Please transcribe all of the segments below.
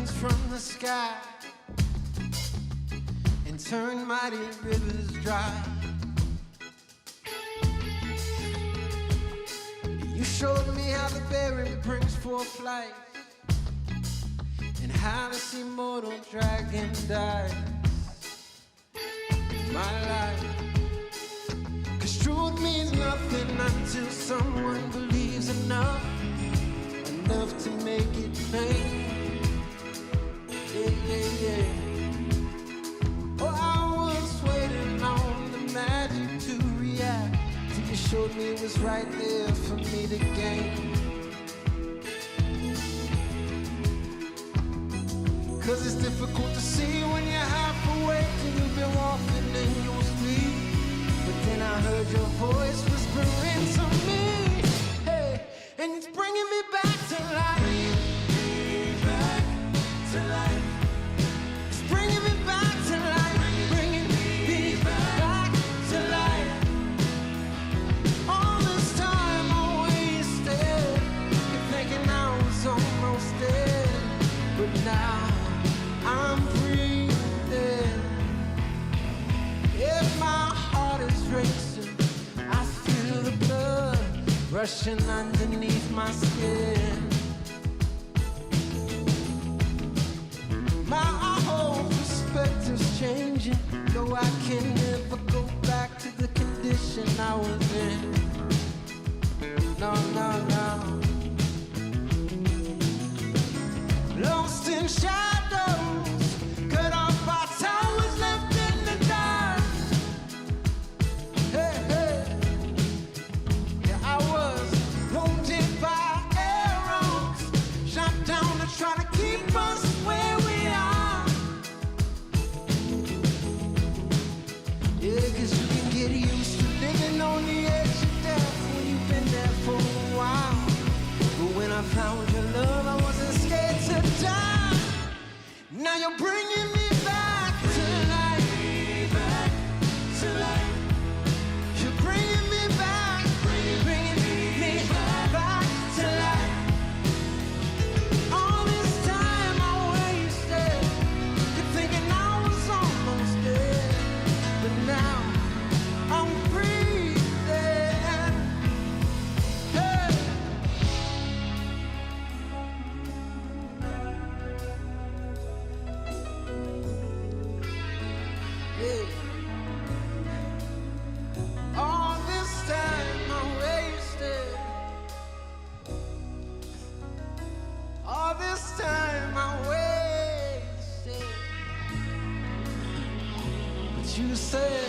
mountains from the sky and turn mighty rivers dry. You showed me how the berry brings forth life and how this immortal dragon dies. My life, 'cause truth means nothing until someone believes enough to make it plain. Yeah, yeah, yeah. Oh, I was waiting on the magic to react till you showed me it was right there for me to gain. 'Cause it's difficult to see when you're half awake and you've been walking in your sleep. But then I heard your voice whispering to me, hey, and it's bringing me back to life. Back to life. It's bringing me back to life. Bringing me back to life. All this time I wasted, thinking I was almost dead, but now I'm breathing. If my heart is racing, I feel the blood rushing underneath my skin. My whole perspective's changing, though I can never go back to the condition I was in. No, no, no. Lost in shadows, cut off by towers left in the dark. Hey, hey. Yeah, I was wounded by arrows, shot down to try to keep us where we are. Yeah, 'cause you can get used to living on the edge of death when you've been there for a while. But when I found your love, I wasn't scared to die. Now you're bringing me back to life. Back to life. You're bringing me back, bringing me back to life. All this time I wasted, thinking I was almost dead, but now I'm breathing. Hey. Yeah. All this time I wasted. All this time I wasted. But you said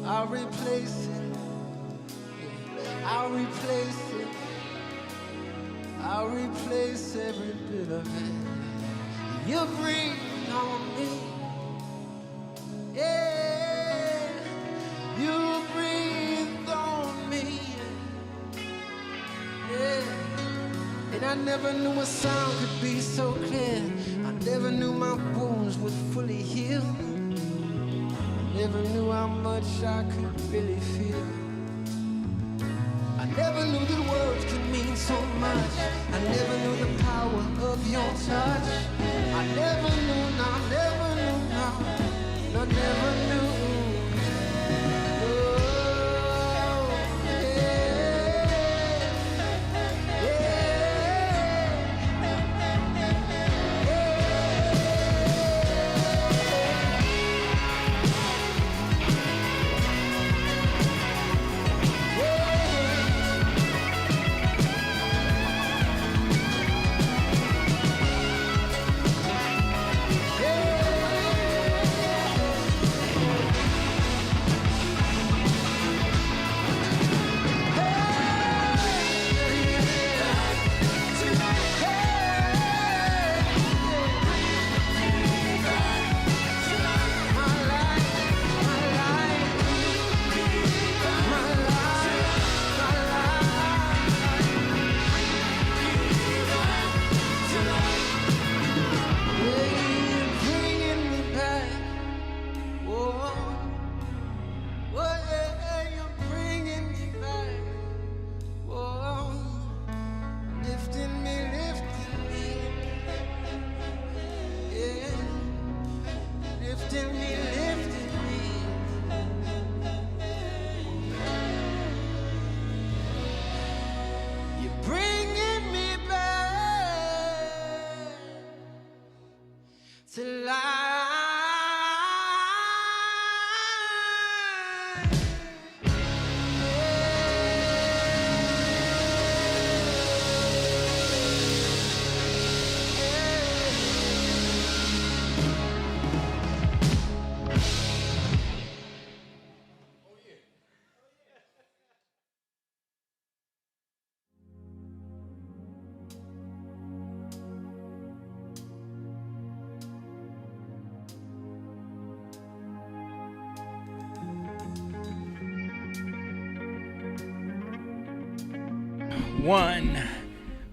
I'll replace it. I'll replace it. I'll replace every bit of it. You breathe on me. Yeah, you breathed on me. Yeah, and I never knew a sound could be so clear. I never knew my wounds would fully heal. I never knew how much I could really feel. I never knew that words could mean so much. I never knew the power of your touch. I never knew, no, never knew, no. I never knew. Oh, yeah, 1.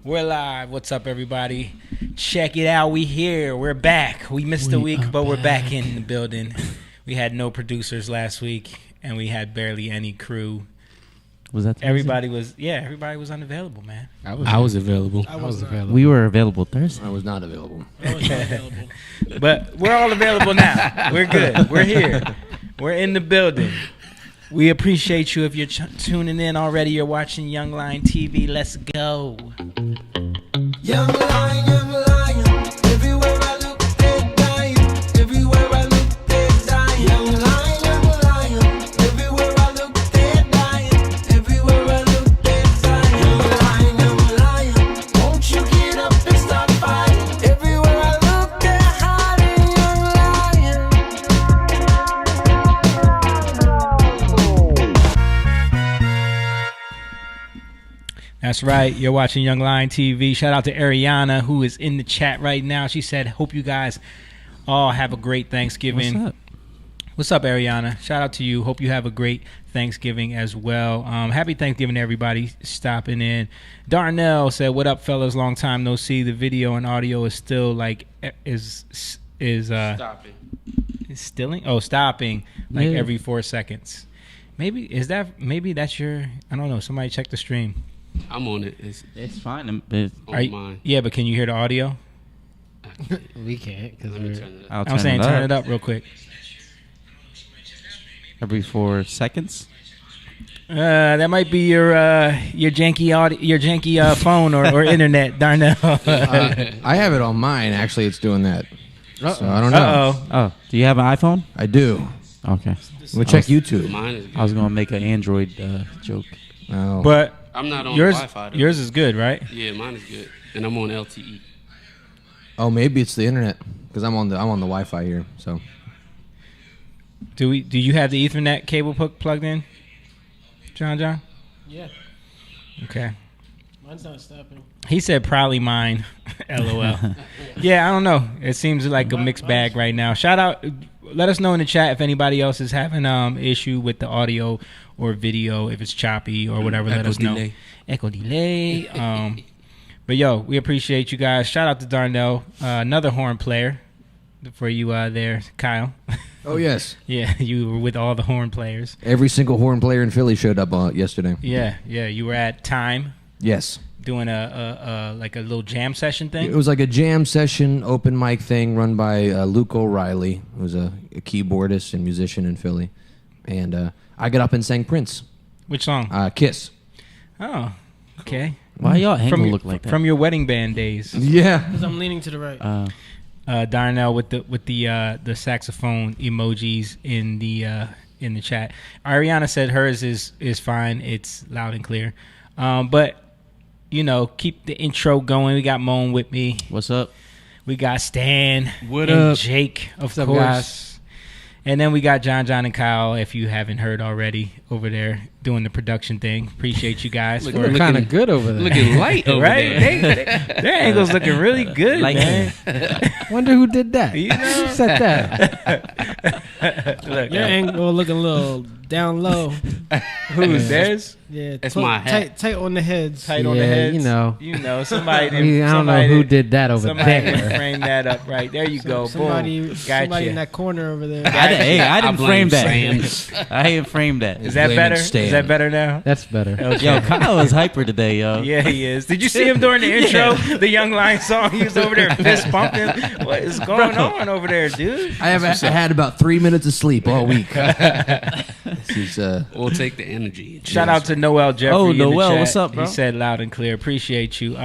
We're live. What's up, everybody? Check it out. We here. We're back. We missed a week, but we're back in the building. We had no producers last week, and we had barely any crew. Was that Thursday? Everybody was unavailable, man. I was available. I was available. We were available Thursday. I was not available. I was not available. But we're all available now. We're good. We're here. We're in the building. We appreciate you if you're tuning in already. You're watching Young Lion TV. Let's go. Young lion, everywhere I look, they dying. Everywhere I look, they dying. Young lion, everywhere I look, they dying. Everywhere I look, they dying. Young lion, won't you get up and stop fighting? Everywhere I look, they're hiding. That's right. You're watching Young Lion TV. Shout out to Ariana, who is in the chat right now. She said, hope you guys all have a great Thanksgiving. What's up, Ariana? Shout out to you. Hope you have a great Thanksgiving as well. Happy Thanksgiving to everybody stopping in. Darnell said, what up, fellas? Long time no see. The video and audio is still like, stopping. Stopping like every 4 seconds. Maybe that's your, I don't know. Somebody check the stream. I'm on it. It's fine. Mine. Yeah, but can you hear the audio? We can't. Let me turn it up. I'm saying turn it up real quick. Every 4 seconds. That might be your janky audio, your janky phone or internet, Darnell. I have it on mine. Actually, it's doing that. So I don't know. Oh, do you have an iPhone? I do. Okay. We'll check YouTube. Mine is good. I was gonna make an Android joke. Oh. But I'm not on yours, Wi-Fi though. yours is good, right? Yeah, mine is good, and I'm on LTE. Oh, maybe it's the internet because I'm on the Wi-Fi here. So Do you have the Ethernet cable plugged in, John? Yeah. Okay. Mine's not stopping. He said probably mine. LOL. Yeah, I don't know. It seems like a mixed bag right now. Shout out. Let us know in the chat if anybody else is having issue with the audio or video, if it's choppy or whatever. Let us know. Echo delay. But yo, we appreciate you guys. Shout out to Darnell, another horn player for you there, Kyle. Oh yes. Yeah, you were with all the horn players. Every single horn player in Philly showed up yesterday. Yeah, you were at Time. Yes. Doing a like a little jam session thing. It was like a jam session, open mic thing run by Luke O'Reilly, who's a keyboardist and musician in Philly. And I got up and sang Prince. Which song? Kiss. Oh, okay. Why y'all angle From look like that? From your wedding band days. Yeah. Because I'm leaning to the right. Darnell with the saxophone emojis in the chat. Ariana said hers is fine. It's loud and clear. But keep the intro going. We got Moan with me. What's up? We got Stan. What and up? Jake, of What's course. up, guys? And then we got John and Kyle, if you haven't heard already, over there doing the production thing. Appreciate you guys. Looking kind of good over there. Looking light over right? there. Their angle's looking really good, man. Wonder who did that. You know? Who said that? Look, Your angle looking a little down low. who's theirs? Yeah, That's my hat. Tight on the heads. Tight on the heads. You know, somebody. I don't know who did that over somebody there. didn't frame that up right. There you go. Somebody Boom. in Gotcha. that corner over there. I didn't frame blame that. Sam. I didn't frame that. Is that Blaming better? Stan. Is that better now? That's better. Okay. Yo, Kyle is hyper today, yo. Yeah, he is. Did you see him during the intro? The Young Lion song? He was over there fist pumping. What is going on over there, dude? I had about 3 minutes of sleep all week. We'll take the energy. Shout out to Noel Jeffrey. Oh, in the Noel, chat. what's up, bro? He said loud and clear. Appreciate you.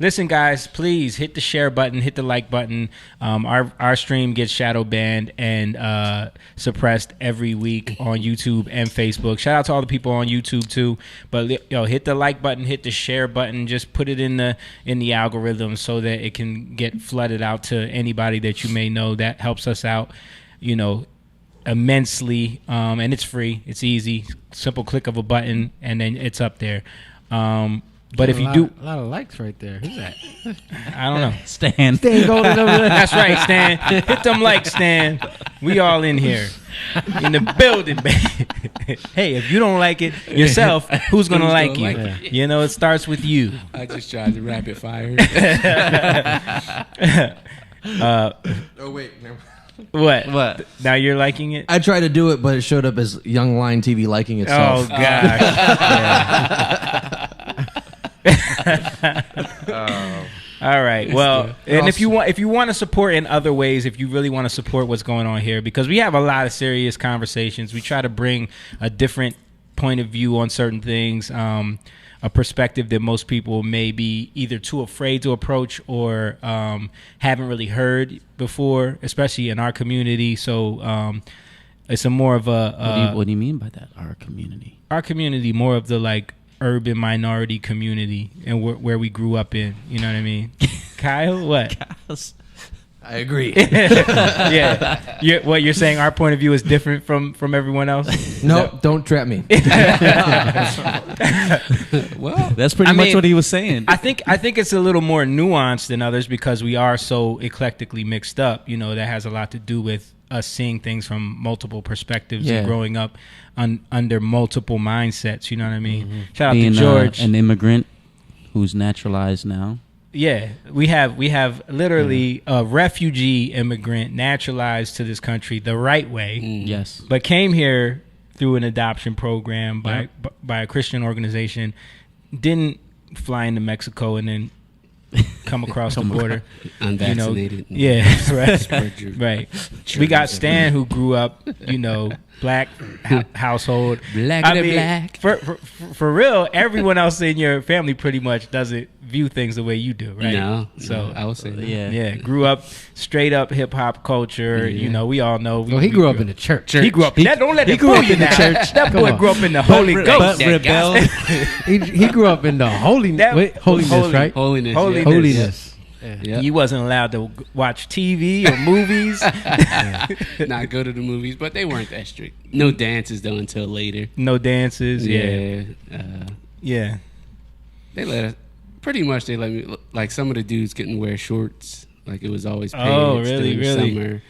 Listen, guys, please hit the share button, hit the like button. Our stream gets shadow banned and suppressed every week on YouTube and Facebook. Shout out to all the people on YouTube too. But hit the like button, hit the share button. Just put it in the algorithm so that it can get flooded out to anybody that you may know. That helps us out, immensely. And it's free. It's easy. Simple click of a button and then it's up there. But if you do, a lot of likes right there. Who's that? I don't know. Stan. Stan Golden over there. That's right, Stan. Hit them likes, Stan. We all in here. In the building, baby. Hey, if you don't like it yourself, who's going to like you? You know, it starts with you. I just tried to rapid fire. Oh wait, never. What? Now you're liking it? I tried to do it, but it showed up as youngliontv liking itself. Oh, gosh. All right. Well, and if you want to support in other ways, if you really want to support what's going on here, because we have a lot of serious conversations, we try to bring a different point of view on certain things, a perspective that most people may be either too afraid to approach or haven't really heard before, especially in our community. So it's a more of a What do you mean by that? Our community. Our community, more of the like urban minority community and where we grew up in. You know what I mean? Kyle, what? I agree. Yeah. What you're saying? Our point of view is different from everyone else. No, don't trap me. Well, That's pretty much what he was saying. I think it's a little more nuanced than others because we are so eclectically mixed up. You know, that has a lot to do with us seeing things from multiple perspectives and growing up under multiple mindsets. You know what I mean? Mm-hmm. Shout Being, out to George, an immigrant who's naturalized now. Yeah, we have literally a refugee immigrant naturalized to this country the right way. Yes. But came here through an adoption program by a Christian organization, didn't fly into Mexico and then come across the border. Unvaccinated. You know, yeah, right. Right. We got Germs Stan who grew up, black household. Black. For real, everyone else in your family pretty much doesn't view things the way you do, right? No, So I would say that. yeah, grew up straight up hip hop culture. Yeah. You know, we all know. Well, he grew up in the church. He grew up. Don't let it fool you now. That boy grew up in the Holy Ghost. rebelled. He grew up in the holiness, right? Holiness. Holiness. Yeah. You wasn't allowed to watch TV or movies. Not go to the movies, but they weren't that strict. No dances though until later. No dances. Yeah. Yeah. They let us. Pretty much, they let me. Like some of the dudes couldn't wear shorts. Like it was always pants. Oh, really? During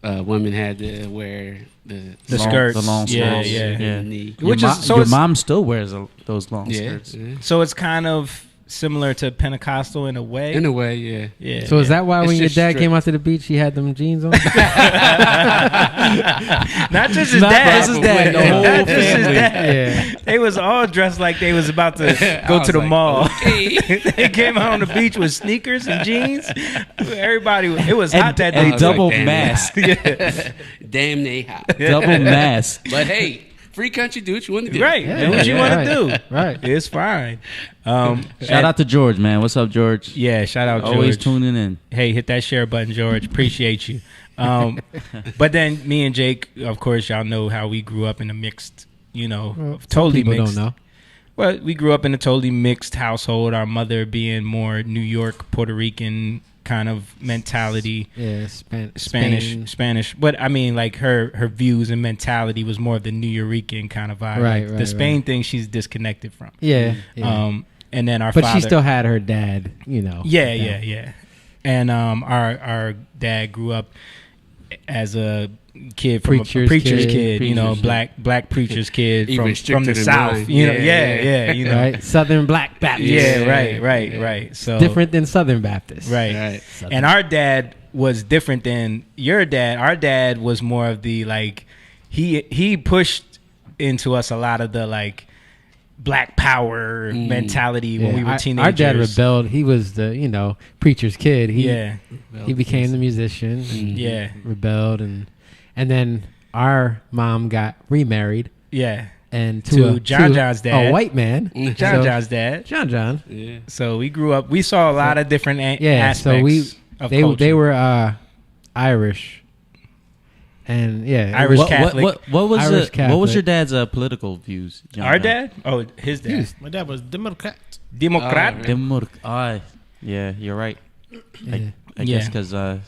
Summer, women had to wear the skirts. The long Yeah, skirts. yeah. Your, Which is so your it's- mom still wears those long Yeah, skirts. yeah. So it's kind of similar to Pentecostal in a way. In a way, yeah. Yeah. So is that why It's when your just dad strict. came out to the beach, he had them jeans on? Not just his dad. just his dad, the whole Not just his family. dad. Yeah. They was all dressed like they was about to go was to the like, mall. okay. They came out on the beach with sneakers and jeans. Everybody, it was hot that day. And double damn, mask. Damn, they hot. Double mask. But hey, free country, do what you want to do. Right. Do what you Yeah, want right. to do. Right. It's fine. Shout out to George, man. What's up, George? Yeah, shout out George. Always tuning in. Hey, hit that share button, George. Appreciate you. But then me and Jake, of course, y'all know how we grew up in a mixed, totally People mixed. don't know. Well, we grew up in a totally mixed household. Our mother being more New York, Puerto Rican kind of mentality. Yeah, Spanish. But I mean, like her views and mentality was more of the New Yorican kind of vibe. Right, Like, right, the Spain right. thing, she's disconnected from. Yeah. And then our But father. she still had her dad, Yeah. And our dad grew up as a kid from a preacher's kid, black preacher's kid Even from the stricter than South. mine. Yeah. Right? Southern Black Baptist. Yeah, right. So Different than Southern Baptist. right. And our dad was different than your dad. Our dad was more of the like he pushed into us a lot of the like Black power mentality when we were teenagers. Our dad rebelled. He was the, preacher's kid. He became the musician. And Yeah. rebelled. And then our mom got remarried. Yeah. And To John's dad. A white man. John's dad. John. Yeah. So we grew up. We saw a lot of different aspects. Of they culture. were Irish. And Irish Catholic. What was Irish what was Catholic. your dad's political views? John? Our dad? Oh, his dad. My dad was Democrat. Democrat. Yeah, you're right. I Yeah. guess because those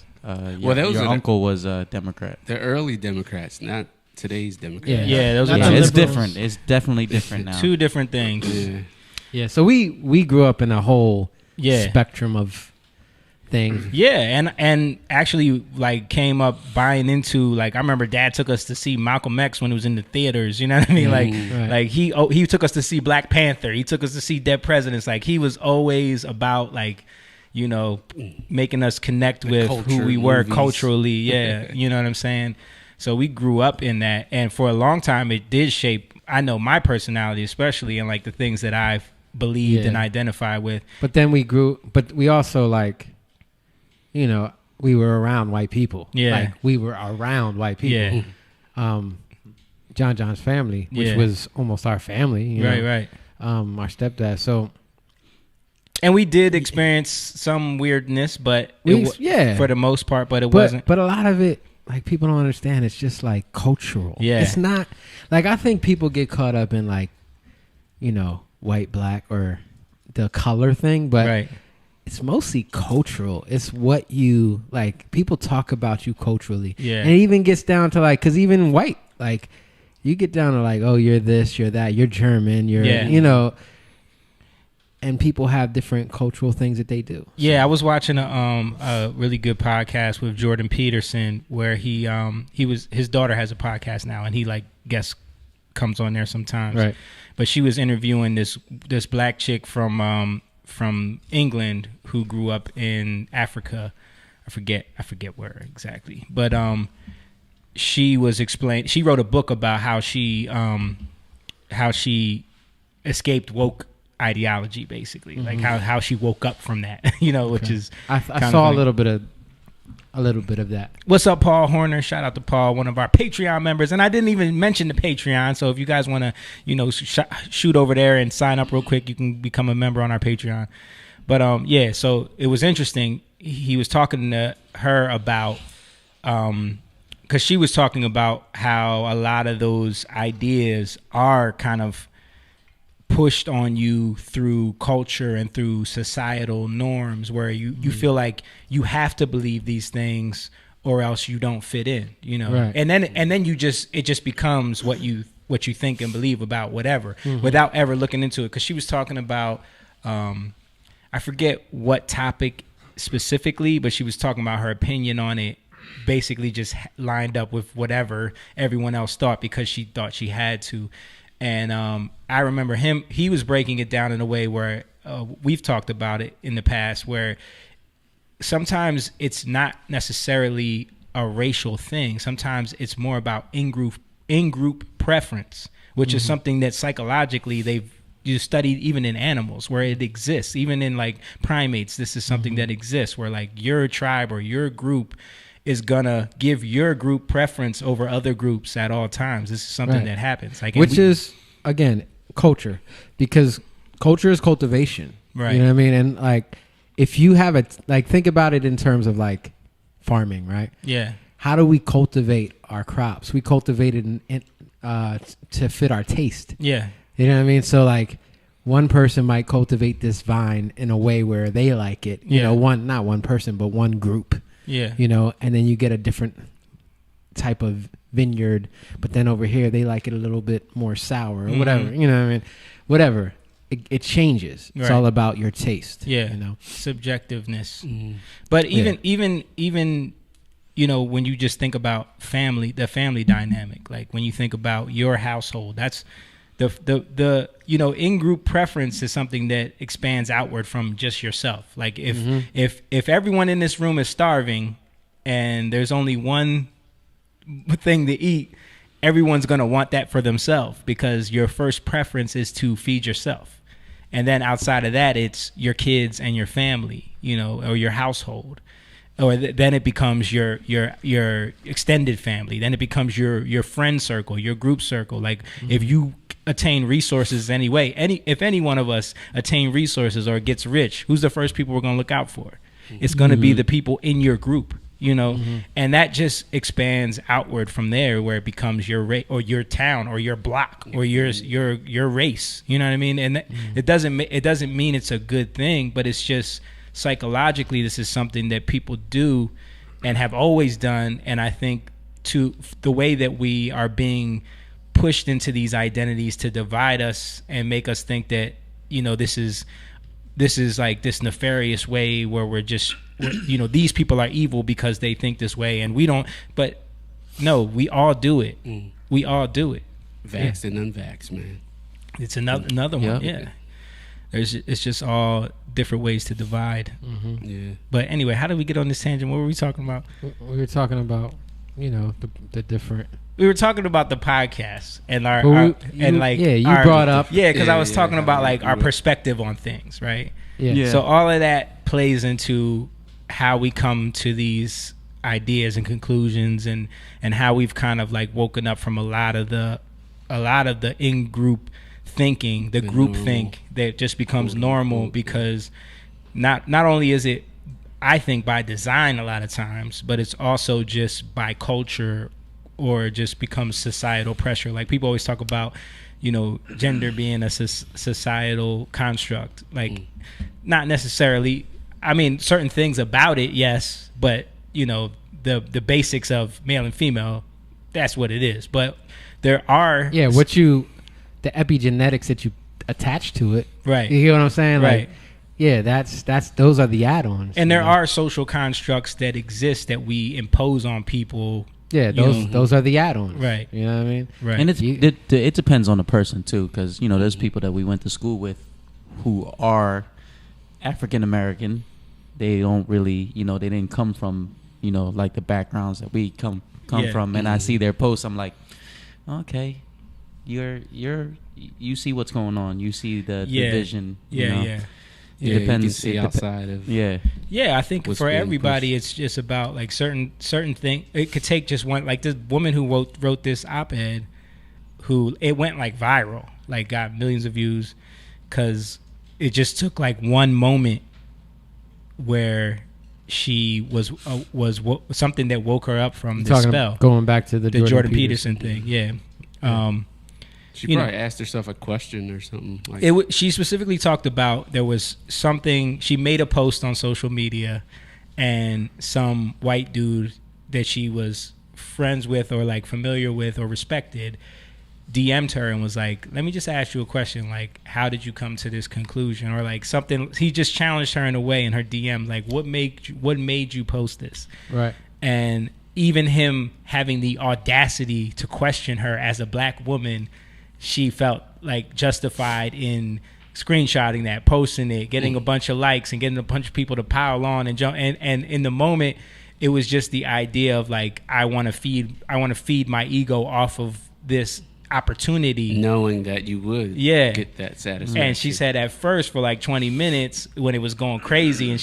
your are the- uncle was a Democrat. The early Democrats, not today's Democrats. Yeah, those Not are the Yeah, it's liberals. different. It's definitely different now. two different things. Yeah. Yeah, so we grew up in a whole spectrum of things. Yeah, and actually like came up buying into, like, I remember Dad took us to see Malcolm X when it was in the theaters. You know what I mean? Like he took us to see Black Panther. He took us to see Dead Presidents. Like he was always about like, you know, making us connect with who we were culturally. Yeah, you know what I'm saying? So we grew up in that, and for a long time it did shape, I know, my personality, especially, and like the things that I've believed and identified with. But then we also, like, you know, we were around white people. Yeah. Like we were around white people. Yeah. John's family, which was almost our family. You know? Right. Our stepdad. So. And we did experience some weirdness, but for the most part, but it wasn't. But a lot of it, like, people don't understand. It's just like cultural. Yeah. It's not like, I think people get caught up in, like, you know, white, black, or the color thing, but it's mostly cultural. It's what you like. People talk about you culturally. Yeah. And it even gets down to, like, because even white, like, you get down to, like, oh, you're this, you're that, you're German, you're, you know. And people have different cultural things that they do. Yeah, I was watching a really good podcast with Jordan Peterson, where his daughter has a podcast now, and he, like, guest comes on there sometimes. Right. But she was interviewing this black chick from England who grew up in Africa. I forget where exactly. But she was explaining. She wrote a book about how she escaped woke ideology, basically, like how she woke up from that, you know, which is I saw a little bit of that. What's up, Paul Horner? Shout out to Paul, one of our Patreon members. And I didn't even mention the Patreon, so if you guys want to, you know, shoot over there and sign up real quick, you can become a member on our Patreon. But yeah, so it was interesting. He was talking to her about because she was talking about how a lot of those ideas are kind of pushed on you through culture and through societal norms, where you feel like you have to believe these things or else you don't fit in, you know. Right. And then it just becomes what you think and believe about whatever, without ever looking into it. Because she was talking about I forget what topic specifically, but she was talking about her opinion on it basically just lined up with whatever everyone else thought, because she thought she had to. And I remember he was breaking it down in a way where we've talked about it in the past, where sometimes it's not necessarily a racial thing. Sometimes it's more about in-group preference, which is something that psychologically you studied even in animals, where it exists. Even in, like, primates, this is something that exists, where, like, your tribe or your group is gonna give your group preference over other groups at all times. This is something that happens. Like, which is, again, culture, because culture is cultivation. Right. You know what I mean? And, like, if you have think about it in terms of, like, farming, right? Yeah. How do we cultivate our crops? We cultivate it to fit our taste. Yeah. You know what I mean? So, like, one person might cultivate this vine in a way where they like it. You know, not one person, but one group. Yeah. You know, and then you get a different type of vineyard, but then over here they like it a little bit more sour or whatever. You know what I mean? Whatever. It changes. Right. It's all about your taste. Yeah. You know? Subjectiveness. But even you know, when you just think about the family dynamic, like when you think about your household, that's the you know, in-group preference is something that expands outward from just yourself. Like if everyone in this room is starving and there's only one thing to eat, everyone's going to want that for themselves, because your first preference is to feed yourself. And then outside of that, it's your kids and your family, you know, or your household. Or then it becomes your extended family. Then it becomes your friend circle, your group circle. Like if you attain resources anyway, if any one of us attain resources or gets rich, who's the first people we're going to look out for? It's going to be the people in your group, you know. And that just expands outward from there, where it becomes your or your town or your block or your race. You know what I mean? And it doesn't mean it's a good thing, but it's just psychologically this is something that people do and have always done. And I think to the way that we are being pushed into these identities to divide us and make us think that this is like this nefarious way where we're just, these people are evil because they think this way and we don't. But no, we all do it. We all do it. Vaxxed and unvaxxed, man. It's another one. Yeah. It's just all different ways to divide. Yeah. But anyway, how did we get on this tangent? What were we talking about? We were talking about, the different. We were talking about the podcast and you brought up. Yeah, because I was talking about like our perspective on things, right? Yeah. So all of that plays into how we come to these ideas and conclusions, and how we've kind of like woken up from a lot of the in-group thinking, the group think that just becomes normal, because not only is it, I think, by design a lot of times, but it's also just by culture, or just becomes societal pressure. Like people always talk about, gender being a societal construct. Like not necessarily, I mean, certain things about it, yes, but the basics of male and female, that's what it is. But there are the epigenetics that you attach to it, right? You hear what I'm saying? Right. Like, that's those are the add-ons. And there are social constructs that exist that we impose on people. Yeah, those are the add-ons. Right. You know what I mean? Right. And it depends on the person too, because there's people that we went to school with who are African American. They don't really, they didn't come from, like the backgrounds that we come from. And I see their posts, I'm like, okay, you see what's going on. You see the division. Yeah. It depends. You can see outside of. I think for everybody, it's just about like certain thing. It could take just one, like this woman who wrote this op-ed, who it went like viral, like got millions of views, because it just took like one moment where she was something that woke her up from the spell. Going back to the Jordan Peterson thing, yeah. She probably asked herself a question or something. Like she specifically talked about, there was something, she made a post on social media, and some white dude that she was friends with or like familiar with or respected DM'd her and was like, let me just ask you a question, like, how did you come to this conclusion? Or like something, he just challenged her in a way in her DM, like, what made you post this? Right. And even him having the audacity to question her as a black woman, she felt like justified in screenshotting that, posting it, getting a bunch of likes, and getting a bunch of people to pile on and jump. And in the moment, it was just the idea of like, I want to feed my ego off of this opportunity, knowing that you would get that satisfaction. And she said at first for like 20 minutes when it was going crazy, and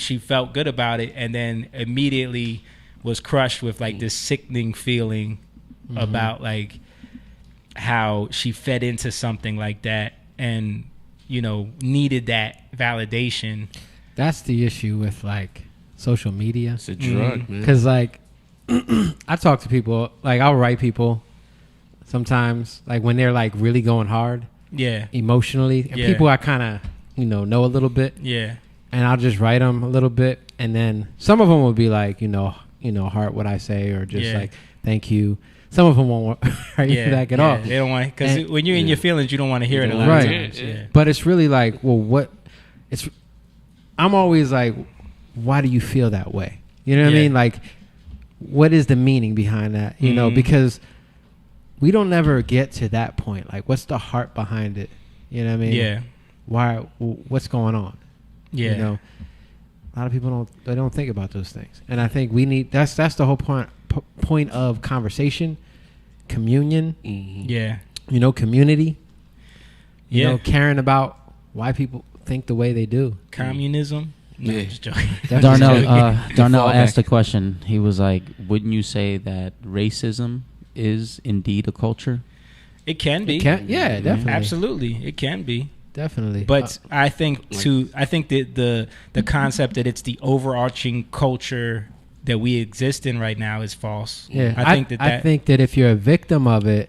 she felt good about it, and then immediately was crushed with like this sickening feeling about like how she fed into something like that and needed that validation. That's the issue with like social media. It's a drug, man. Because like I talk to people, like I'll write people sometimes, like when they're like really going hard, emotionally, and people I kind of know a little bit, and I'll just write them a little bit, and then some of them will be like heart what I say, or just like thank you. Some of them won't write you back at all. They don't want, because when you're in your feelings, you don't want to hear it a lot of times. Yeah. But it's really like, well, I'm always like, why do you feel that way? You know what I mean? Like, what is the meaning behind that? Because we don't ever get to that point. Like, what's the heart behind it? You know what I mean? Yeah. Why? What's going on? Yeah. A lot of people don't think about those things, and I think we need. That's the whole point of conversation, communion. Yeah. Community. Caring about why people think the way they do. Communism. No, I'm just joking. Darnell asked a question. He was like, wouldn't you say that racism is indeed a culture? It can be. Yeah, definitely. Absolutely. It can be. Definitely. But I think that the concept that it's the overarching culture that we exist in right now is false. Yeah. I think that if you're a victim of it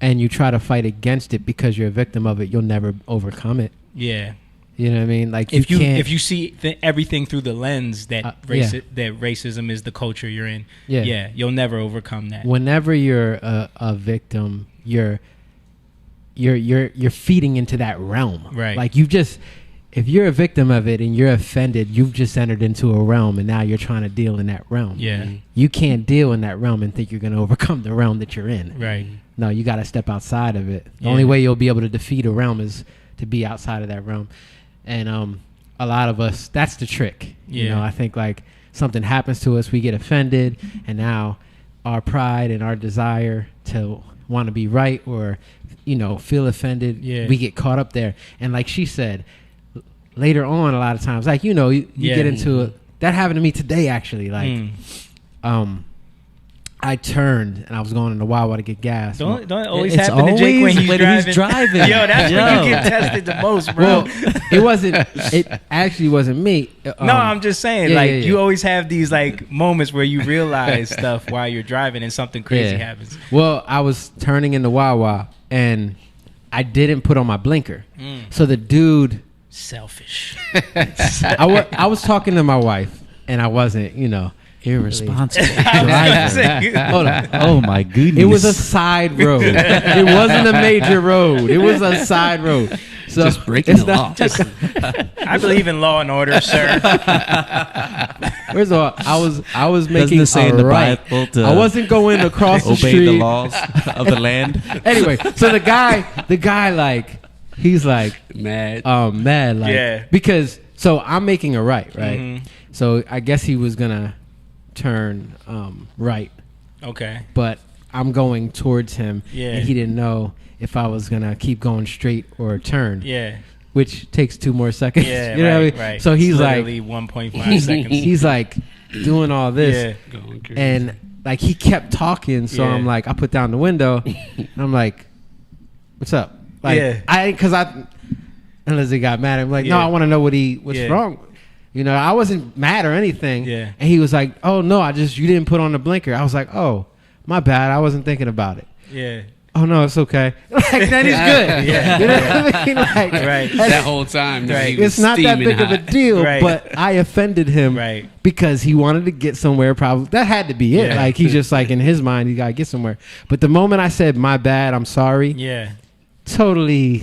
and you try to fight against it because you're a victim of it, you'll never overcome it. Yeah. You know what I mean? Like if you see everything through the lens that that racism is the culture you're in, you'll never overcome that. Whenever you're a victim, you're you're feeding into that realm. Right. Like if you're a victim of it and you're offended, you've just entered into a realm and now you're trying to deal in that realm. Yeah. You can't deal in that realm and think you're going to overcome the realm that you're in. Right. No, you got to step outside of it. The only way you'll be able to defeat a realm is to be outside of that realm. And a lot of us, that's the trick. You know, I think like something happens to us, we get offended, and now our pride and our desire to want to be right or, you know, feel offended, we get caught up there. And like she said, later on, a lot of times, like, you know, you get into it. That happened to me today, actually. Like, I turned and I was going into Wawa to get gas. Don't always happen to Jake when he's driving. Yo, that's when you get tested the most, bro. Well, it actually wasn't me. No, I'm just saying, you always have these like moments where you realize stuff while you're driving and something crazy happens. Well, I was turning into Wawa and I didn't put on my blinker. So the dude... Selfish. I was talking to my wife and I wasn't, you know... Irresponsible driver. Hold on. Oh my goodness! It was a side road. It wasn't a major road. It was a side road. So just breaking the law. I believe in law and order, sir. First of all, I was making it say in the Bible to I wasn't going across the street. Obey the laws of the land. Anyway, so the guy like he's like mad like because so I'm making a right. So I guess he was gonna turn right. Okay. But I'm going towards him. Yeah. And he didn't know if I was gonna keep going straight or turn. Yeah. Which takes 2 more seconds. Yeah. You know what I mean? Right. So he's literally like 1.5 seconds. He's like doing all this. Yeah. And like he kept talking, so I'm like, I put down the window and I'm like, what's up? Like unless he got mad, I'm like, no, I want to know what's wrong. You know, I wasn't mad or anything. Yeah. And he was like, oh, no, you didn't put on the blinker. I was like, oh, my bad. I wasn't thinking about it. Yeah. Oh, no, it's okay. Like, then he's good. Yeah. You know what I mean? Like, right. That whole time. Right. It's not that big of a deal, right. but I offended him because he wanted to get somewhere. Probably that had to be it. Like, he's just like, in his mind, he got to get somewhere. But the moment I said, my bad, I'm sorry. Yeah. Totally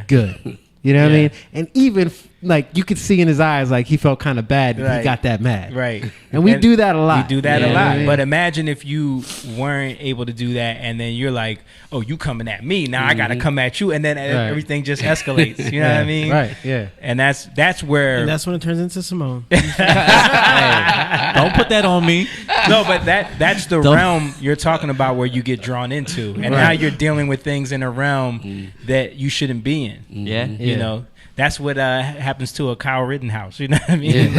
good. You know what I mean? And even like you could see in his eyes, like he felt kind of bad that he got that mad. Right. And we do that a lot. We do that a lot. But imagine if you weren't able to do that and then you're like, oh, you coming at me. Now I got to come at you. And then everything just escalates. You know what I mean? Right. Yeah. And that's where. And that's when it turns into Simone. Hey, don't put that on me. No, but that's the realm you're talking about where you get drawn into. And now you're dealing with things in a realm that you shouldn't be in. Yeah. You know? That's what happens to a Kyle Rittenhouse. You know what I mean?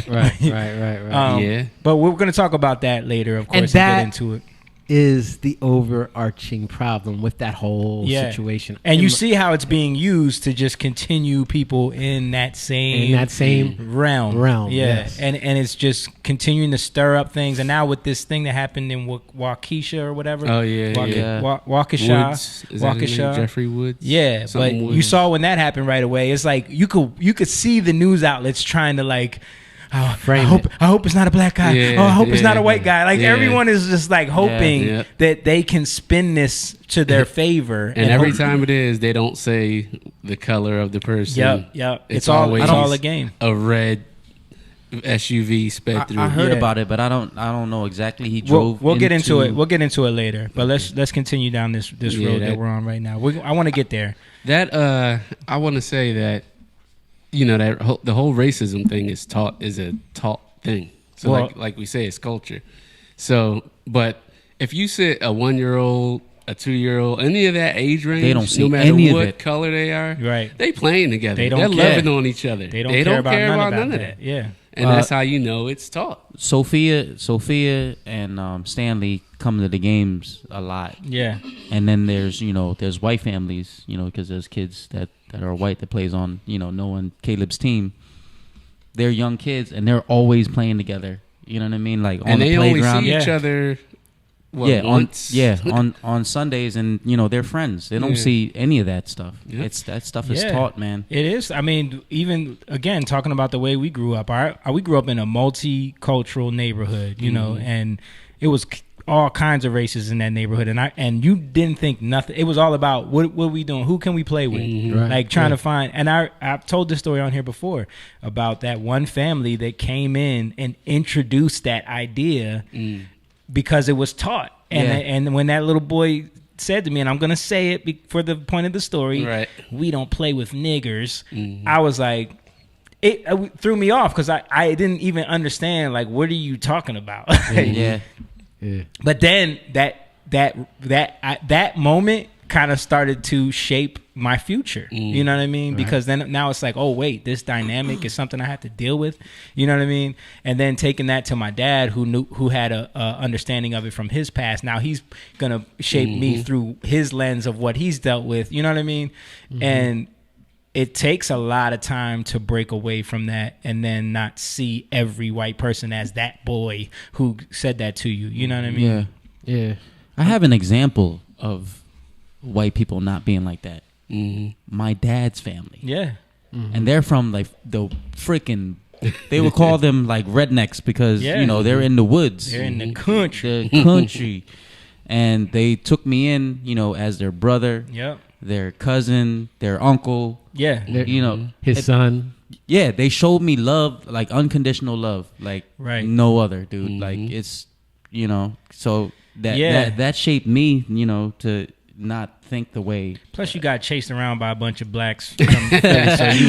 Right. But we're going to talk about that later, of course, and get into it. Is the overarching problem with that whole situation. And you see how it's being used to just continue people in that same realm. Yes. And it's just continuing to stir up things. And now with this thing that happened in Waukesha or whatever. Oh, yeah. Waukesha. Woods. Is that his name? Jeffrey Woods? Yeah. But you saw when that happened right away. It's like you could see the news outlets trying to like, I hope it's not a black guy. I hope it's not a white guy. Like everyone is just like hoping that they can spin this to their favor. And every time it is, they don't say the color of the person. Yep. It's all a game. A red SUV sped through. I heard about it, but I don't know exactly. He drove. We'll get into it. We'll get into it later. But let's continue down this road that we're on right now. I want to get there. I want to say that. You know that the whole racism thing is a taught thing. So like we say, it's culture. So, but if you sit a 1-year-old, a 2-year-old, any of that age range, they don't see no matter any what of it. color they are, right? They playing together. They're loving on each other. They don't care about none of that. Yeah, and that's how you know it's taught. Sophia and Stanley come to the games a lot. Yeah, and then there's white families, because there's kids that are white that plays on Noah and Caleb's team. They're young kids and they're always playing together. You know what I mean? Like on the playground. Only see each other. Once? On Sundays, and they're friends. They don't see any of that stuff. Yep. That stuff is taught, man. It is. I mean, even again talking about the way we grew up. We grew up in a multicultural neighborhood, you know, and it was all kinds of races in that neighborhood, and you didn't think nothing. It was all about what are we doing? Who can we play with? Right. Like trying to find. And I've told this story on here before about that one family that came in and introduced that idea because it was taught. And when that little boy said to me, and I'm gonna say it for the point of the story, right. We don't play with niggers. I was like. It threw me off because I didn't even understand, like, what are you talking about? Yeah. But then that moment kind of started to shape my future. You know what I mean? Right. Because then now it's like, oh wait, this dynamic is something I have to deal with. You know what I mean? And then taking that to my dad, who had a understanding of it from his past. Now he's gonna shape me through his lens of what he's dealt with. You know what I mean? And it takes a lot of time to break away from that and then not see every white person as that boy who said that to you. You know what I mean? Yeah. I have an example of white people not being like that. My dad's family. Yeah. And they're from like the freaking, they would call them like rednecks because, you know, they're in the woods. They're in the country. The country. And they took me in, you know, as their brother. Yep. Their cousin, their uncle, you know, his son. Yeah, they showed me love, like unconditional love, like no other, dude. Like it's, you know, so that shaped me, you know, to not think the way. Plus, you got chased around by a bunch of blacks from Philly, so you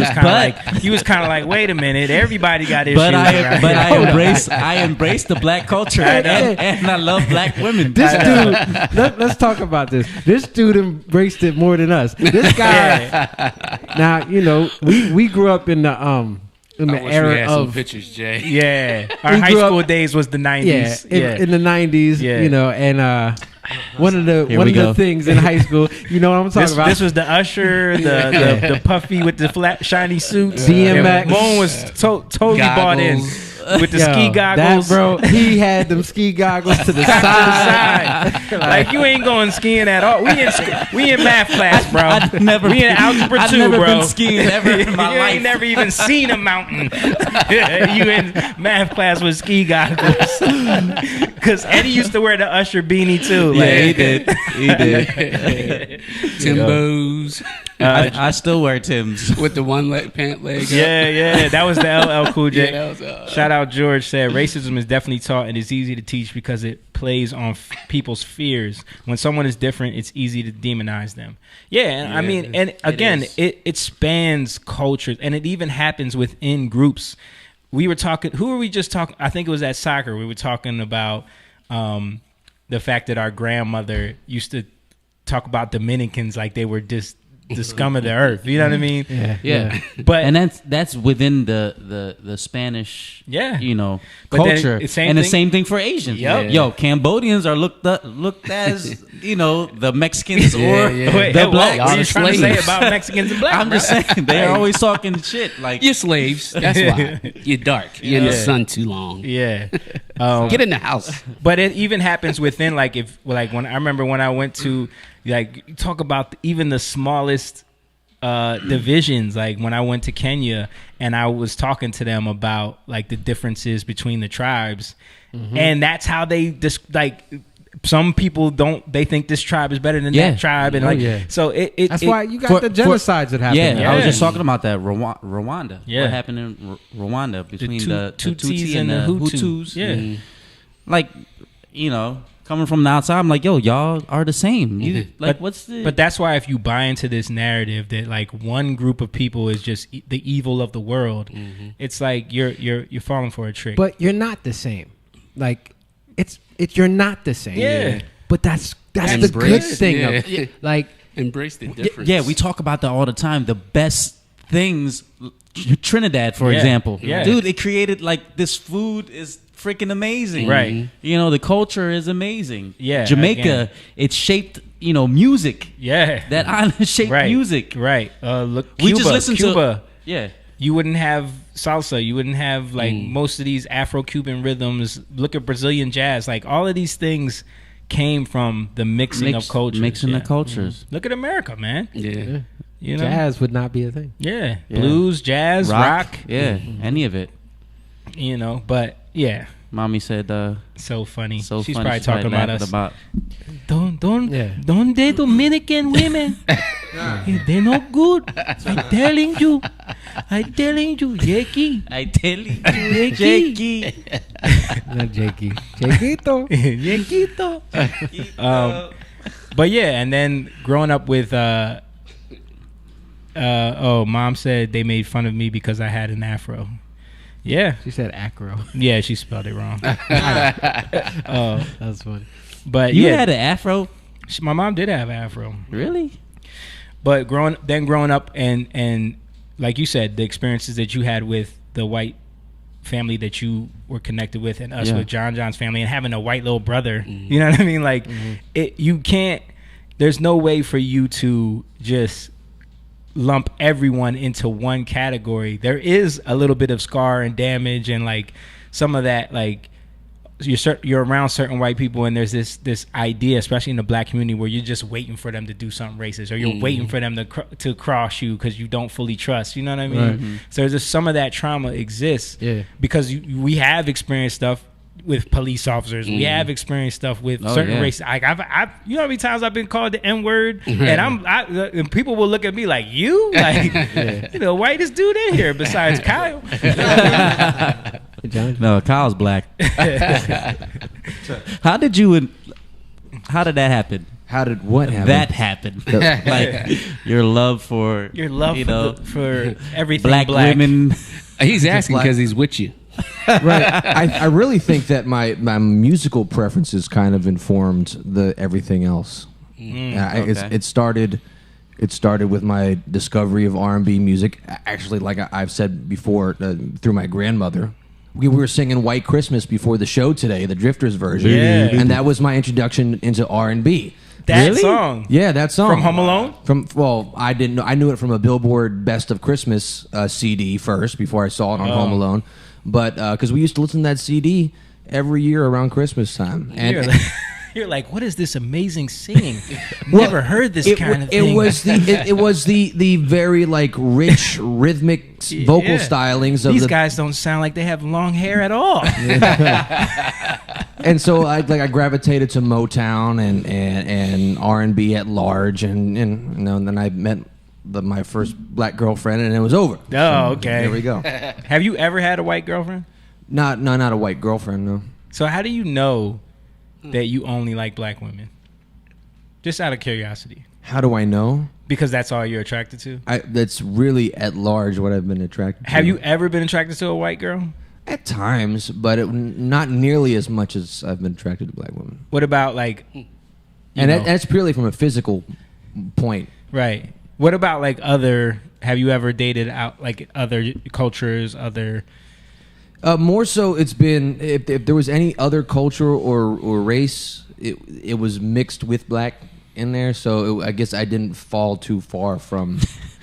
was kind of like, wait a minute, everybody got issues. But I embrace the black culture, and I love black women. This dude, let's talk about this. This dude embraced it more than us. This guy. Now, you know, we grew up in the era of pictures, Jay. Yeah, our high school days was the 90s. In the 90s, you know, and one of the things in high school, you know what I'm talking about. This was the Usher, the puffy with the flat shiny suits. DMX. Moan was totally bought in with the ski goggles. That, bro, he had them ski goggles to the side. Like you ain't going skiing at all. We in math class, bro. We in algebra 2, I've never bro. been skiing ever in my you life. ain't never even seen a mountain. You in math class with ski goggles. Because Eddie used to wear the Usher beanie too. Like, he did. He did. Timbos. I still wear Timbs with the one pant leg. Yeah. That was the LL Cool J. Yeah, that was, Shout out George said racism is definitely taught and it's easy to teach because it plays on people's fears. When someone is different, it's easy to demonize them. Yeah, I mean, and again, it spans cultures and it even happens within groups. We were talking. Who were we just talking? I think it was at soccer. We were talking about the fact that our grandmother used to talk about Dominicans like they were just the scum of the earth. You know what I mean? Yeah. But and that's within the Spanish, you know, but culture. The same thing for Asians. Yep. Yo, Cambodians are looked as, you know, the Mexicans or Wait, the blacks. What are you trying to say about Mexicans and blacks? I'm just saying they're always talking shit like you're slaves. That's why you're dark. You're in the sun too long. Yeah. Get in the house. But it even happens within when I remember when I went to talk about even the smallest divisions, like when I went to Kenya and I was talking to them about like the differences between the tribes, and that's how they just like some people they think this tribe is better than that tribe, and so that's why you got the genocides that happen. I was just talking about that Rwanda. Yeah. What happened in Rwanda between the Tutsis and the Hutus? Yeah, like, you know, coming from the outside, I'm like, yo, y'all are the same. But that's why if you buy into this narrative that like one group of people is just the evil of the world, it's like you're falling for a trick. But you're not the same. Like you're not the same. Yeah. But that's the good thing of it. Like embrace the difference. Yeah, we talk about that all the time. The best things, Trinidad, for example. Yeah. Dude, it created like this food is freaking amazing. Right. You know, the culture is amazing. Yeah. Jamaica, it shaped, you know, music. Yeah. That island shaped music. Right. Look, we just listened Cuba. Yeah. You wouldn't have salsa. You wouldn't have like most of these Afro-Cuban rhythms. Look at Brazilian jazz. Like all of these things came from the mixing of cultures. Mixing the cultures. Look at America, man. Yeah. You know? Jazz would not be a thing. Yeah. Blues, jazz, rock. Yeah. Any of it. You know, but yeah. Mommy said, so funny. So She's funny. probably talking about us. Don't they Dominican women? They're not good. I'm telling you. Yeki. I tell you, Yeki. Not Jakey. Jakeito. Yekito. But yeah, and then growing up with mom said they made fun of me because I had an afro. Yeah. She said acro. Yeah, she spelled it wrong. That's funny. But you had an afro? My mom did have an afro. Really? But growing up and like you said, the experiences that you had with the white family that you were connected with, and us with John's family, and having a white little brother, you know what I mean? Like, you can't. There's no way for you to just lump everyone into one category. There is a little bit of scar and damage, and like some of that, like you're around certain white people, and there's this idea, especially in the black community, where you're just waiting for them to do something racist, or you're waiting for them to cross you because you don't fully trust. You know what I mean? Right. So there's just some of that trauma exists because we have experienced stuff with police officers. We have experienced stuff with certain races. Like I've you know how many times I've been called the N-word, and and people will look at me like, you the whitest dude in here besides Kyle. No, Kyle's black. How did that happen? How did what happen? That happened. Like your love for for everything black women. He's asking because he's with you. Right. I really think that my musical preferences kind of informed the everything else. It started with my discovery of R&B music. Actually, like I've said before, through my grandmother. We were singing White Christmas before the show today, the Drifters version, and that was my introduction into R&B. That song? Yeah, that song. From Home Alone? I didn't know. I knew it from a Billboard Best of Christmas CD first before I saw it on Home Alone. But because we used to listen to that CD every year around Christmas time. And you're like, what is this amazing singing? Never heard this kind of thing. It was the very like rich rhythmic vocal stylings of these guys don't sound like they have long hair at all. And so I gravitated to Motown and R&B at large, and then I met my first black girlfriend, and it was over. Oh, okay. There we go. Have you ever had a white girlfriend? Not a white girlfriend, no. So how do you know that you only like black women? Just out of curiosity. How do I know? Because that's all you're attracted to? That's really at large what I've been attracted to. Have you ever been attracted to a white girl? At times, but not nearly as much as I've been attracted to black women. What about like... that's purely from a physical point. Right. What about like other... Have you ever dated out like other cultures, other... More so, it's been if there was any other culture or race, it was mixed with black in there. So I guess I didn't fall too far from.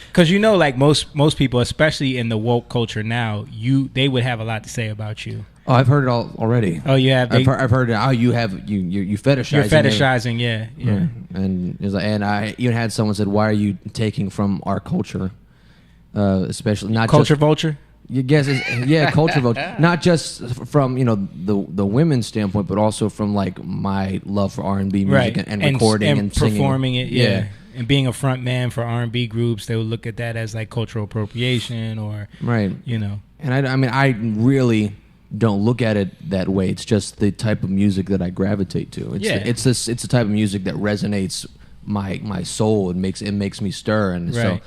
Because like most people, especially in the woke culture now, they would have a lot to say about you. Oh, I've heard it all already. Oh, you have. I've heard it. Oh, you fetishize. You're fetishizing, yeah. Right. And it was like, and I even had someone said, "Why are you taking from our culture, especially not culture just, vulture?" You guess, culture vulture. Not just from the women's standpoint, but also from like my love for R&B music right. and recording and singing. Performing it, yeah. And being a front man for R&B groups, they would look at that as like cultural appropriation or right. And I really don't look at it that way. It's just the type of music that I gravitate to. It's the type of music that resonates my soul. It makes me stir, and right. so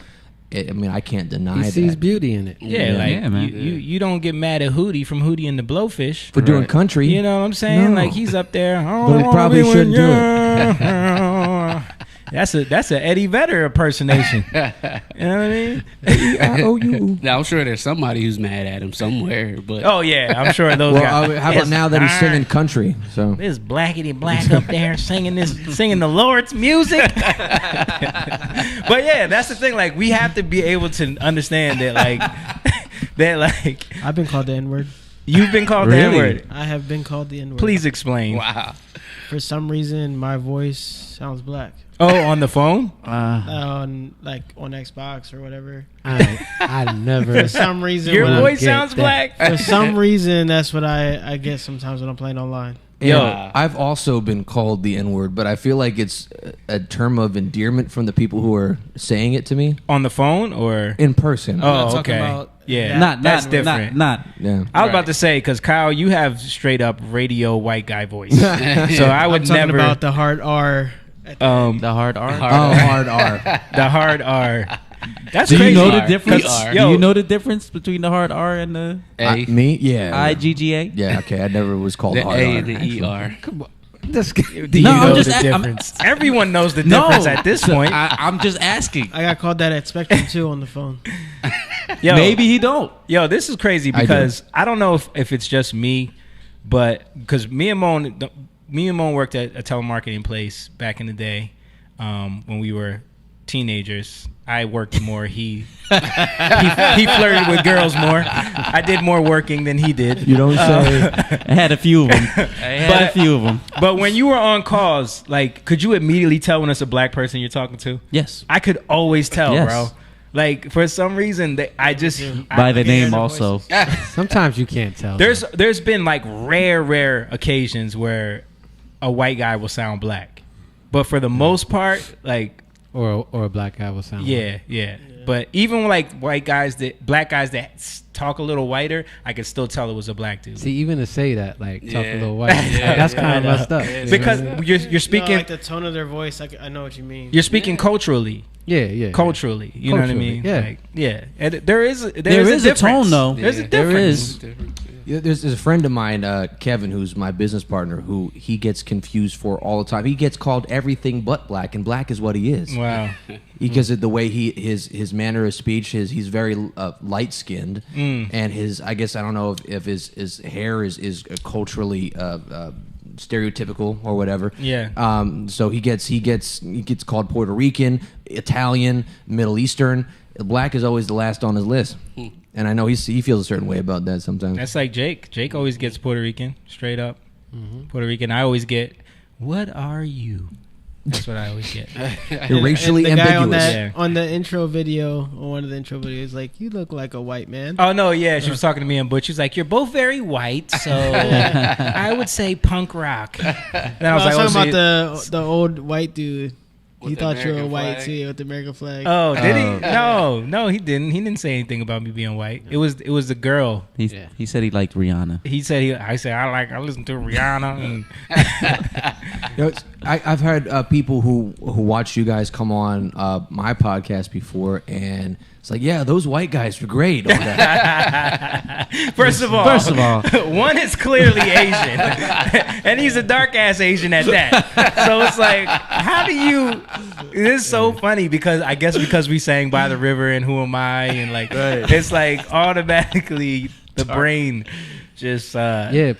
I can't deny that. He sees beauty in it. Yeah, man. You don't get mad at Hootie from Hootie and the Blowfish for doing country. You know what I'm saying? No. Like he's up there. But he probably shouldn't do it. That's a Eddie Vedder impersonation. You know what I mean? E-I-O-U. Now I'm sure there's somebody who's mad at him somewhere. But oh yeah, I'm sure those guys. How about now that he's singing country? So this blackity black up there singing the Lord's music. But yeah, that's the thing. Like we have to be able to understand that. Like I've been called the N-word. You've been called the N-word. I have been called the N-word. Please explain. Wow. For some reason, my voice sounds black. Oh, on the phone? On Xbox or whatever. I never. For some reason, Your voice sounds black. For some reason, that's what I get sometimes when I'm playing online. Yo, I've also been called the N-word, but I feel like it's a term of endearment from the people who are saying it to me. On the phone or in person? Oh, okay. Yeah, that's different. Yeah. I was about to say, because Kyle, you have straight up radio white guy voice. So I would I'm talking never about the hard R. The hard R. Hard R. The hard R. That's Do crazy. you know the difference? Yo, Do you know the difference between the hard R and the Me? Yeah. IGGA? Yeah, okay. I never was called The hard A R. and the ER. Come on. Do you No, I'm know just the difference? Everyone knows the difference at this point. I'm just asking. I got called that at Spectrum too on the phone. Yo, Maybe he don't. Yo, this is crazy because I don't know if it's just me, but because me and Moan worked at a telemarketing place back in the day when we were teenagers. I worked more. He flirted with girls more. I did more working than he did. You don't say. I had a few of them. But when you were on calls, like, could you immediately tell when it's a black person you're talking to? Yes. I could always tell, Yes. bro. Like, for some reason, By the name also. Sometimes you can't tell. There's been like rare occasions where a white guy will sound black, but for the most part, like, or a black guy will sound. yeah. But even like black guys that talk a little whiter, I could still tell it was a black dude. See, even to say that, like, talk a little white, that's kind of messed up. Because you're speaking, like the tone of their voice. I know what you mean. you're speaking culturally. Yeah. Culturally, you know what I mean? Yeah. Like, yeah. And there is a difference. Tone, though. There's a There difference. is. There's a friend of mine, Kevin, who's my business partner, who he gets confused for all the time. He gets called everything but black, and black is what he is. Wow. Because of the way his manner of speech, he's very light skinned, and I guess I don't know if his hair is culturally stereotypical or whatever. Yeah. So he gets called Puerto Rican, Italian, Middle Eastern. Black is always the last on his list. And I know he feels a certain way about that sometimes. That's like Jake. Jake always gets Puerto Rican, straight up. Puerto Rican. I always get, what are you? That's what I always get. You're racially and the ambiguous. guy on the intro video, on one of the intro videos, like, you look like a white man. Oh, no, yeah. She was talking to me and Butch. She's like, you're both very white, so I would say punk rock. And I was talking about the old white dude. He thought you were white too with the American flag. Oh, did he? No, he didn't. He didn't say anything about me being white. It was the girl. He said he liked Rihanna. He said I listen to Rihanna. And I've heard people who watch you guys come on my podcast before, and it's like, yeah, those white guys were great. On that. First of all, one is clearly Asian, and he's a dark ass Asian at that. So it's like, how do you? It is so funny because I guess because we sang By the River and Who Am I, and like it's like automatically the brain just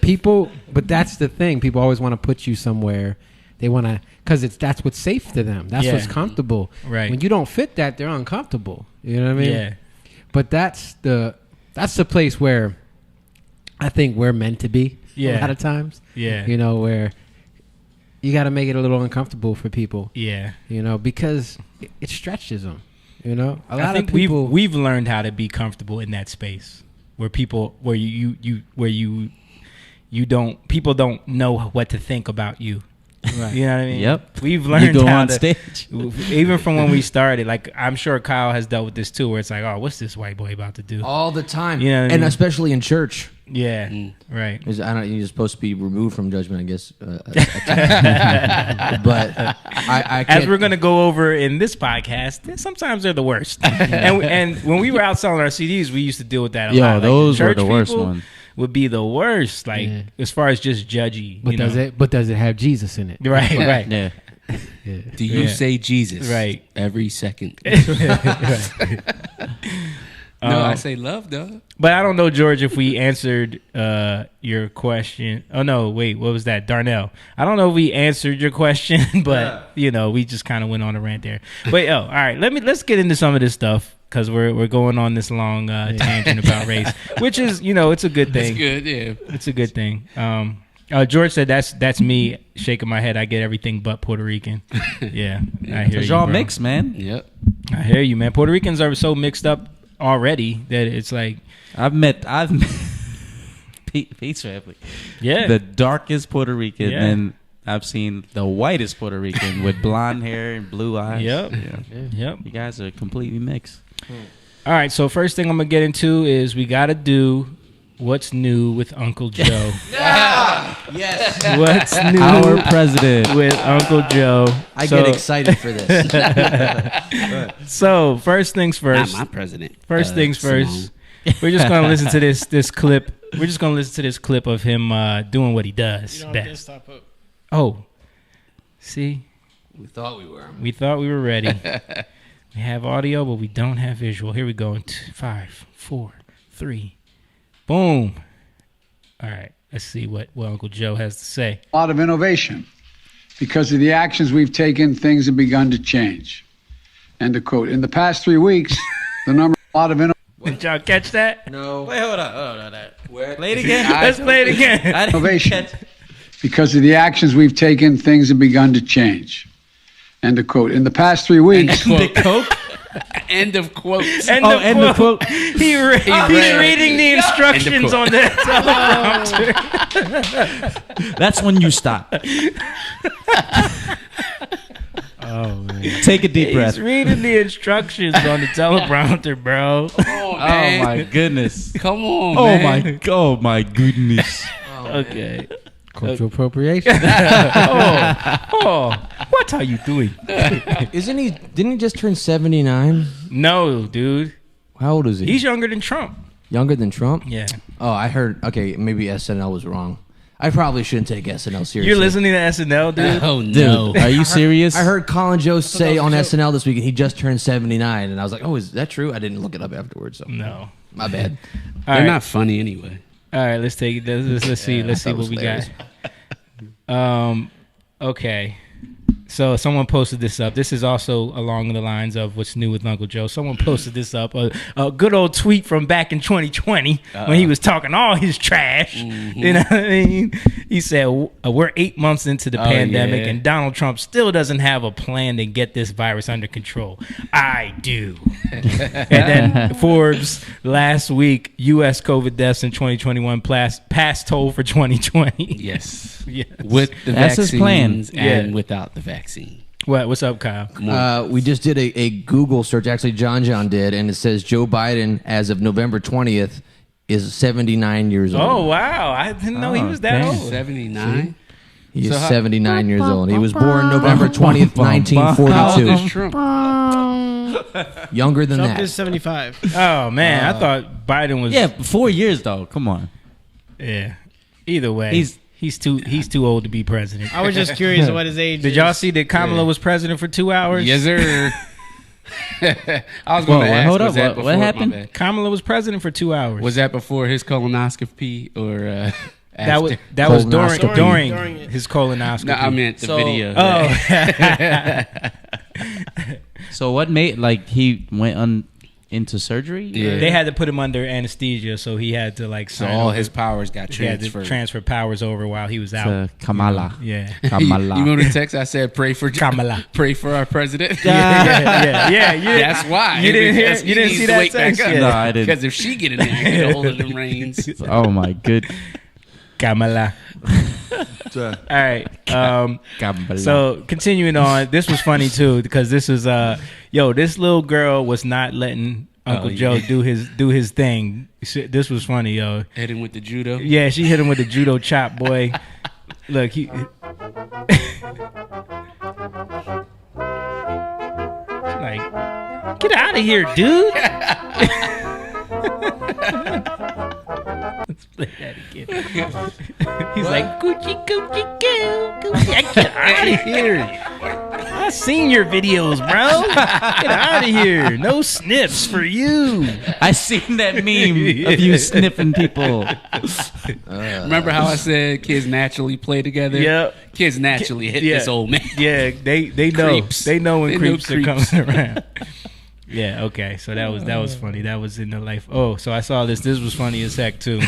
people. But that's the thing. People always want to put you somewhere. They want to, because that's what's safe to them. That's what's comfortable. Right. When you don't fit that, they're uncomfortable. You know what I mean? Yeah. But that's the place where I think we're meant to be. Yeah. A lot of times. Yeah. You know, where you got to make it a little uncomfortable for people. Yeah. You know, because it stretches them. You know, I think we've learned how to be comfortable in that space where people people don't know what to think about you. Right. You know what I mean? Yep. We've learned you go how on to, stage. even from when we started. Like, I'm sure Kyle has dealt with this too, where it's like, oh, what's this white boy about to do? All the time. You know what I and mean? especially in church. Yeah. Right. You're supposed to be removed from judgment, I guess. But I can't. As we're going to go over in this podcast, sometimes they're the worst. and when we were out selling our CDs, we used to deal with that a lot. Like, those were the worst ones. Would be the worst, like as far as just judgy. But does it have Jesus in it? Right. Yeah. Do you say Jesus? Right. Every second. No, I say love, though. But I don't know, George, if we answered your question. Oh no, wait, what was that, Darnell? I don't know if we answered your question, but we just kind of went on a rant there. But all right, let's get into some of this stuff. because we're going on this long tangent about race, which is, it's a good thing. It's good, yeah. It's a good thing. George said that's me shaking my head. I get everything but Puerto Rican. Yeah, I hear you, y'all bro. mixed, man. Yep. I hear you, man. Puerto Ricans are so mixed up already that it's like I've met Pete's family. Yeah, the darkest Puerto Rican, Yeah. and I've seen the whitest Puerto Rican with blonde hair and blue eyes. Yep. Yeah. Yep. You guys are completely mixed. All right, so first thing I'm gonna get into is we gotta do what's new with Uncle Joe. Yes. What's new Our president. with Uncle Joe? I get excited for this. So first things first. Not my president. First things Simone. first. We're just gonna listen to this clip. We're just gonna listen to this clip of him doing what he does You don't have best. desktop up. Oh, see, We thought we were. we thought we were ready. We have audio, but we don't have visual. Here we go. In 5, 4, 3, boom. All right, let's see what Uncle Joe has to say. A lot of innovation. Because of the actions we've taken, things have begun to change. End of quote. In the past 3 weeks, the number of a lot of innovation. Did y'all catch that? No. Wait, hold on. Play it again. Let's play it again. I didn't Innovation. catch- Because of the actions we've taken, things have begun to change. End of quote. In the past 3 weeks, The Coke. End of quote. End of quote. He's reading the instructions on the teleprompter. That's when you stop. Oh man. Take a deep breath. He's reading the instructions on the teleprompter, bro. Come on, man. Oh my goodness. Come on, Oh man. my goodness. Okay. Cultural appropriation. Oh, what are you doing? Didn't he just turn 79? No, dude. How old is he? He's younger than Trump. Younger than Trump? Yeah. Oh, I heard. Okay, maybe SNL was wrong. I probably shouldn't take SNL seriously. You're listening to SNL, dude? Oh, Dude, no. are you serious? I heard Colin Jost say on SNL this weekend he just turned 79, and I was like, oh, is that true? I didn't look it up afterwards, so No. my bad. All They're right. not funny anyway. All right, let's take it. Let's see. Let's see that what was we got. Okay. So someone posted this up. This is also along the lines of what's new with Uncle Joe. Someone posted this up. A good old tweet from back in 2020 when he was talking all his trash. Mm-hmm. You know what I mean? He said, we're 8 months into the pandemic yeah. and Donald Trump still doesn't have a plan to get this virus under control. I do. And then Forbes last week, U.S. COVID deaths in 2021 passed toll for 2020. Yes. Yes. With the That's his plan. vaccines and Yeah. without the vaccine. What's up, Kyle? We just did a Google search. Actually, John did, and it says Joe Biden, as of November 20th, is 79 years old. Oh, wow. I didn't know he was that damn. old. 79? He is So how- 79 years old. He was born November 20th, How old is 1942. Trump? Younger than Trump is that. 75. Oh, man. I thought Biden was. Yeah, 4 years though. Come on. Yeah. Either way. He's- He's too old to be president. I was just curious what his age Did is. y'all see that Kamala was president for 2 hours? Yes, sir. I was going to Whoa, ask, hold was up, that what before, happened? my bad. Kamala was president for 2 hours. Was that before his colonoscopy or after? that was Colonoscopy. during During it. his colonoscopy. No, I meant the So- video. Oh, So what made he went into surgery? Yeah. they had to put him under anesthesia, so he had to So sign all over. his powers got He had to transferred. transfer powers over while he was out. To Kamala. Yeah. Kamala. You remember the text I said, pray for Kamala. pray for our president? yeah. You didn't- That's why. You didn't hear? Because he You didn't needs see to that wake back text? up. Yeah. No, I didn't. Because if she get in there and get a hold of them reins. Oh my good. Kamala. All right. Kamala. So continuing on, this was funny too because this is this little girl was not letting Uncle Joe do his thing. This was funny, yo. Hit him with the judo. Yeah, she hit him with the judo chop, boy. Look, he. Like, get out of here, dude. Let's play that again. He's like, Gucci, Gucci, goo, Gucci. Get out of here. I seen your videos, bro. Get out of here. No sniffs for you. I seen that meme of you sniffing people. Remember how I said kids naturally play together? Yep. Kids naturally hit Yeah. this old man. Yeah, they know. Creeps. They know when They know creeps are creeps. coming around. Yeah, okay. So that was funny. That was in the life. Oh, so I saw this. This was funny as heck too.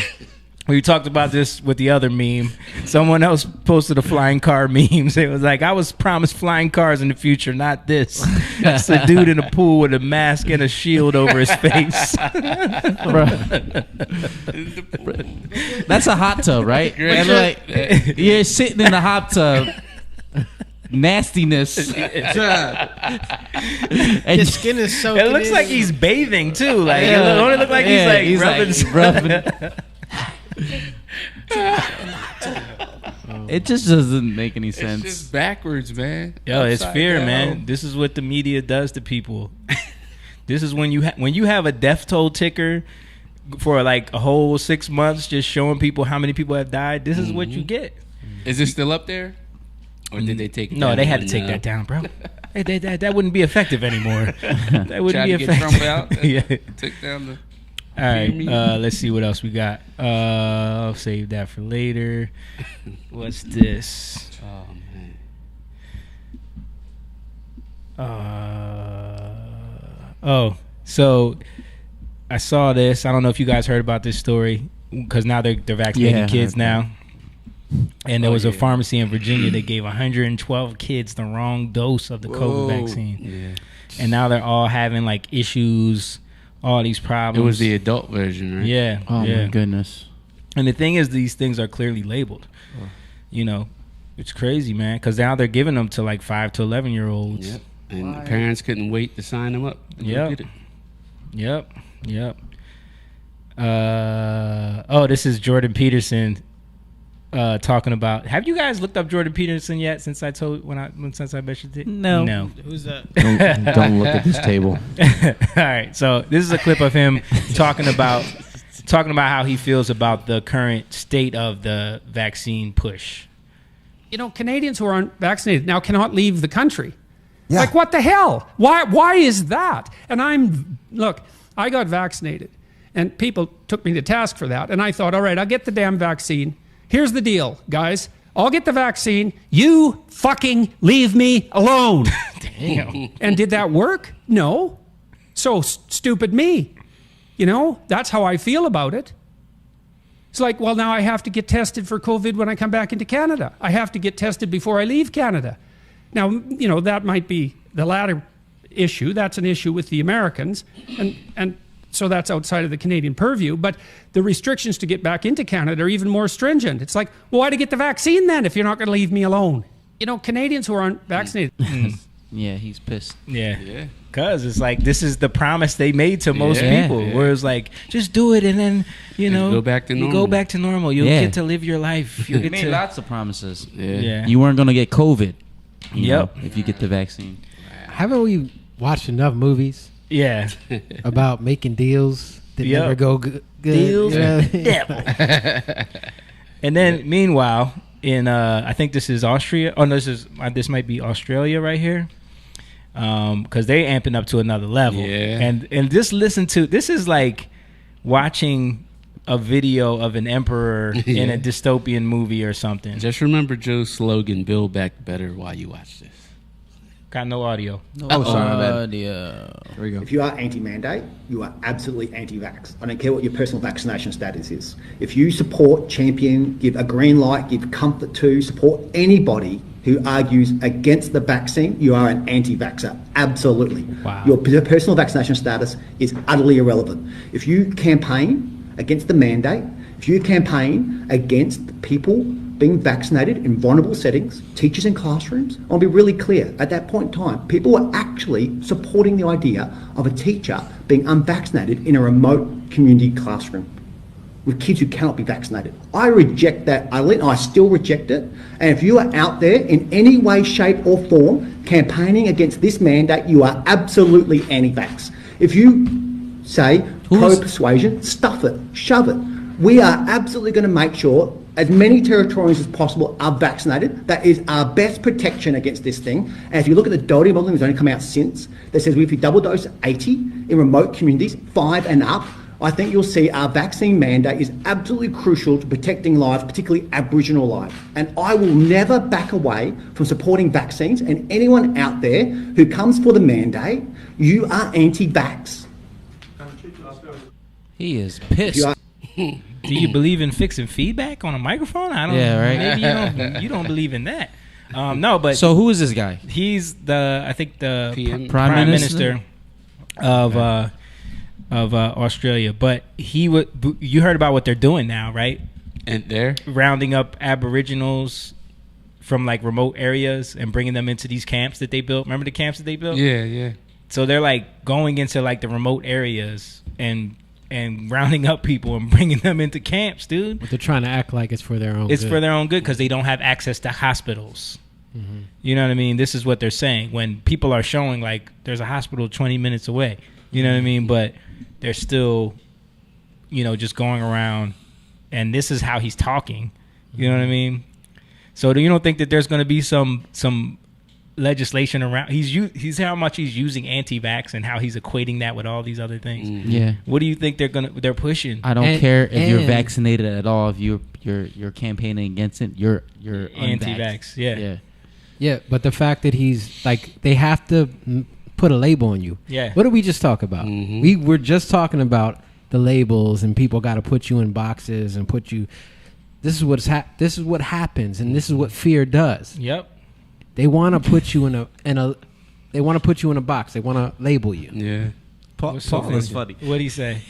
We talked about this with the other meme. Someone else posted a flying car meme. It was like, I was promised flying cars in the future, not this. It's a dude in a pool with a mask and a shield over his face. That's a hot tub, right? And like, you're sitting in the hot tub. Nastiness. His skin is so. It looks like he's bathing too. Like it only look like he's like rubbing. It just doesn't make any sense. It's just backwards, man. Yo, it's fear, down. man. This is what the media does to people. This is when you have a death toll ticker for like a whole 6 months, just showing people how many people have died. This is what you get. Is it still up there, or did they take it down? No, they had to take that down, bro. That wouldn't be effective anymore. That wouldn't be effective. Trump out. Yeah. Took down the. All right, let's see what else we got. I'll save that for later. What's this? Oh man. So I saw this. I don't know if you guys heard about this story because now they're vaccinating kids now. And there was a pharmacy in Virginia that gave 112 kids the wrong dose of the COVID vaccine. Yeah. And now they're all having like issues. All these problems. It was the adult version, right? Yeah. Oh yeah. my goodness. And the thing is, these things are clearly labeled. You know, it's crazy, man. Because now they're giving them to like 5 to 11-year-olds. Yep. And the parents couldn't wait to sign them up. Yep. This is Jordan Peterson talking about. Have you guys looked up Jordan Peterson yet? Since I bet you did. No. Who's that? Don't look at this table. All right. So this is a clip of him talking about how he feels about the current state of the vaccine push. You know, Canadians who aren't vaccinated now cannot leave the country. Yeah. Like, what the hell? Why is that? And I got vaccinated, and people took me to task for that. And I thought, all right, I'll get the damn vaccine. Here's the deal, guys. I'll get the vaccine. You fucking leave me alone. Damn. And did that work? No. So stupid me. You know, that's how I feel about it. It's like, well, now I have to get tested for COVID when I come back into Canada. I have to get tested before I leave Canada. Now, you know, that might be the latter issue. That's an issue with the Americans. And so that's outside of the Canadian purview. But the restrictions to get back into Canada are even more stringent. It's like, well, why to get the vaccine then if you're not going to leave me alone? You know, Canadians who aren't vaccinated. Yeah, he's pissed. Yeah. Because it's like, this is the promise they made to most people. Yeah. Where it's like, just do it and then, you go back to normal. You go back to normal. You'll get to live your life. You made lots of promises. Yeah. You weren't going to get COVID. You know, if you get the vaccine. Haven't we watched enough movies? Yeah. About making deals that never go good. Deals? Devil. And then, meanwhile, in I think this is Austria. Oh no, this might be Australia right here. Because they amping up to another level. Yeah. And just listen to this is like watching a video of an emperor in a dystopian movie or something. Just remember Joe's slogan: "Build back better while you watch this." Got no audio. Sorry, my bad. Here we go. If you are anti-mandate, you are absolutely anti-vax. I don't care what your personal vaccination status is. If you support, champion, give a green light, give comfort to, support anybody who argues against the vaccine, you are an anti-vaxxer. Absolutely. Wow. Your personal vaccination status is utterly irrelevant. If you campaign against the mandate, if you campaign against people being vaccinated in vulnerable settings, teachers in classrooms, I'll be really clear, at that point in time, people were actually supporting the idea of a teacher being unvaccinated in a remote community classroom with kids who cannot be vaccinated. I reject that. I still reject it. And if you are out there in any way, shape or form campaigning against this mandate, you are absolutely anti-vax. If you say pro-persuasion, stuff it, shove it. We are absolutely going to make sure as many Territorians as possible are vaccinated. That is our best protection against this thing. And if you look at the Doherty modelling that's only come out since, that says if you double dose 80 in remote communities, 5 and up, I think you'll see our vaccine mandate is absolutely crucial to protecting lives, particularly Aboriginal lives. And I will never back away from supporting vaccines. And anyone out there who comes for the mandate, you are anti-vax. He is pissed. Do you believe in fixing feedback on a microphone? I don't. Yeah, right. Maybe you don't believe in that. No, but so who is this guy? He's I think the Prime Minister of Australia. But you heard about what they're doing now, right? And they're rounding up Aboriginals from like remote areas and bringing them into these camps that they built. Remember the camps that they built? Yeah. So they're like going into like the remote areas and rounding up people and bringing them into camps, dude. But they're trying to act like it's for their own It's good. for their own good because they don't have access to hospitals. Mm-hmm. You know what I mean? This is what they're saying. When people are showing, like, there's a hospital 20 minutes away. You know what I mean? But they're still, just going around. And this is how he's talking. You know what I mean? So you don't think that there's going to be some legislation around? He's how much he's using anti-vax and how he's equating that with all these other things. Yeah. What do you think they're pushing? I don't care if you're vaccinated at all. If you're campaigning against it, you're anti-vax. Yeah, but the fact that he's like, they have to put a label on you. Yeah. What did we just talk about? Mm-hmm. We were just talking about the labels and people got to put you in boxes and put you. This is what happens, and this is what fear does. Yep. They want to put you in a they want to put you in a box. They want to label you. Yeah. Paul is funny. What'd he say?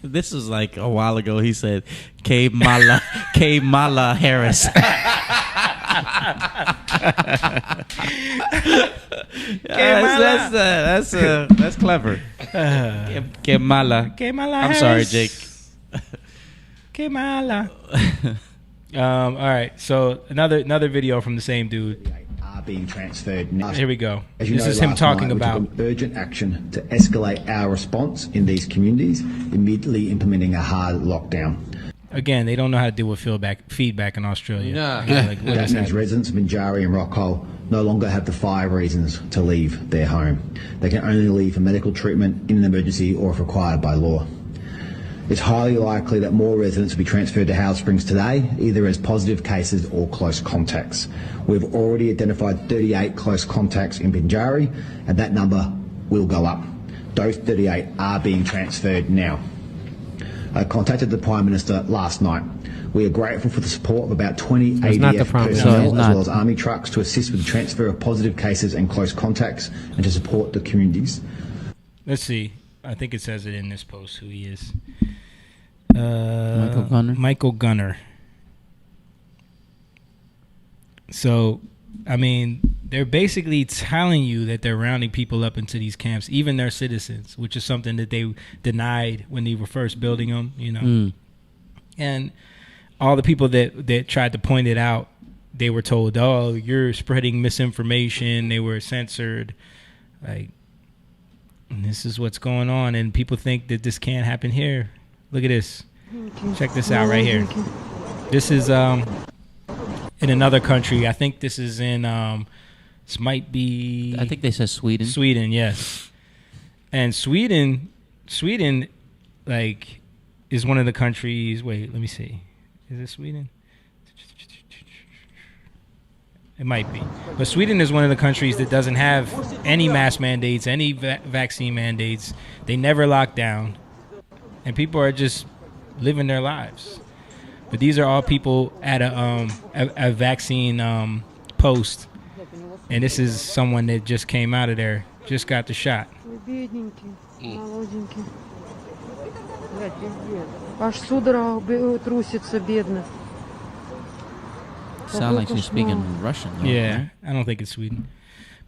This was like a while ago. He said, Kamala Harris. That's clever. Kamala. I'm sorry, Jake. Kamala. All right. So another video from the same dude. Are being transferred now. Here we go. As you This know, is him last talking night, we about took an urgent action to escalate our response in these communities, immediately implementing a hard lockdown. Again, they don't know how to deal with feedback in Australia. That means residents of Binjari and Rockall no longer have the 5 reasons to leave their home. They can only leave for medical treatment in an emergency or if required by law. It's highly likely that more residents will be transferred to Howard Springs today, either as positive cases or close contacts. We've already identified 38 close contacts in Binjari, and that number will go up. Those 38 are being transferred now. I contacted the Prime Minister last night. We are grateful for the support of about 20 ADF personnel as well as army trucks to assist with the transfer of positive cases and close contacts and to support the communities. Let's see. I think it says it in this post who he is. Michael Gunner. So, I mean, they're basically telling you that they're rounding people up into these camps, even their citizens, which is something that they denied when they were first building them, And all the people that tried to point it out, they were told, oh, you're spreading misinformation. They were censored. Like, this is what's going on, and people think that this can't happen here. Look at this. Check this out right here. This is in another country. I think this is in this might be, I think they said Sweden. Sweden, yes. And Sweden like is one of the countries. Wait, let me see. Is it Sweden? It might be. But Sweden is one of the countries that doesn't have any mask mandates, any vaccine mandates. They never lock down. And people are just living their lives. But these are all people at a vaccine post. And this is someone that just came out of there, just got the shot. Sound like she's speaking Russian. Though, yeah, right? I don't think it's Sweden.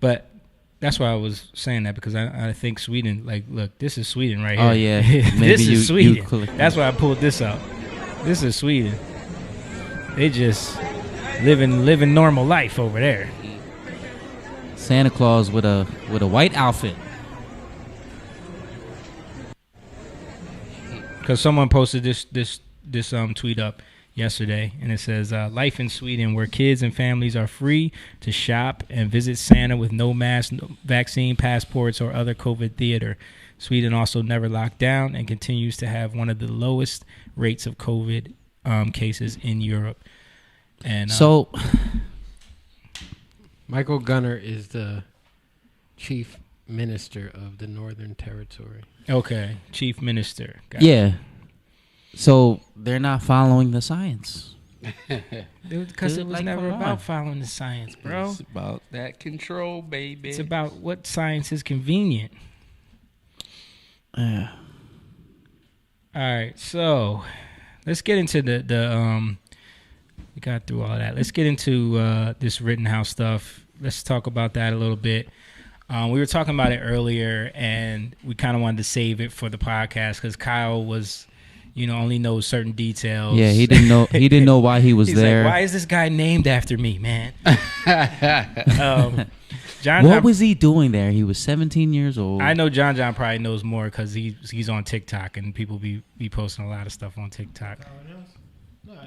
But that's why I was saying that, because I think Sweden, like, look, this is Sweden right here. Oh, yeah. Maybe this is Sweden. That's that. why I pulled this up. This is Sweden. They just living normal life over there. Santa Claus with a white outfit. Because someone posted this tweet up yesterday, and it says, life in Sweden, where kids and families are free to shop and visit Santa with no mask, no vaccine passports, or other COVID theater. Sweden also never locked down and continues to have one of the lowest rates of COVID cases in Europe. And so, Michael Gunner is the chief minister of the Northern Territory. Okay, chief minister. Yeah. So they're not following the science. Because it was never about following the science, bro. It's about that control, baby. It's about what science is convenient. Yeah. All right, so let's get into the we got through all that. Let's get into this Rittenhouse stuff. Let's talk about that a little bit. We were talking about it earlier, and we kind of wanted to save it for the podcast because Kyle was, only knows certain details. Yeah, he didn't know. He didn't know why he was there. Like, why is this guy named after me, man? What was he doing there? He was 17 years old. I know John probably knows more because he's on TikTok and people be posting a lot of stuff on TikTok. No,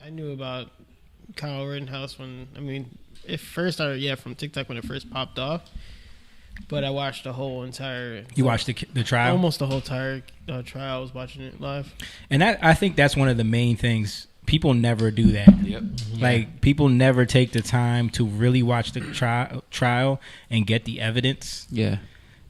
I knew about Kyle Rittenhouse from TikTok when it first popped off. But I watched the whole entire. You watched the trial? Almost the whole entire trial. I was watching it live. And I think that's one of the main things. People never do that. Yep. Like, people never take the time to really watch the trial and get the evidence. Yeah.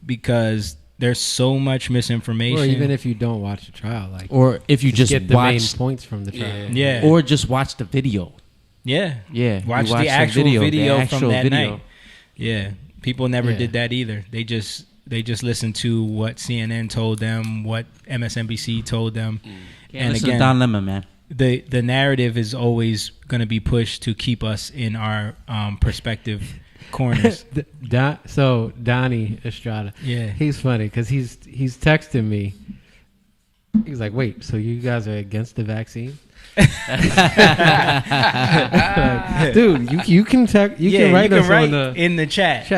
Because there's so much misinformation. Or even if you don't watch the trial. Or if you just get the watch main points from the trial. Yeah. Or just watch the video. Yeah. Yeah. Watch the actual video from that night. Yeah. People never did that either. They just listened to what CNN told them, what MSNBC told them. And again, Don Lemon, man. The narrative is always going to be pushed to keep us in our perspective corners. So Donnie Estrada, he's funny because he's texting me. He's like, "Wait, so you guys are against the vaccine?" Dude, you can write in the chat.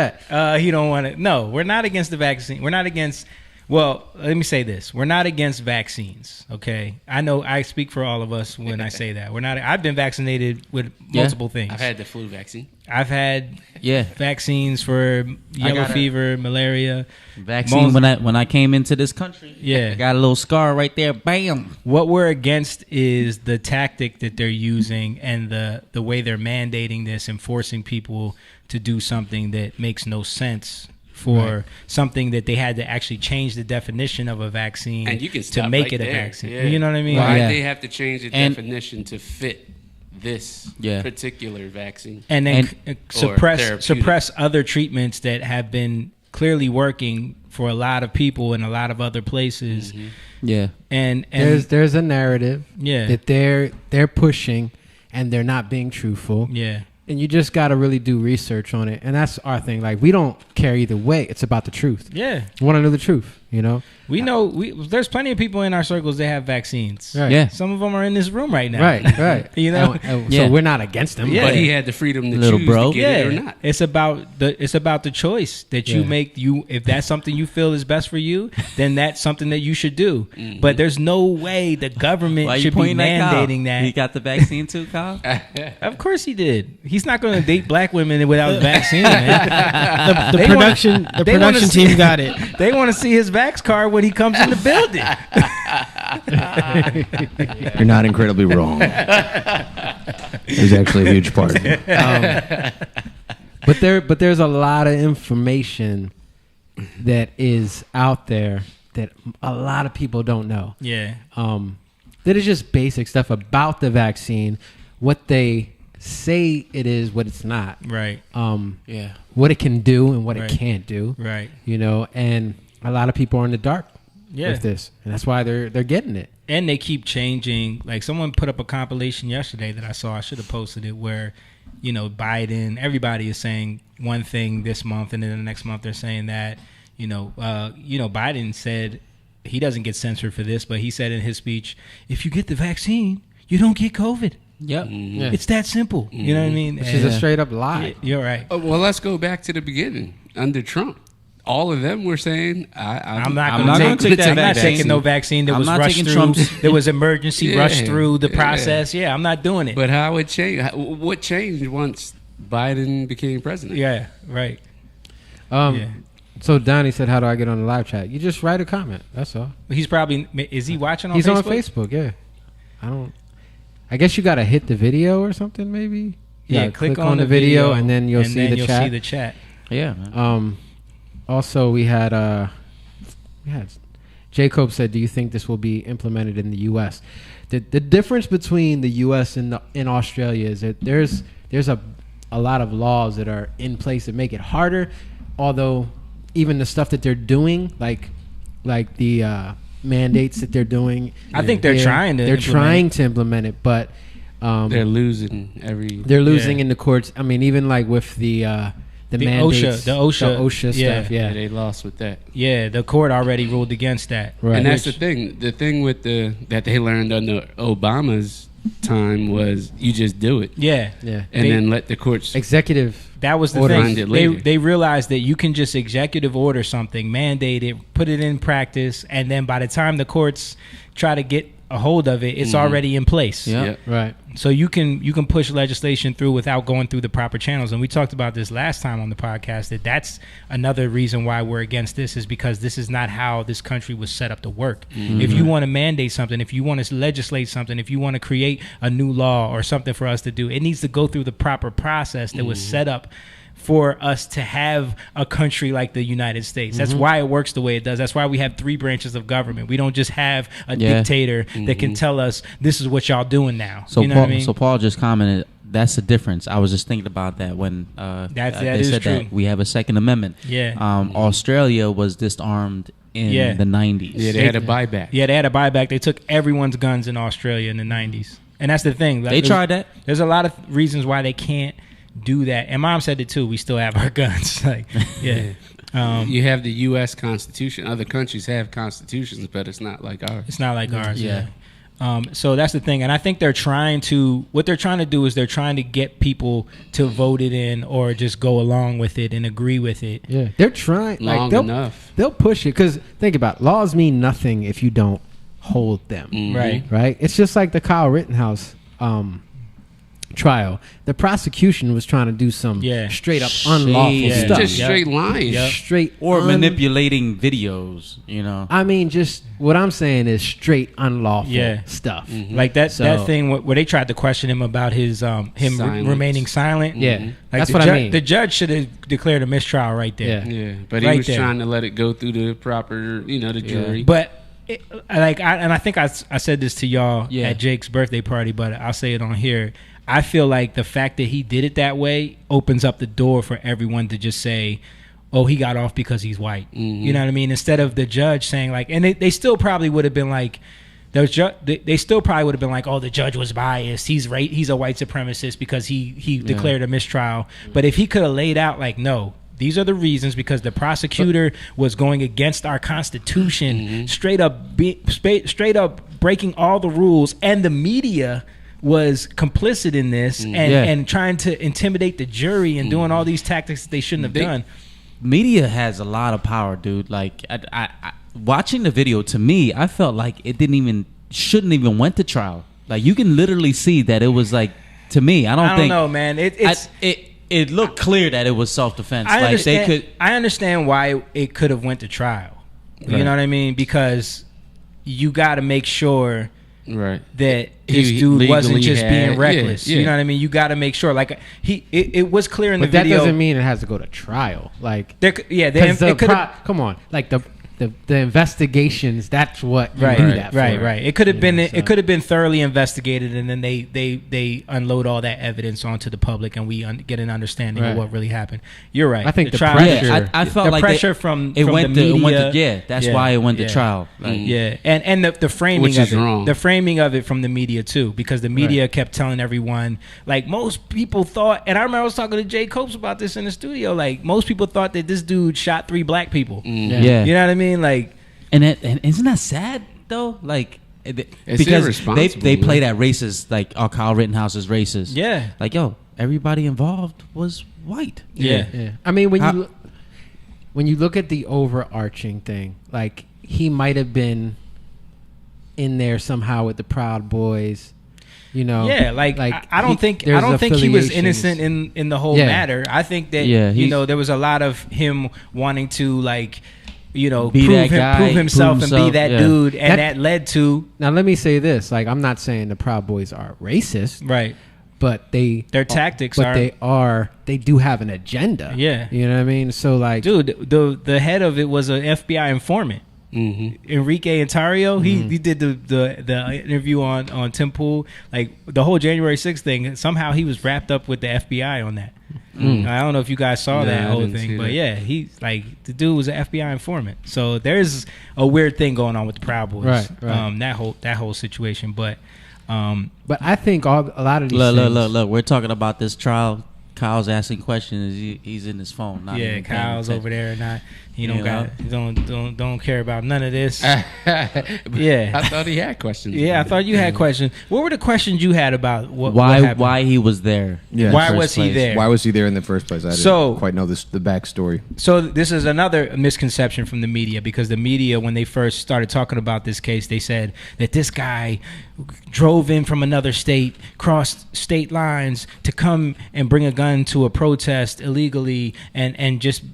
He don't want to. No, we're not against the vaccine. We're not against. Well, let me say this: we're not against vaccines. Okay, I know I speak for all of us when I say that we're not. I've been vaccinated with multiple things. I've had the flu vaccine. I've had vaccines for yellow fever, malaria. Vaccine when I came into this country. Yeah, I got a little scar right there. Bam. What we're against is the tactic that they're using and the way they're mandating this and forcing people to do something that makes no sense. For something that they had to actually change the definition of a vaccine and you can to make it a vaccine. Yeah. You know what I mean? Why they have to change the definition to fit this particular vaccine? And then suppress other treatments that have been clearly working for a lot of people in a lot of other places. Mm-hmm. Yeah. And there's a narrative that they're pushing and they're not being truthful. Yeah. And you just got to really do research on it. And that's our thing. Like, we don't care either way. It's about the truth. Yeah. We want to know the truth, We know there's plenty of people in our circles that have vaccines. Right. Yeah. Some of them are in this room right now. Right. So we're not against them. Yeah. But he had the freedom to choose to get it or not. It's about the choice that you make. If that's something you feel is best for you, then that's something that you should do. Mm-hmm. But there's no way the government should be mandating that. He got the vaccine too, Kyle? Of course he did. He's not going to date black women without the vaccine, man. The production team got it. They want to see his vax card when he comes in the building. You're not incredibly wrong. There's actually a huge part of it. But there's a lot of information that is out there that a lot of people don't know. Yeah. That is just basic stuff about the vaccine, what they say it is, what it's not. Right. What it can do and what it can't do. Right. And a lot of people are in the dark with this. And that's why they're getting it. And they keep changing. Like, someone put up a compilation yesterday that I saw. I should have posted it where, Biden, everybody is saying one thing this month, and then the next month they're saying that. Biden said he doesn't get censored for this, but he said in his speech, if you get the vaccine, you don't get COVID. Yep. Mm-hmm. It's that simple. You know what I mean? Which is a straight up lie. You're right. Well, let's go back to the beginning. Under Trump, all of them were saying, I'm not going to take that vaccine. I'm not taking no vaccine that was rushed through. There was emergency rushed through the process. Yeah, I'm not doing it. But how it changed? What changed once Biden became president? Yeah, right. So Donnie said, "How do I get on the live chat?" You just write a comment. That's all. He's probably is he watching on He's Facebook? He's on Facebook. Yeah. I guess you got to hit the video or something. Maybe. Yeah. Click on the video, and then you'll see the chat. Yeah. Man. Also, we had Jacob said, "Do you think this will be implemented in the U.S.?" The difference between the U.S. and in Australia is that there's a lot of laws that are in place that make it harder. Although even the stuff that they're doing, like the mandates that they're doing, I think they're trying to implement it, but they're losing in the courts. I mean, even like with the mandates, the OSHA stuff. Yeah, they lost with that. Yeah, the court already ruled against that. Right. And that's the thing. The thing with that they learned under Obama's time was you just do it. Yeah. And then let the courts executive. That was the thing. They realized that you can just executive order something, mandate it, put it in practice, and then by the time the courts try to get a hold of it, it's already in place. Yeah, right. So you can push legislation through without going through the proper channels. And we talked about this last time on the podcast, that's another reason why we're against this, is because this is not how this country was set up to work. If you want to mandate something, if you want to legislate something, if you want to create a new law or something for us to do, it needs to go through the proper process that was set up for us to have a country like the United States. That's why it works the way it does. That's why we have 3 branches of government. We don't just have a dictator that can tell us this is what y'all doing now. So you know Paul, what I mean? So Paul just commented, that's the difference. I was just thinking about that when they said true. that we have a Second Amendment. Yeah. Australia was disarmed in the 90s. Yeah, they had a buyback. Yeah, they had a buyback. They took everyone's guns in Australia in the 90s. And that's the thing. They tried that. There's a lot of reasons why they can't do that. And Mom said it too. We still have our guns. Like, yeah. You have the U.S. Constitution. Other countries have constitutions, but it's not like ours. It's not like ours. Yeah. So that's the thing. And I think what they're trying to do is they're trying to get people to vote it in or just go along with it and agree with it. Yeah. They're trying. Enough. They'll push it. Because think about it. Laws mean nothing if you don't hold them. Right. It's just like the Kyle Rittenhouse trial. The prosecution was trying to do some straight up unlawful stuff. Just straight lying. Straight or manipulating videos, I mean, just what I'm saying is straight unlawful stuff. Like that thing where they tried to question him about his remaining silent. Yeah. That's what I mean. The judge should have declared a mistrial right there. Yeah. But he was trying to let it go through the proper, the jury. But I think I said this to y'all at Jake's birthday party, but I'll say it on here. I feel like the fact that he did it that way opens up the door for everyone to just say, oh, he got off because he's white. You know what I mean? Instead of the judge saying like, and they still probably would have been like, they still probably would have been like, oh, the judge was biased. He's a white supremacist because he declared a mistrial. But if he could have laid out like, no, these are the reasons, because the prosecutor was going against our Constitution, straight up breaking all the rules, and the media was complicit in this and trying to intimidate the jury and doing all these tactics that they shouldn't have done. Media has a lot of power, dude. Like I watching the video, to me, I felt like it shouldn't even went to trial. Like you can literally see that it was like, to me, I don't know, man. It looked clear that it was self-defense. I understand why it could have went to trial. Right. You know what I mean? Because you got to make sure that this dude wasn't just being reckless. You know what I mean? You got to make sure. Like it was clear in the video. But that doesn't mean it has to go to trial. Like come on, like the investigations. That's what you do that for. Right. It could have been it could have been thoroughly investigated, and then they unload all that evidence onto the public, and we get an understanding of what really happened. You're right. I think the trial. pressure. I felt like pressure from the media. That's why it went to trial. Like, and the framing which of is it, wrong. the framing of it from the media too, because the media kept telling everyone, like most people thought, and I remember I was talking to Jay Copes about this in the studio. Like most people thought that this dude shot 3 black people. You know what I mean? Like, and isn't that sad though? Like, it's because they play that racist, like, Kyle Rittenhouse is racist. Yeah, like, yo, everybody involved was white. Yeah. I mean, when you look at the overarching thing, like he might have been in there somehow with the Proud Boys. Yeah, like I don't think he was innocent in the whole matter. I think that there was a lot of him wanting to prove himself and be that dude, and that led to. Now let me say this: like, I'm not saying the Proud Boys are racist, right? But their tactics they do have an agenda. Yeah, you know what I mean. So like, dude, the head of it was an FBI informant. Mm-hmm. Enrique Ontario, he did the interview on Tim Pool, like the whole January 6th thing. Somehow he was wrapped up with the FBI on that. I don't know if you guys saw that whole thing, but yeah, he like the dude was an FBI informant. So there's a weird thing going on with the Proud Boys, right. That whole situation. But I think a lot of these look, we're talking about this trial. Kyle's asking questions. He's in his phone. Kyle's over there, not he don't care about none of this. Yeah, I thought he had questions. Yeah, I thought you had questions. What were the questions you had about why he was there? Yeah, why was he there? Why was he there in the first place? I didn't quite know the backstory. So this is another misconception from the media, because the media, when they first started talking about this case, they said that this guy drove in from another state, crossed state lines to come and bring a gun to a protest illegally, and just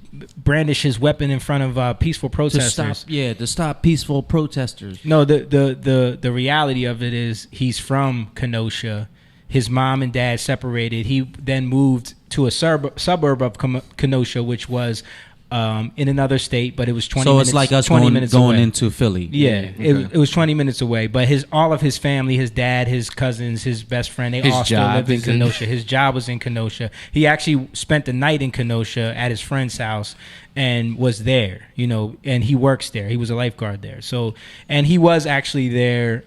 brandish his weapon in front of peaceful protesters. To stop peaceful protesters. No, the reality of it is he's from Kenosha. His mom and dad separated. He then moved to a suburb of Kenosha, which was in another state, but it was 20 minutes. So it's like us going into Philly. Yeah, okay. It was 20 minutes away. But all of his family, his dad, his cousins, his best friend, they all still lived in Kenosha. His job was in Kenosha. He actually spent the night in Kenosha at his friend's house and was there, and he works there. He was a lifeguard there. So, and he was actually there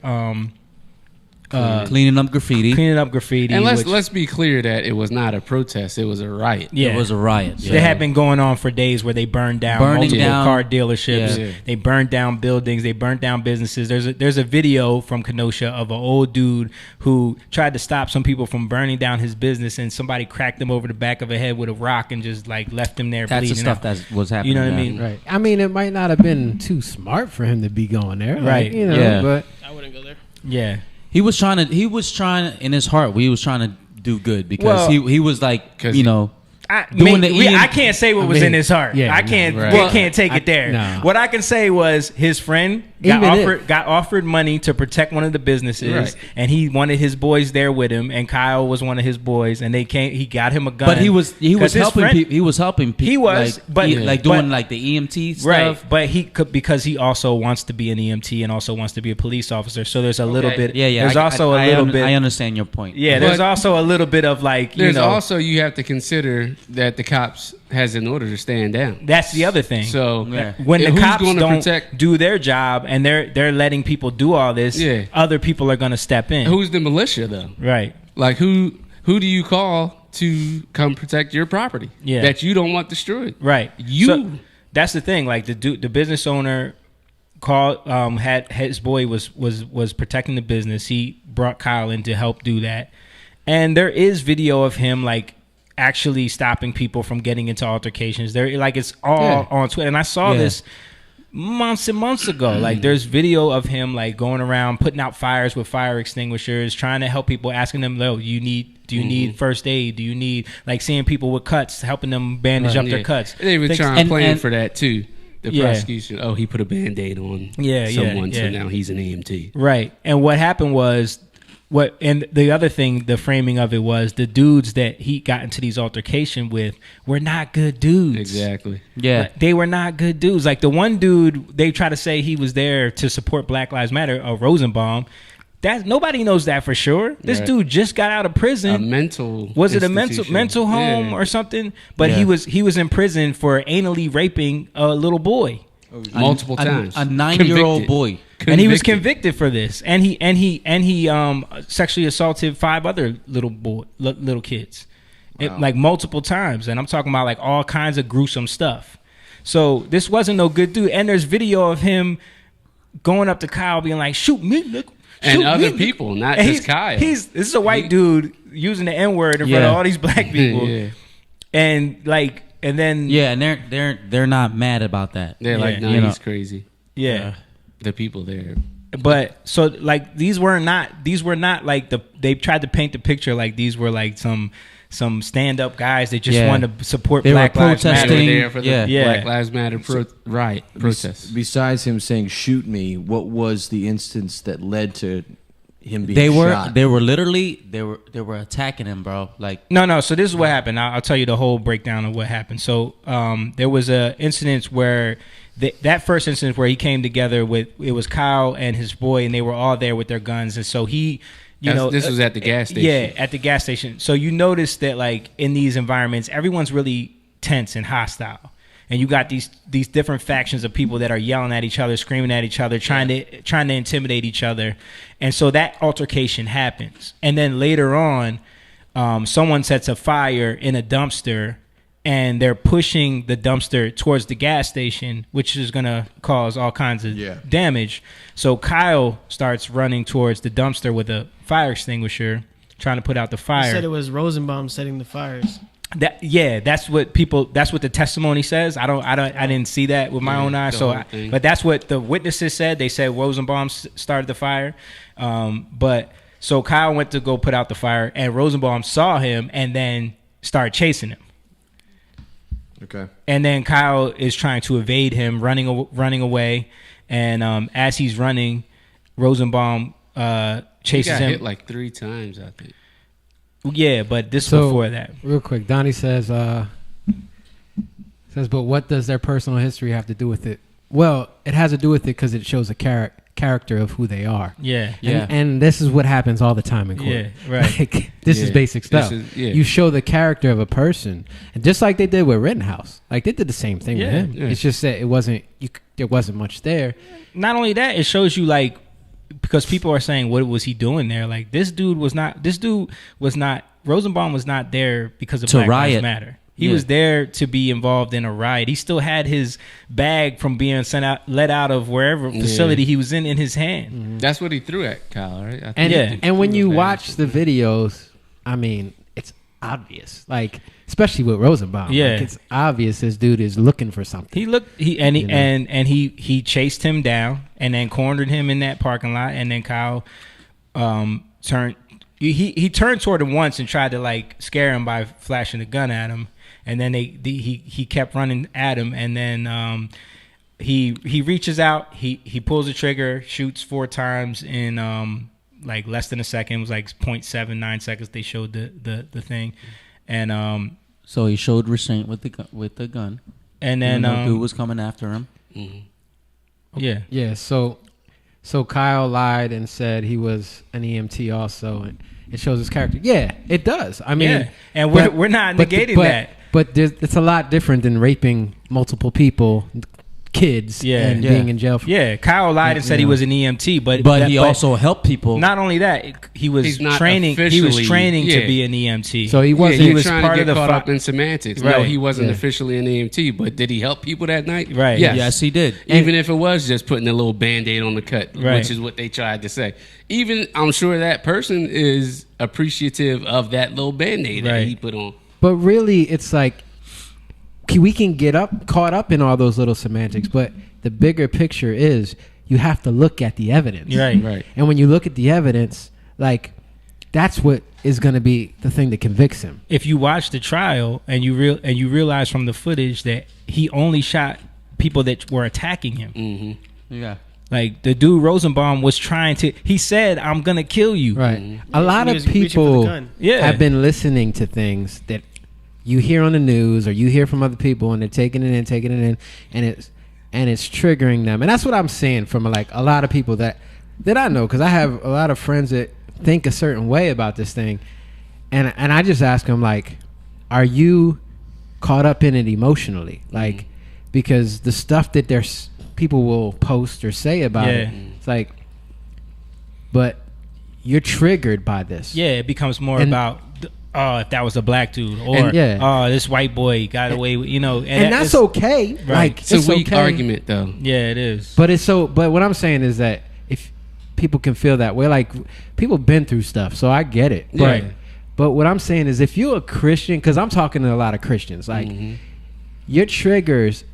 cleaning up graffiti. And let's be clear that it was not a protest; it was a riot. Yeah, it was a riot. They had been going on for days, where they burned down multiple car dealerships. Yeah. They burned down buildings. They burned down businesses. There's a video from Kenosha of an old dude who tried to stop some people from burning down his business, and somebody cracked him over the back of the head with a rock and just like left him there. That's bleeding the stuff out. that was happening. You know what I mean? Right. I mean, it might not have been too smart for him to be going there. Right. But I wouldn't go there. Yeah. He was trying in his heart. He was trying to do good, because he was like, I can't say what was in his heart. Yeah, I can't. Right. We can't take it there. No. What I can say was his friend got offered money to protect one of the businesses, and he wanted his boys there with him. And Kyle was one of his boys, and they came. He got him a gun. But he was helping people. He was helping people. He was, doing like the EMT stuff. Right, but he could, because he also wants to be an EMT and also wants to be a police officer. So there's a little bit. Yeah. There's also a little bit. I understand your point. Yeah, there's also a little bit of like also you have to consider that the cops has an order to stand down. That's the other thing. So when the cops don't do their job and they're letting people do all this, other people are going to step in. Who's the militia though? Right. Like who do you call to come protect your property that you don't want destroyed? Right. So that's the thing. Like the business owner called, had his boy was protecting the business. He brought Kyle in to help do that, and there is video of him like actually stopping people from getting into altercations. There, like, it's all on Twitter, and I saw this months and months ago. Like, there's video of him like going around putting out fires with fire extinguishers, trying to help people, asking them, "Do you need first aid? Do you need," like, seeing people with cuts, helping them bandage up their cuts. They were trying to plan for that too. The prosecution. Oh, he put a Band-Aid on someone, so now he's an EMT. Right. And what happened was, and the other thing, the framing of it was, the dudes that he got into these altercations with were not good dudes. Exactly. Yeah. Like, they were not good dudes. Like, the one dude, they try to say he was there to support Black Lives Matter, Rosenbaum. Nobody knows that for sure. This dude just got out of prison. A mental was it a mental home or something? But he was in prison for anally raping a little boy multiple times. A 9-year-old boy. Convicted. And he was convicted for this, and he sexually assaulted 5 other little kids, like multiple times. And I'm talking about like all kinds of gruesome stuff. So this wasn't no good dude. And there's video of him going up to Kyle, being like, "Shoot me, nigga." And other people, not just Kyle. This is a white dude using the N-word in front of all these black people, and like, and then and they're not mad about that. They're like, "No, he's crazy." Yeah. The people there But so like these were not like they tried to paint the picture like these were like some stand-up guys that just wanted to support Black Lives Matter. They were there for the Black Lives Matter protest. Besides him saying "shoot me," what was the instance that led to him being shot? They were attacking him, bro. Like no. So this is what happened. I'll tell you the whole breakdown of what happened. So there was a incident where that first instance where he came together with it was Kyle and his boy, and they were all there with their guns, and so he. This was at the gas station. Yeah, at the gas station. So you notice that like in these environments, everyone's really tense and hostile. And you got these different factions of people that are yelling at each other, screaming at each other, trying to intimidate each other. And so that altercation happens. And then later on, someone sets a fire in a dumpster, and they're pushing the dumpster towards the gas station, which is going to cause all kinds of damage. So Kyle starts running towards the dumpster with a fire extinguisher, trying to put out the fire. You said it was Rosenbaum setting the fires. That's what the testimony says. I didn't see that with my own eyes. But that's what the witnesses said. They said Rosenbaum started the fire. But so Kyle went to go put out the fire, and Rosenbaum saw him and then started chasing him. Okay. And then Kyle is trying to evade him, running away, and as he's running, Rosenbaum chases him. He got hit like 3 times, I think. Yeah, but this is before that. Real quick, Donnie says, but what does their personal history have to do with it? Well, it has to do with it because it shows a character of who they are. Yeah. And this is what happens all the time in court. Yeah, right. Like, this is basic stuff. You show the character of a person, and just like they did with Rittenhouse, like they did the same thing with him. It's just that there wasn't much there. Not only that, it shows you like, because people are saying, what was he doing there? Like Rosenbaum was not there because of Black Lives Matter. He was there to be involved in a riot. He still had his bag from being let out of wherever facility he was in his hand. Mm-hmm. That's what he threw at Kyle, right? And when you watch the videos, I mean, it's obvious. Like, especially with Rosenbaum. Yeah. Like, it's obvious this dude is looking for something. He chased him down and then cornered him in that parking lot, and then Kyle turned he turned toward him once and tried to like scare him by flashing the gun at him. And then he kept running at him, and then he reaches out, he pulls the trigger, shoots 4 times in like less than a second. It was like 0.79 seconds. They showed the thing, and so he showed restraint with the gun, and then dude was coming after him. Mm-hmm. Yeah. So Kyle lied and said he was an EMT also, and it shows his character. Yeah, it does. I mean, and we're not negating that. But it's a lot different than raping multiple people, kids, and being in jail. Kyle lied and said he was an EMT, but he also helped people. Not only that, he was training. He was training to be an EMT. So he wasn't. He was trying to get caught up in semantics. Right. No, he wasn't officially an EMT, but did he help people that night? Right. Yes, he did. Even if it was just putting a little Band-Aid on the cut, which is what they tried to say. Even I'm sure that person is appreciative of that little Band-Aid that he put on. But really, it's like we can get caught up in all those little semantics, but the bigger picture is you have to look at the evidence. Right. And when you look at the evidence, like that's what is going to be the thing that convicts him. If you watch the trial and you realize from the footage that he only shot people that were attacking him. Mm-hmm. Yeah. Like the dude Rosenbaum was trying to. He said, "I'm gonna kill you." Right. Mm-hmm. A lot of people have been listening to things that you hear on the news or you hear from other people, and they're taking it in, and it's triggering them. And that's what I'm saying from like a lot of people that I know, because I have a lot of friends that think a certain way about this thing, and I just ask them like, are you caught up in it emotionally? Like, because the stuff that people will post or say about it, it's like, but you're triggered by this. Yeah, it becomes more about, if that was a black dude, or this white boy got away with, and that's okay. Right. Like, it's a weak argument, though. Yeah, it is. But what I'm saying is that if people can feel that way, like people been through stuff, so I get it. Right. But what I'm saying is, if you're a Christian, because I'm talking to a lot of Christians, like your triggers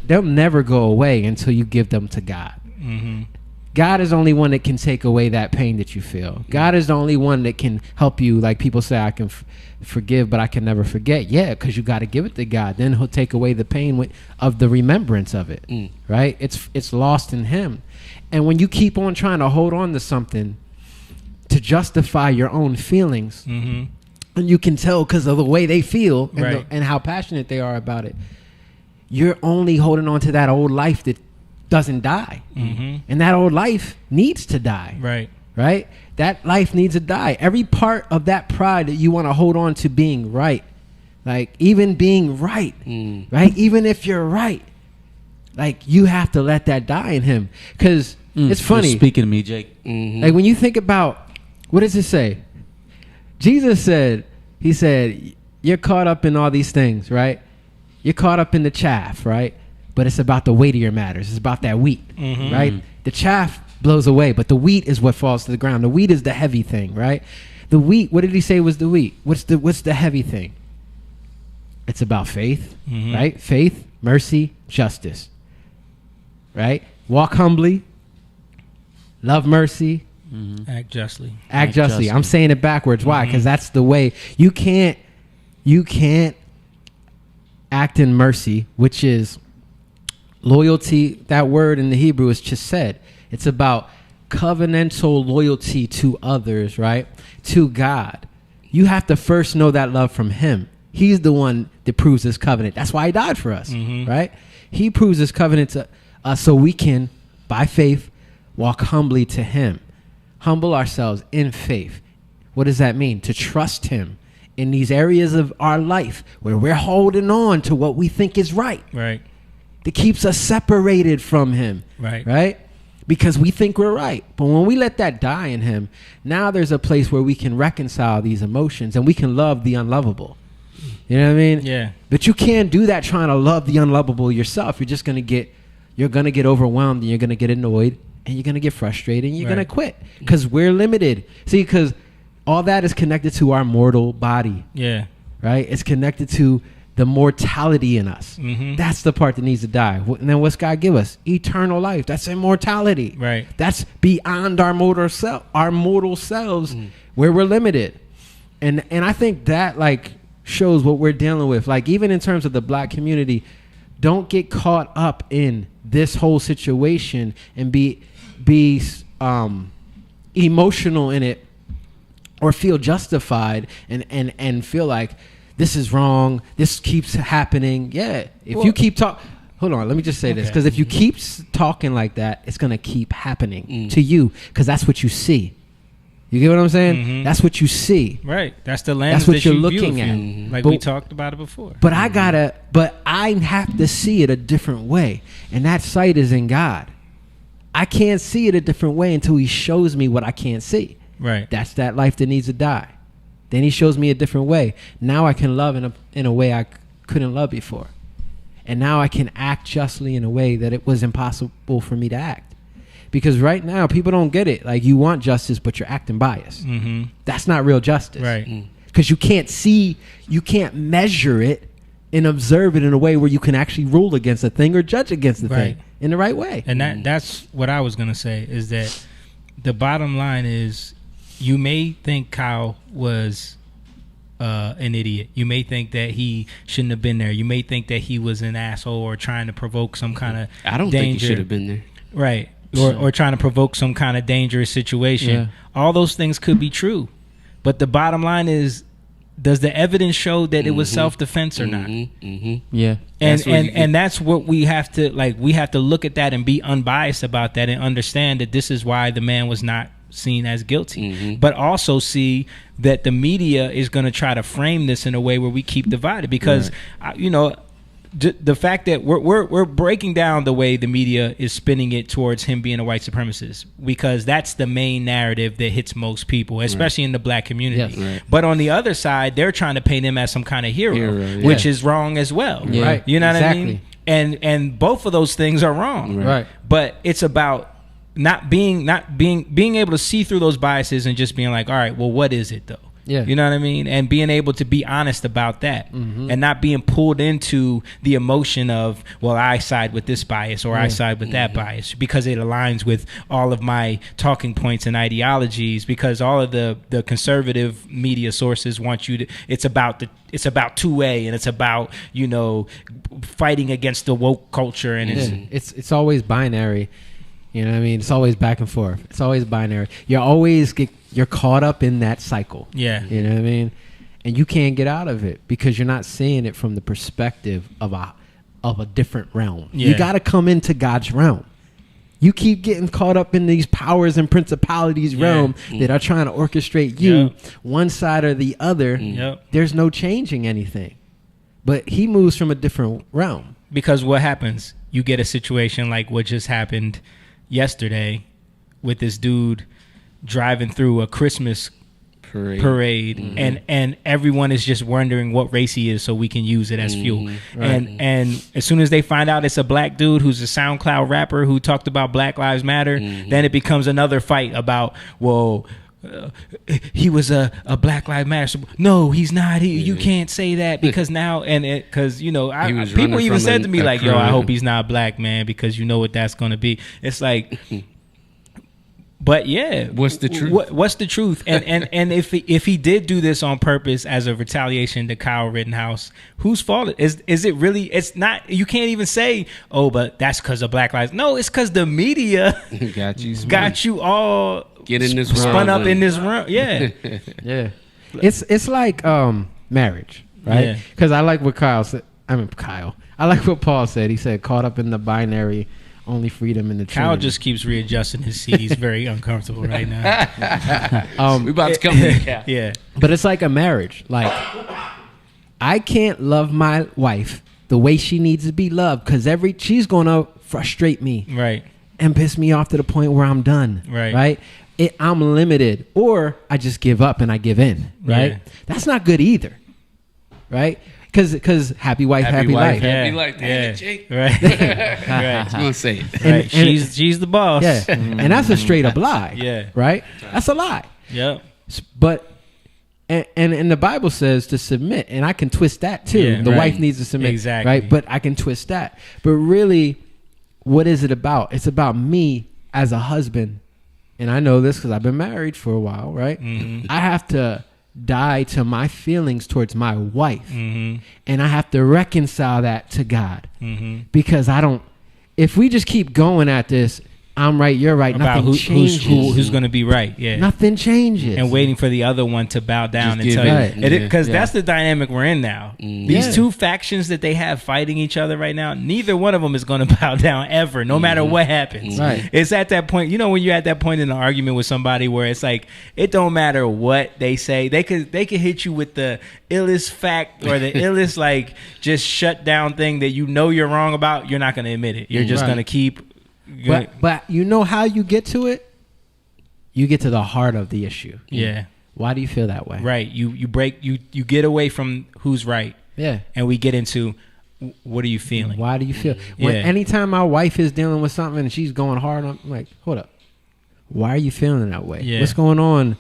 they'll never go away until you give them to God. Mm-hmm. God is the only one that can take away that pain that you feel. God is the only one that can help you. Like people say, I can forgive, but I can never forget. Yeah, because you got to give it to God. Then he'll take away the pain of the remembrance of it, right? It's lost in him. And when you keep on trying to hold on to something to justify your own feelings, and you can tell because of the way they feel and, and how passionate they are about it, you're only holding on to that old life that doesn't die. And that old life needs to die. Right? That life needs to die. Every part of that pride that you want to hold on to being right, like even being right, right? Even if you're right, like you have to let that die in him. Because it's funny. You're speaking to me, Jake. Like when you think about, what does it say? Jesus said, he said, you're caught up in all these things, right? You're caught up in the chaff, right? But it's about the weightier matters. It's about that wheat, right? The chaff blows away, but the wheat is what falls to the ground. The wheat is the heavy thing, right? The wheat, what did he say was the wheat? What's the heavy thing? It's about faith, right? Faith, mercy, justice, right? Walk humbly, love mercy, act justly. Act justly. I'm saying it backwards. Why? Because that's the way. You can't act in mercy, which is loyalty. That word in the Hebrew is chesed. It's about covenantal loyalty to others, right? To God. You have to first know that love from him. He's the one that proves his covenant. That's why he died for us, right? He proves his covenant to us so we can, by faith, walk humbly to him. Humble ourselves in faith. What does that mean? To trust him in these areas of our life where we're holding on to what we think is right. Right. That keeps us separated from him. Right. Right? Because we think we're right. But when we let that die in him, now there's a place where we can reconcile these emotions and we can love the unlovable. You know what I mean? Yeah. But you can't do that trying to love the unlovable yourself. You're just going to get overwhelmed and you're going to get annoyed and you're going to get frustrated and you're going to quit because we're limited. See, because all that is connected to our mortal body. Yeah. Right? It's connected to the mortality in us. That's the part that needs to die. And then what's God give us? Eternal life. That's immortality. Right. That's beyond our mortal selves where we're limited. And I think that like shows what we're dealing with. Like even in terms of the black community, don't get caught up in this whole situation and be emotional in it or feel justified and feel like this is wrong. This keeps happening. Yeah. If you keep talking, hold on. Let me just say this. Because if you keep talking like that, it's going to keep happening to you because that's what you see. You get what I'm saying? That's what you see. Right. That's the lens. That's what that you're you looking at. Like but, we talked about it before. But I have to see it a different way. And that sight is in God. I can't see it a different way until he shows me what I can't see. Right. That's that life that needs to die. Then he shows me a different way. Now I can love in a way I couldn't love before. And now I can act justly in a way that it was impossible for me to act. Because right now, people don't get it. Like, you want justice, but you're acting biased. That's not real justice. Right. Because you can't measure it and observe it in a way where you can actually rule against a thing or judge against a thing in the right way. And that's what I was going to say, is that the bottom line is, you may think Kyle was an idiot. You may think that he shouldn't have been there. You may think that he was an asshole or trying to provoke some kind of I don't think he should have been there. Right. Or trying to provoke some kind of dangerous situation. Yeah. All those things could be true. But the bottom line is, does the evidence show that it was self-defense or not? Yeah. And that's what we have to, like, we have to look at that and be unbiased about that and understand that this is why the man was not seen as guilty, but also see that the media is going to try to frame this in a way where we keep divided, because the fact that we're breaking down the way the media is spinning it towards him being a white supremacist, because that's the main narrative that hits most people, especially in the black community. Yes. But on the other side, they're trying to paint him as some kind of hero. Which is wrong as well. Right. You know what I mean? And both of those things are wrong. Right. But it's about being able to see through those biases and just being like, all right, well, what is it though? Yeah. You know what I mean? And being able to be honest about that and not being pulled into the emotion of, well, I side with this bias or I side with that bias because it aligns with all of my talking points and ideologies, because all of the conservative media sources want you to, it's about 2A and it's about, you know, fighting against the woke culture, and it's always binary. You know what I mean? It's always back and forth. It's always binary. You're caught up in that cycle. Yeah. You know what I mean? And you can't get out of it because you're not seeing it from the perspective of a different realm. Yeah. You got to come into God's realm. You keep getting caught up in these powers and principalities realm that are trying to orchestrate you one side or the other. There's no changing anything. But he moves from a different realm. Because what happens? You get a situation like what just happened yesterday with this dude driving through a Christmas parade and everyone is just wondering what race he is so we can use it as fuel. And as soon as they find out it's a black dude who's a SoundCloud rapper who talked about Black Lives Matter, then it becomes another fight about, well, he was a Black Lives Matter. So, no, he's not. You can't say that because now, because you know, people even said to me like, "Yo, I hope he's not black, man," because you know what that's going to be. It's like, but yeah, what's the truth? What's the truth? And if he did do this on purpose as a retaliation to Kyle Rittenhouse, whose fault is it really? It's not. You can't even say, "Oh, but that's because of Black Lives." No, it's because the media got you all. Get in this spun up in this room. Yeah. Yeah. It's like marriage, right? Because I like what Kyle said. I like what Paul said. He said, caught up in the binary, only freedom in the Trinity. Kyle just keeps readjusting his seat. He's very uncomfortable right now. We about to come to the cap. Yeah. But it's like a marriage. Like, I can't love my wife the way she needs to be loved because she's going to frustrate me. Right. And piss me off to the point where I'm done. Right. I'm limited, or I just give up and I give in, right? Yeah. That's not good either, right? Because happy wife, happy life. Happy life. Damn it, Jake. Right. Right. I was going to say it. Right. She's the boss. Yeah. And that's a straight up lie. Yeah. Right? That's a lie. Yep. But, and the Bible says to submit, and I can twist that too. Yeah, the wife needs to submit. Exactly. Right? But I can twist that. But really, what is it about? It's about me as a husband. And I know this because I've been married for a while, right? I have to die to my feelings towards my wife. And I have to reconcile that to God. Because if we just keep going at this, I'm right, you're right, about nothing changes. Who's going to be right. Yeah. Nothing changes. And waiting for the other one to bow down and tell you. Because that's the dynamic we're in now. These two factions that they have fighting each other right now, neither one of them is going to bow down ever, no matter what happens. Right. It's at that point, you know, when you're at that point in an argument with somebody where it's like, it don't matter what they say. They could hit you with the illest fact or the illest, like, just shut down thing that you know you're wrong about. You're not going to admit it. You're just going to keep... But you know how you get to it? You get to the heart of the issue. Yeah. Why do you feel that way? Right. You get away from who's right. Yeah. And we get into what are you feeling? Why do you feel? Anytime my wife is dealing with something and she's going hard, I'm like, hold up. Why are you feeling that way? Yeah. What's going on?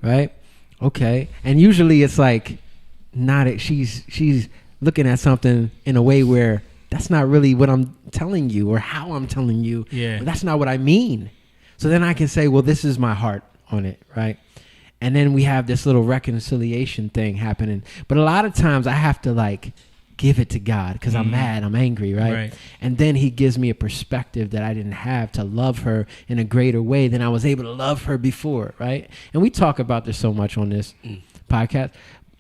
Right? Okay. And usually it's like she's looking at something in a way where that's not really what I'm telling you or how I'm telling you. Yeah. That's not what I mean. So then I can say, well, this is my heart on it, right? And then we have this little reconciliation thing happening. But a lot of times I have to like give it to God because I'm mad, I'm angry, right? And then he gives me a perspective that I didn't have to love her in a greater way than I was able to love her before, right? And we talk about this so much on this podcast.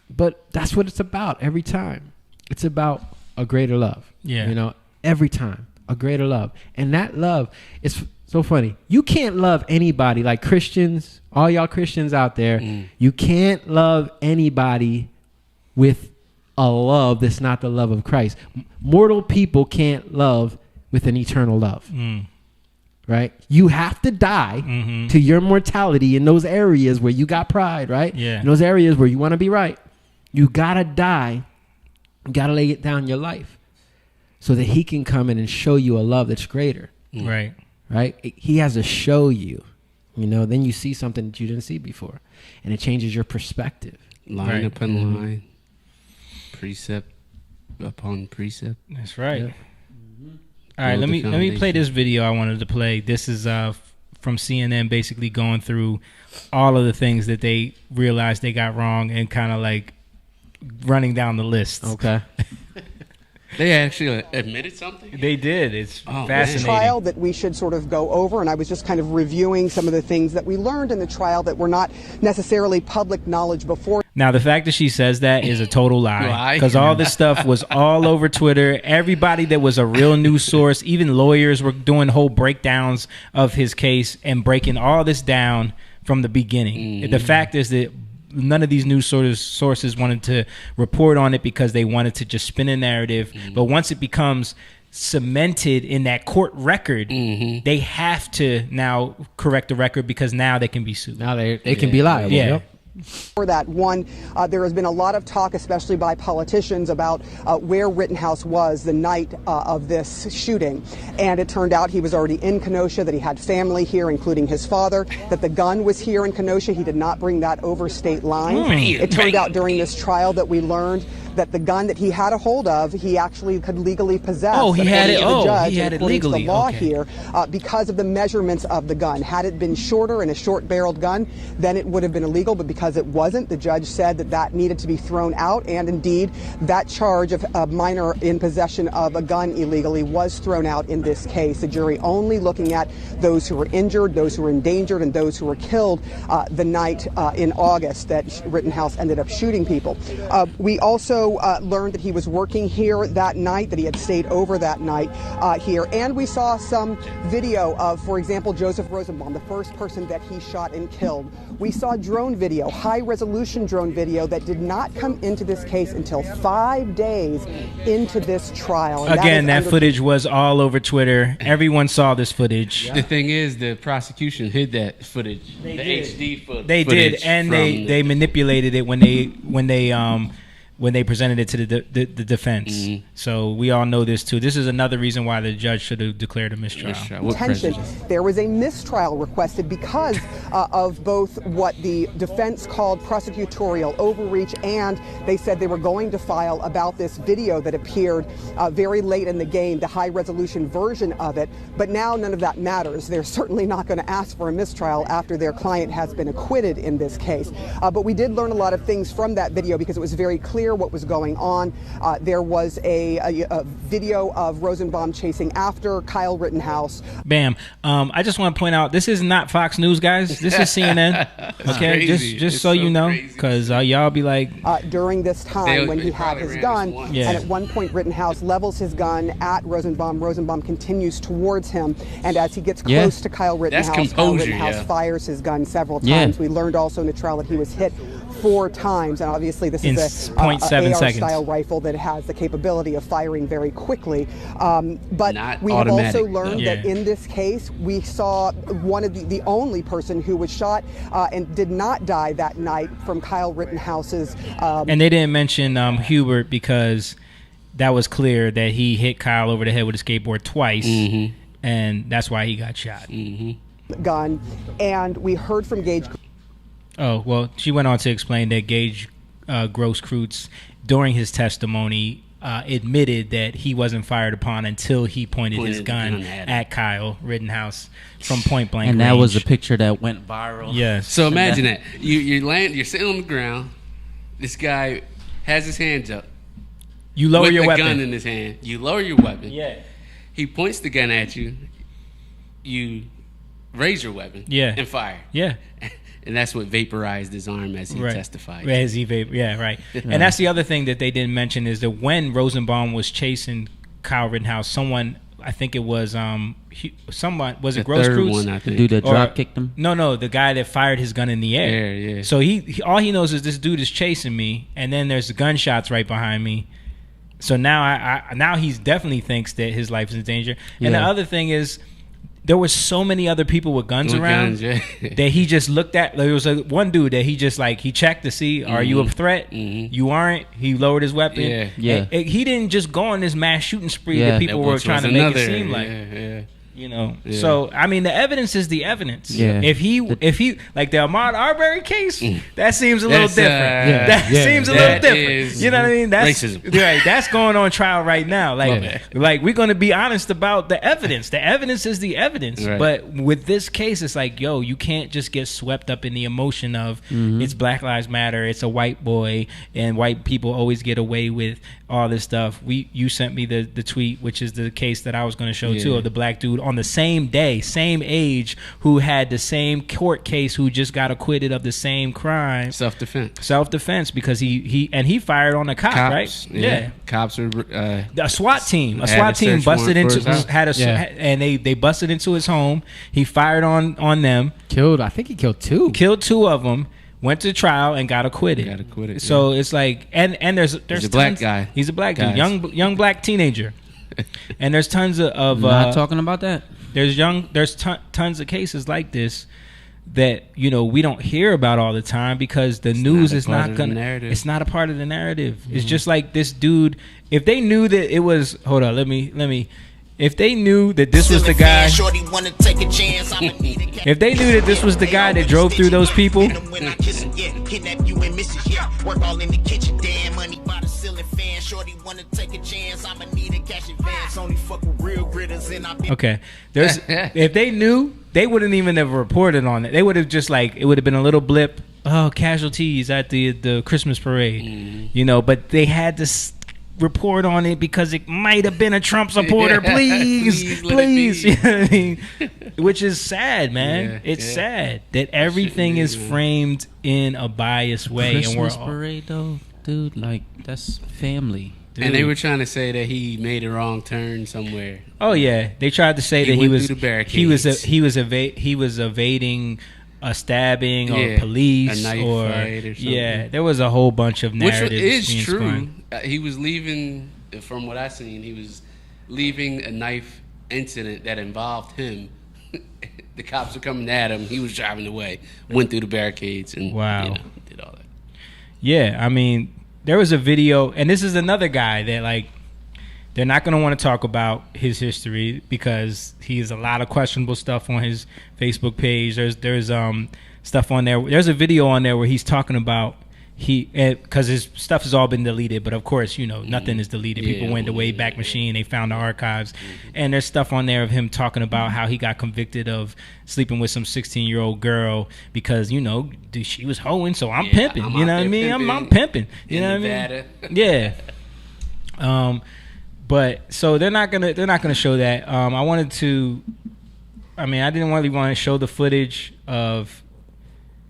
But that's what it's about every time. It's about a greater love. Yeah. You know, every time, a greater love. And that love is so funny. You can't love anybody like Christians, all y'all Christians out there. You can't love anybody with a love that's not the love of Christ. Mortal people can't love with an eternal love. Right? You have to die to your mortality in those areas where you got pride, right? Yeah. In those areas where you want to be right. You got to die. You got to lay it down your life so that he can come in and show you a love that's greater. Right. Right? He has to show you You know, then you see something that you didn't see before, and it changes your perspective. Line upon line, precept upon precept. That's right. Yep. All right, let me play this video I wanted to play. This is from CNN, basically going through all of the things that they realized they got wrong and kind of like running down the list. Okay. They actually admitted something? They did. It's fascinating. Trial that we should sort of go over, and I was just kind of reviewing some of the things that we learned in the trial that were not necessarily public knowledge before. Now, the fact that she says that is a total lie, because all this stuff was all over Twitter. Everybody that was a real news source, even lawyers, were doing whole breakdowns of his case and breaking all this down from the beginning. The fact is that none of these news sources wanted to report on it because they wanted to just spin a narrative. But once it becomes cemented in that court record, they have to now correct the record because now they can be sued. Now they can be liable. Yeah. Yep. For that, there has been a lot of talk, especially by politicians, about where Rittenhouse was the night of this shooting. And it turned out he was already in Kenosha, that he had family here, including his father, that the gun was here in Kenosha. He did not bring that over state line. It turned out during this trial that we learned that the gun that he had a hold of, he actually could legally possess. Oh, he had it. He had it legally. The law here, because of the measurements of the gun. Had it been shorter and a short-barreled gun, then it would have been illegal. But because it wasn't, the judge said that that needed to be thrown out. And indeed, that charge of a minor in possession of a gun illegally was thrown out in this case. The jury only looking at those who were injured, those who were endangered, and those who were killed the night in August that Rittenhouse ended up shooting people. We also learned that he was working here that night, that he had stayed over that night here. And we saw some video of, for example, Joseph Rosenbaum, the first person that he shot and killed. We saw drone video, high-resolution drone video that did not come into this case until 5 days into this trial. And again, that footage was all over Twitter. Everyone saw this footage. The thing is, the prosecution hid that footage, HD footage. They did, and they manipulated it when they presented it to the defense. So we all know this too. This is another reason why the judge should have declared a mistrial. There was a mistrial requested because of both what the defense called prosecutorial overreach, and they said they were going to file about this video that appeared very late in the game, the high-resolution version of it. But now none of that matters. They're certainly not going to ask for a mistrial after their client has been acquitted in this case. But we did learn a lot of things from that video because it was very clear what was going on. There was a video of Rosenbaum chasing after Kyle Rittenhouse. Bam. I just want to point out, this is not Fox News, guys. This is CNN. Okay, just so you know, because y'all be like during this time when he had his gun, and at one point Rittenhouse levels his gun at Rosenbaum. Rosenbaum continues towards him, and as he gets close to Kyle Rittenhouse, Kyle Rittenhouse fires his gun several times. We learned also in the trial that he was hit 4 times, and obviously this is a AR-style rifle that has the capability of firing very quickly. But we have also learned that in this case, we saw one of the only person who was shot and did not die that night from Kyle Rittenhouse's. And they didn't mention Hubert because that was clear that he hit Kyle over the head with a skateboard twice, and that's why he got shot. Gun, and we heard from Gage. Oh, well, she went on to explain that Gage Grosskreutz, during his testimony, admitted that he wasn't fired upon until he pointed his gun at Kyle Rittenhouse from point blank and range. That was a picture that went viral. Yes. So imagine that. You're sitting on the ground. This guy has his hands up. You lower your weapon. With a gun in his hand. You lower your weapon. Yeah. He points the gun at you. You raise your weapon. Yeah. And fire. Yeah. And that's what vaporized his arm as he testified. As he right. And that's the other thing that they didn't mention is that when Rosenbaum was chasing Kyle Rittenhouse, someone, I think it was someone, was it Grosskreutz? The dude that drop kicked him? No, the guy that fired his gun in the air. Yeah. So he all he knows is this dude is chasing me, and then there's gunshots right behind me. So now now he definitely thinks that his life is in danger. And the other thing is, there were so many other people with guns around that he just looked at. There was one dude that he just he checked to see, are you a threat? You aren't. He lowered his weapon. Yeah. He didn't just go on this mass shooting spree that people were trying to make it seem like. You know, so I mean, the evidence is the evidence. Yeah. If he like the Ahmaud Arbery case, that seems a little different. That seems a little different. You know what I mean? That's racism. Right. That's going on trial right now. Like we're going to be honest about the evidence. The evidence is the evidence. Right. But with this case, it's like, yo, you can't just get swept up in the emotion of it's Black Lives Matter. It's a white boy, and white people always get away with all this stuff. You sent me the tweet, which is the case that I was going to show too, of the black dude on the same day, same age, who had the same court case, who just got acquitted of the same crime. Self-defense, because he fired on a cop, Cops, right? Yeah. Cops are a SWAT team. A SWAT team busted into and they busted into his home. He fired on them. I think he killed two. Killed two of them. Went to trial and got acquitted. So it's like, and there's he's a black guy. He's a black dude, young black teenager. And there's tons of not talking about that. There's tons of cases like this that, you know, we don't hear about all the time because the news is not gonna. It's not a part of the narrative. It's just like this dude. If they knew that it was, hold on, let me. If they knew that this was the guy, if they knew that this was the guy that drove through those people, okay, if they knew, they wouldn't even have reported on it. They would have just like, it would have been a little blip. Oh, casualties at the Christmas parade, you know. But they had to report on it because it might have been a Trump supporter. Please. You know what I mean? Which is sad, man. It's sad that everything is framed in a biased way. Christmas parade, though, dude, like, that's family. Dude. And they were trying to say that he made a wrong turn somewhere. Oh yeah, they tried to say that he was evading a stabbing or police, a knife fight or something. Yeah, there was a whole bunch of narratives. Which is true. He was leaving, from what I seen, he was leaving a knife incident that involved him. The cops were coming at him. He was driving away, went through the barricades, and did all that. Yeah, I mean, there was a video, and this is another guy that, like, they're not going to want to talk about his history because he has a lot of questionable stuff on his Facebook page. There's stuff on there. There's a video on there where he's talking about because his stuff has all been deleted, but of course, you know, nothing is deleted. People went to Wayback Machine, they found the archives, and there's stuff on there of him talking about how he got convicted of sleeping with some 16-year-old girl because, you know, she was hoeing, so I'm pimping. You know what I mean? I'm pimping. You know what I mean? Yeah. But so they're not gonna show that. I didn't really want to show the footage of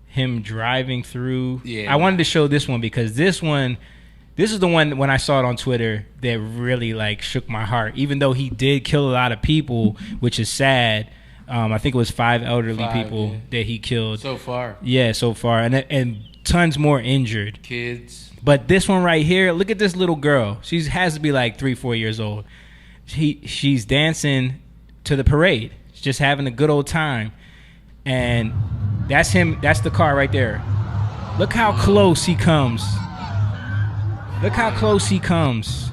him driving through. Yeah. I wanted to show this one because this is the one when I saw it on Twitter that really like shook my heart. Even though he did kill a lot of people, which is sad. I think it was 5 elderly people that he killed so far. Yeah, so far, and tons more injured. Kids. But this one right here, look at this little girl. She has to be like 3-4 years old. She's dancing to the parade. She's just having a good old time. And that's him. That's the car right there. Look how close he comes. Look how close he comes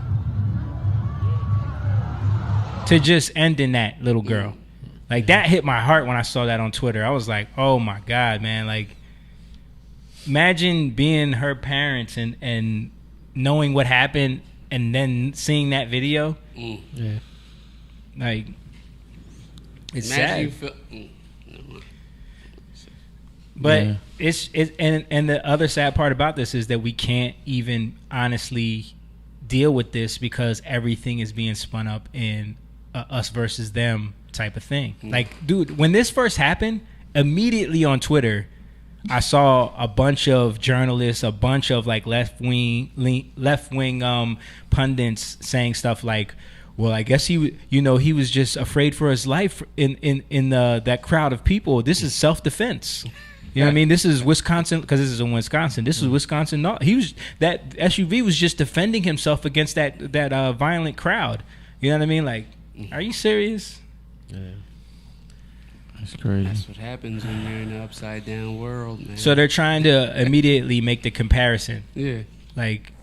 to just ending that little girl. Like, that hit my heart when I saw that on Twitter. I was like, oh my God, man. Like, imagine being her parents and knowing what happened and then seeing that video. Yeah. Like, it's sad. But it's and the other sad part about this is that we can't even honestly deal with this because everything is being spun up in us versus them type of thing. Like, dude, when this first happened, immediately on Twitter, I saw a bunch of journalists, a bunch of like left wing pundits saying stuff like, "Well, I guess he was just afraid for his life in that crowd of people. This is self-defense." You know what I mean? This is Wisconsin, because this is in Wisconsin. This is Wisconsin. No, that SUV was just defending himself against that violent crowd. You know what I mean? Like, are you serious? Yeah. That's crazy. That's what happens when you're in an upside down world, man. So they're trying to immediately make the comparison. Yeah. Like,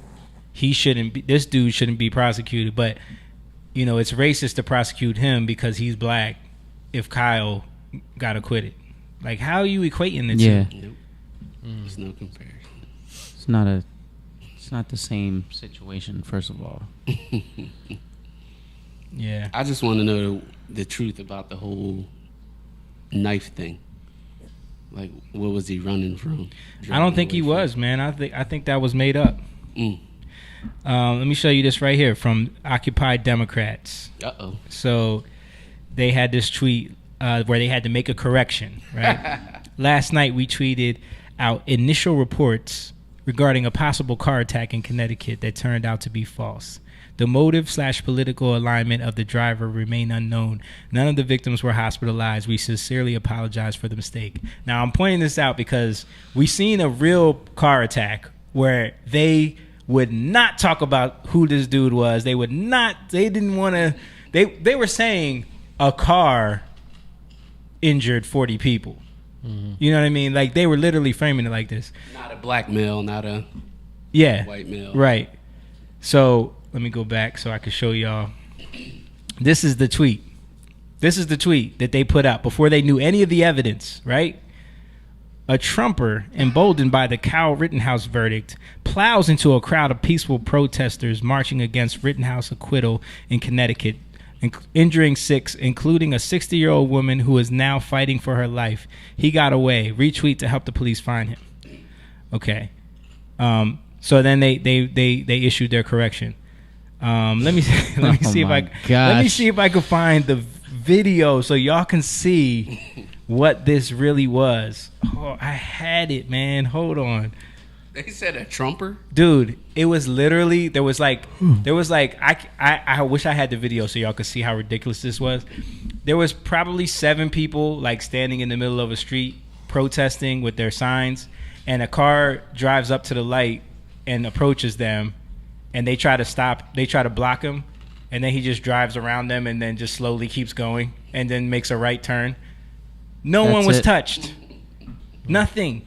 this dude shouldn't be prosecuted, but, you know, it's racist to prosecute him because he's black. if Kyle got acquitted. Like, how are you equating the Yeah. two? Nope. There's no comparison. It's not the same situation, first of all. Yeah. I just want to know the truth about the whole knife thing. Like, what was he running from? I don't think he was, man. I think that was made up. Let me show you this right here from Occupy Democrats. Uh-oh. So they had this tweet where they had to make a correction, right? Last night we tweeted out initial reports regarding a possible car attack in Connecticut that turned out to be false. The motive/political alignment of the driver remain unknown. None of the victims were hospitalized. We sincerely apologize for the mistake. Now, I'm pointing this out because we've seen a real car attack where they would not talk about who this dude was. They didn't want to, they were saying a car injured 40 people. Mm-hmm. You know what I mean? Like, they were literally framing it like this. Not a black male, not a white male. Right. So let me go back so I can show y'all. This is the tweet. This is the tweet that they put out before they knew any of the evidence, right? A Trumper, emboldened by the Kyle Rittenhouse verdict, plows into a crowd of peaceful protesters marching against Rittenhouse acquittal in Connecticut, injuring 6, including a 60-year-old woman who is now fighting for her life. He got away. Retweet to help the police find him. Okay. So then they issued their correction. Let me see if I can find the video so y'all can see what this really was. Oh, I had it, man. Hold on. They said a Trumper? Dude, it was literally, I wish I had the video so y'all could see how ridiculous this was. There was probably 7 people like standing in the middle of a street protesting with their signs, and a car drives up to the light and approaches them, and they try to block him, and then he just drives around them and then just slowly keeps going and then makes a right turn. That's one was touched. Nothing.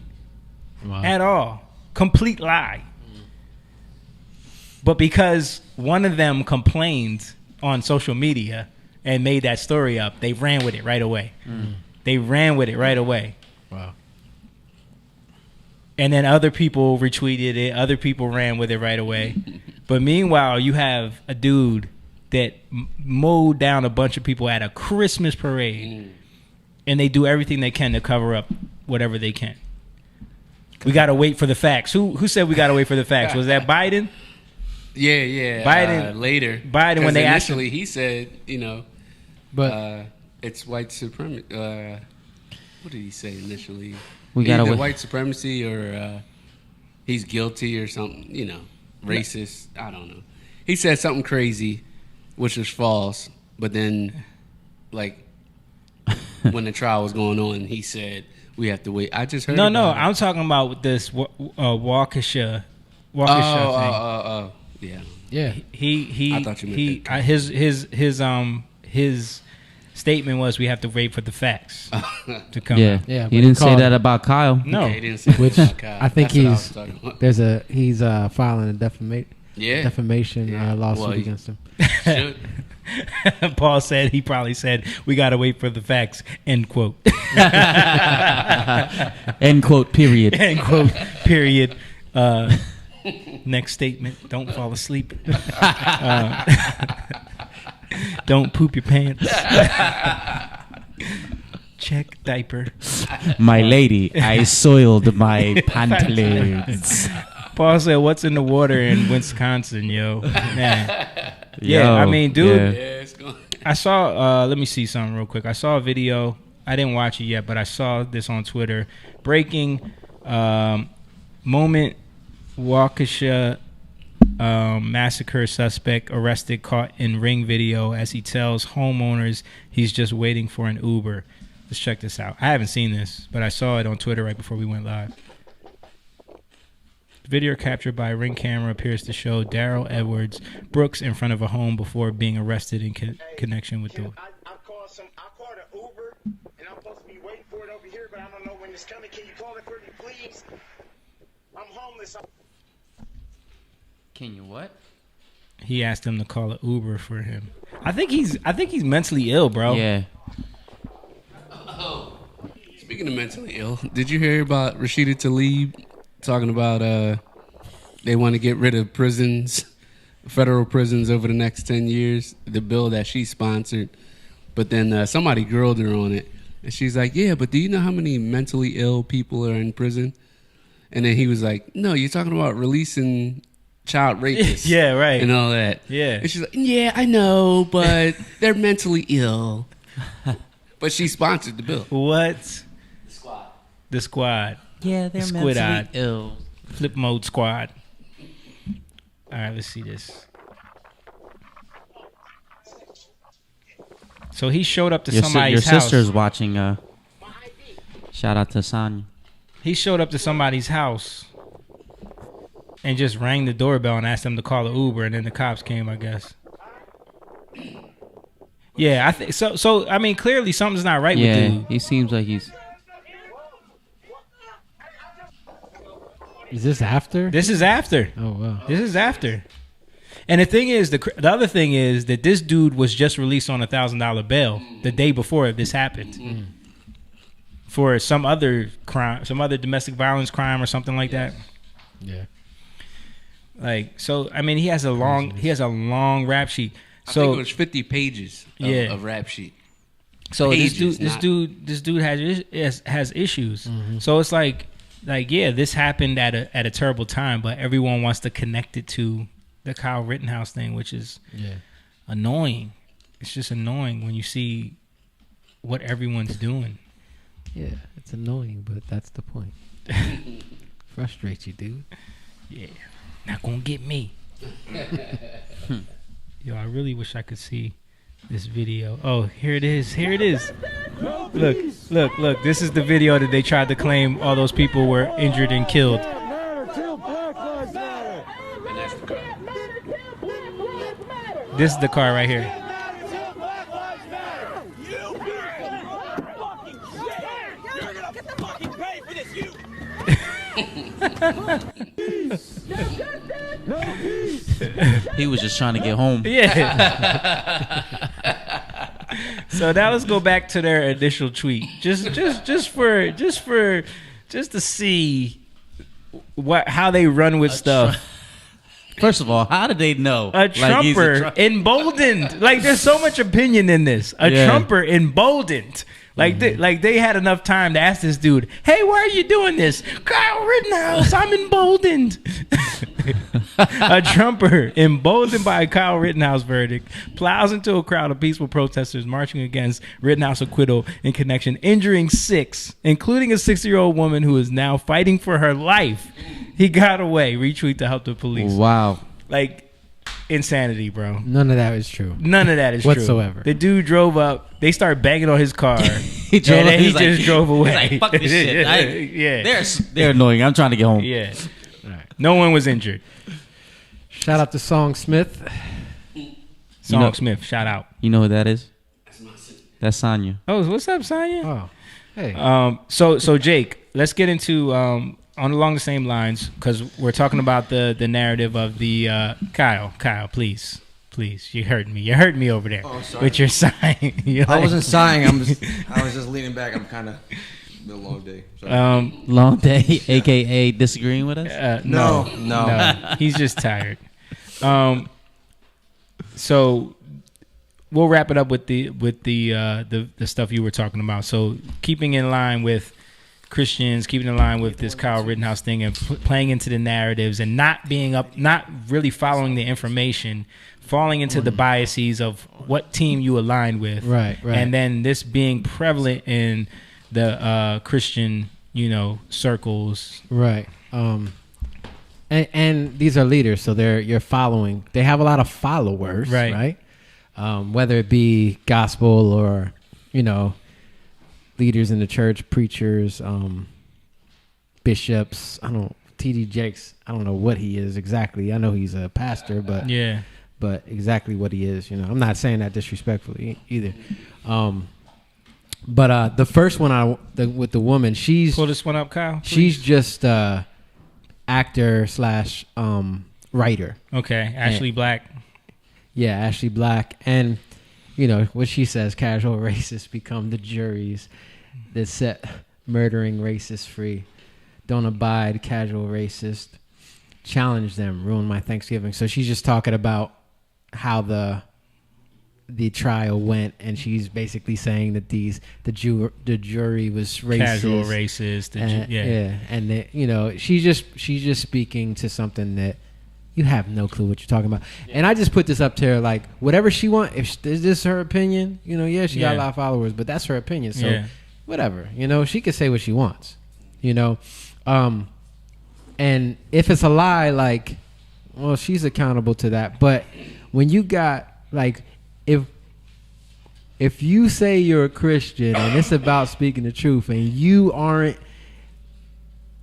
Wow. At all. Complete lie. But because one of them complained on social media and made that story up, they ran with it right away. They ran with it right away. Wow. And then other people retweeted it. Other people ran with it right away. But meanwhile, you have a dude that mowed down a bunch of people at a Christmas parade. And they do everything they can to cover up whatever they can. We got to wait for the facts. Who said we got to wait for the facts? Was that Biden? Yeah. Biden later. Biden, when they asked him. Initially, he said, but it's white supremacy. What did he say initially? Either white supremacy or he's guilty or something, racist. I don't know. He said something crazy, which was false. But then, when the trial was going on, he said, we have to wait. I just heard. No, I'm talking about this Waukesha thing. Yeah. He. I thought you meant that. His statement was we have to wait for the facts to come out. Yeah. He didn't say that about Kyle. No. Yeah, he didn't say that about Kyle. I think he's filing a defamation lawsuit against him. Should. Paul said he probably said we got to wait for the facts. End quote. End quote. Period. End quote. Period. Next statement. Don't fall asleep. Don't poop your pants. Check diaper. My lady, I soiled my pantaloons. Paul said, "What's in the water in Wisconsin, yo?" Man. Yeah, I mean, dude. Yeah, it's going. I saw. Let me see something real quick. I saw a video. I didn't watch it yet, but I saw this on Twitter. Breaking moment: Waukesha massacre suspect arrested, caught in ring video as he tells homeowners he's just waiting for an Uber. Let's check this out. I haven't seen this, but I saw it on Twitter right before we went live. The video captured by a ring camera appears to show Daryl Edwards Brooks in front of a home before being arrested in connection with the... I called an Uber, and I'm supposed to be waiting for it over here, but I don't know when it's coming. Can you call it for me, please? I'm homeless. Can you what? He asked him to call an Uber for him. I think he's mentally ill, bro. Yeah. Speaking of mentally ill, did you hear about Rashida Tlaib talking about they want to get rid of prisons, federal prisons over the next 10 years, the bill that she sponsored, but then somebody grilled her on it, and she's like, yeah, but do you know how many mentally ill people are in prison? And then he was like, no, you're talking about releasing child rapists. Yeah, right. And all that. Yeah. And she's like, yeah, I know, but they're mentally ill. But she sponsored the bill. What? The squad. Yeah, they're the mentally ill. Flip mode squad. All right, let's see this. So he showed up to somebody's house. Your sister's watching. Shout out to Sonya. He showed up to somebody's house and just rang the doorbell and asked them to call an Uber, and then the cops came, I guess. Yeah, I think so. So I mean, clearly something's not right with dude. Yeah, he seems like he's. Is this after? This is after. Oh wow. This is after. And the thing is, the other thing is that this dude was just released on $1,000 bail the day before this happened for some other crime, some other domestic violence crime or something like that. Yeah. Like, so I mean, he has a long rap sheet. I So think it was 50 pages of rap sheet. So Pages, this dude has issues. Mm-hmm. So it's like yeah, this happened at a terrible time, but everyone wants to connect it to the Kyle Rittenhouse thing, which is annoying. It's just annoying when you see what everyone's doing. Yeah, it's annoying, but that's the point. Frustrates you, dude. Yeah, not gonna get me. Yo, I really wish I could see this video. Oh, here it is. Here it is. Look. This is the video that they tried to claim all those people were injured and killed. This is the car right here. He was just trying to get home. Yeah. So now let's go back to their initial tweet, just to see how they run with stuff. First of all, how did they know? A Trumper emboldened. Like, there's so much opinion in this. A Trumper emboldened. Like, they had enough time to ask this dude, hey, why are you doing this? Kyle Rittenhouse, I'm emboldened. A Trumper emboldened by a Kyle Rittenhouse verdict plows into a crowd of peaceful protesters marching against Rittenhouse acquittal in connection, injuring 6, including a 60-year-old woman who is now fighting for her life. He got away. Retweet to help the police. Wow. Like, insanity, bro. None of that is true. None of that is whatsoever. True. The dude drove up. They started banging on his car. He just drove away. He's like, fuck this shit. Yeah. They're annoying. I'm trying to get home. Yeah. Right. No one was injured. Shout out to Song Smith. Smith, shout out. You know who that is? That's Sonya. Oh, what's up, Sonya? Oh, hey. So Jake, let's get into along the same lines, because we're talking about the narrative of the Kyle, please, you hurt me over there with your sighing. I wasn't sighing. I was just leaning back. I'm kind of been a long day. Sorry. Long day, aka disagreeing with us. No, he's just tired. So we'll wrap it up with the stuff you were talking about. So keeping in line with Christians, keeping in line with this Kyle Rittenhouse thing, and playing into the narratives, and not really following the information, falling into the biases of what team you align with, right, and then this being prevalent in the Christian, circles, right. And these are leaders, so you're following. They have a lot of followers, right? Whether it be gospel or leaders in the church, preachers, bishops. TD Jakes. I don't know what he is exactly. I know he's a pastor, but exactly what he is, I'm not saying that disrespectfully either. But the first one with the woman, she's pull this one up, Kyle. Please. She's just actor / writer. Okay, Ashley Black. Yeah, Ashley Black, and what she says: casual racists become the juries that set murdering racist free. Don't abide casual racist. Challenge them, ruin my Thanksgiving. So she's just talking about how the trial went, and she's basically saying that the jury was racist, casual racist, and that, you know, she's just speaking to something that you have no clue what you're talking about. And I just put this up to her, like, whatever she wants. If is this her opinion, you know, she got a lot of followers, but that's her opinion. So whatever, you know, she can say what she wants, you know. And if it's a lie, like, well, she's accountable to that. But when you got, like, if you say you're a Christian and it's about speaking the truth and you aren't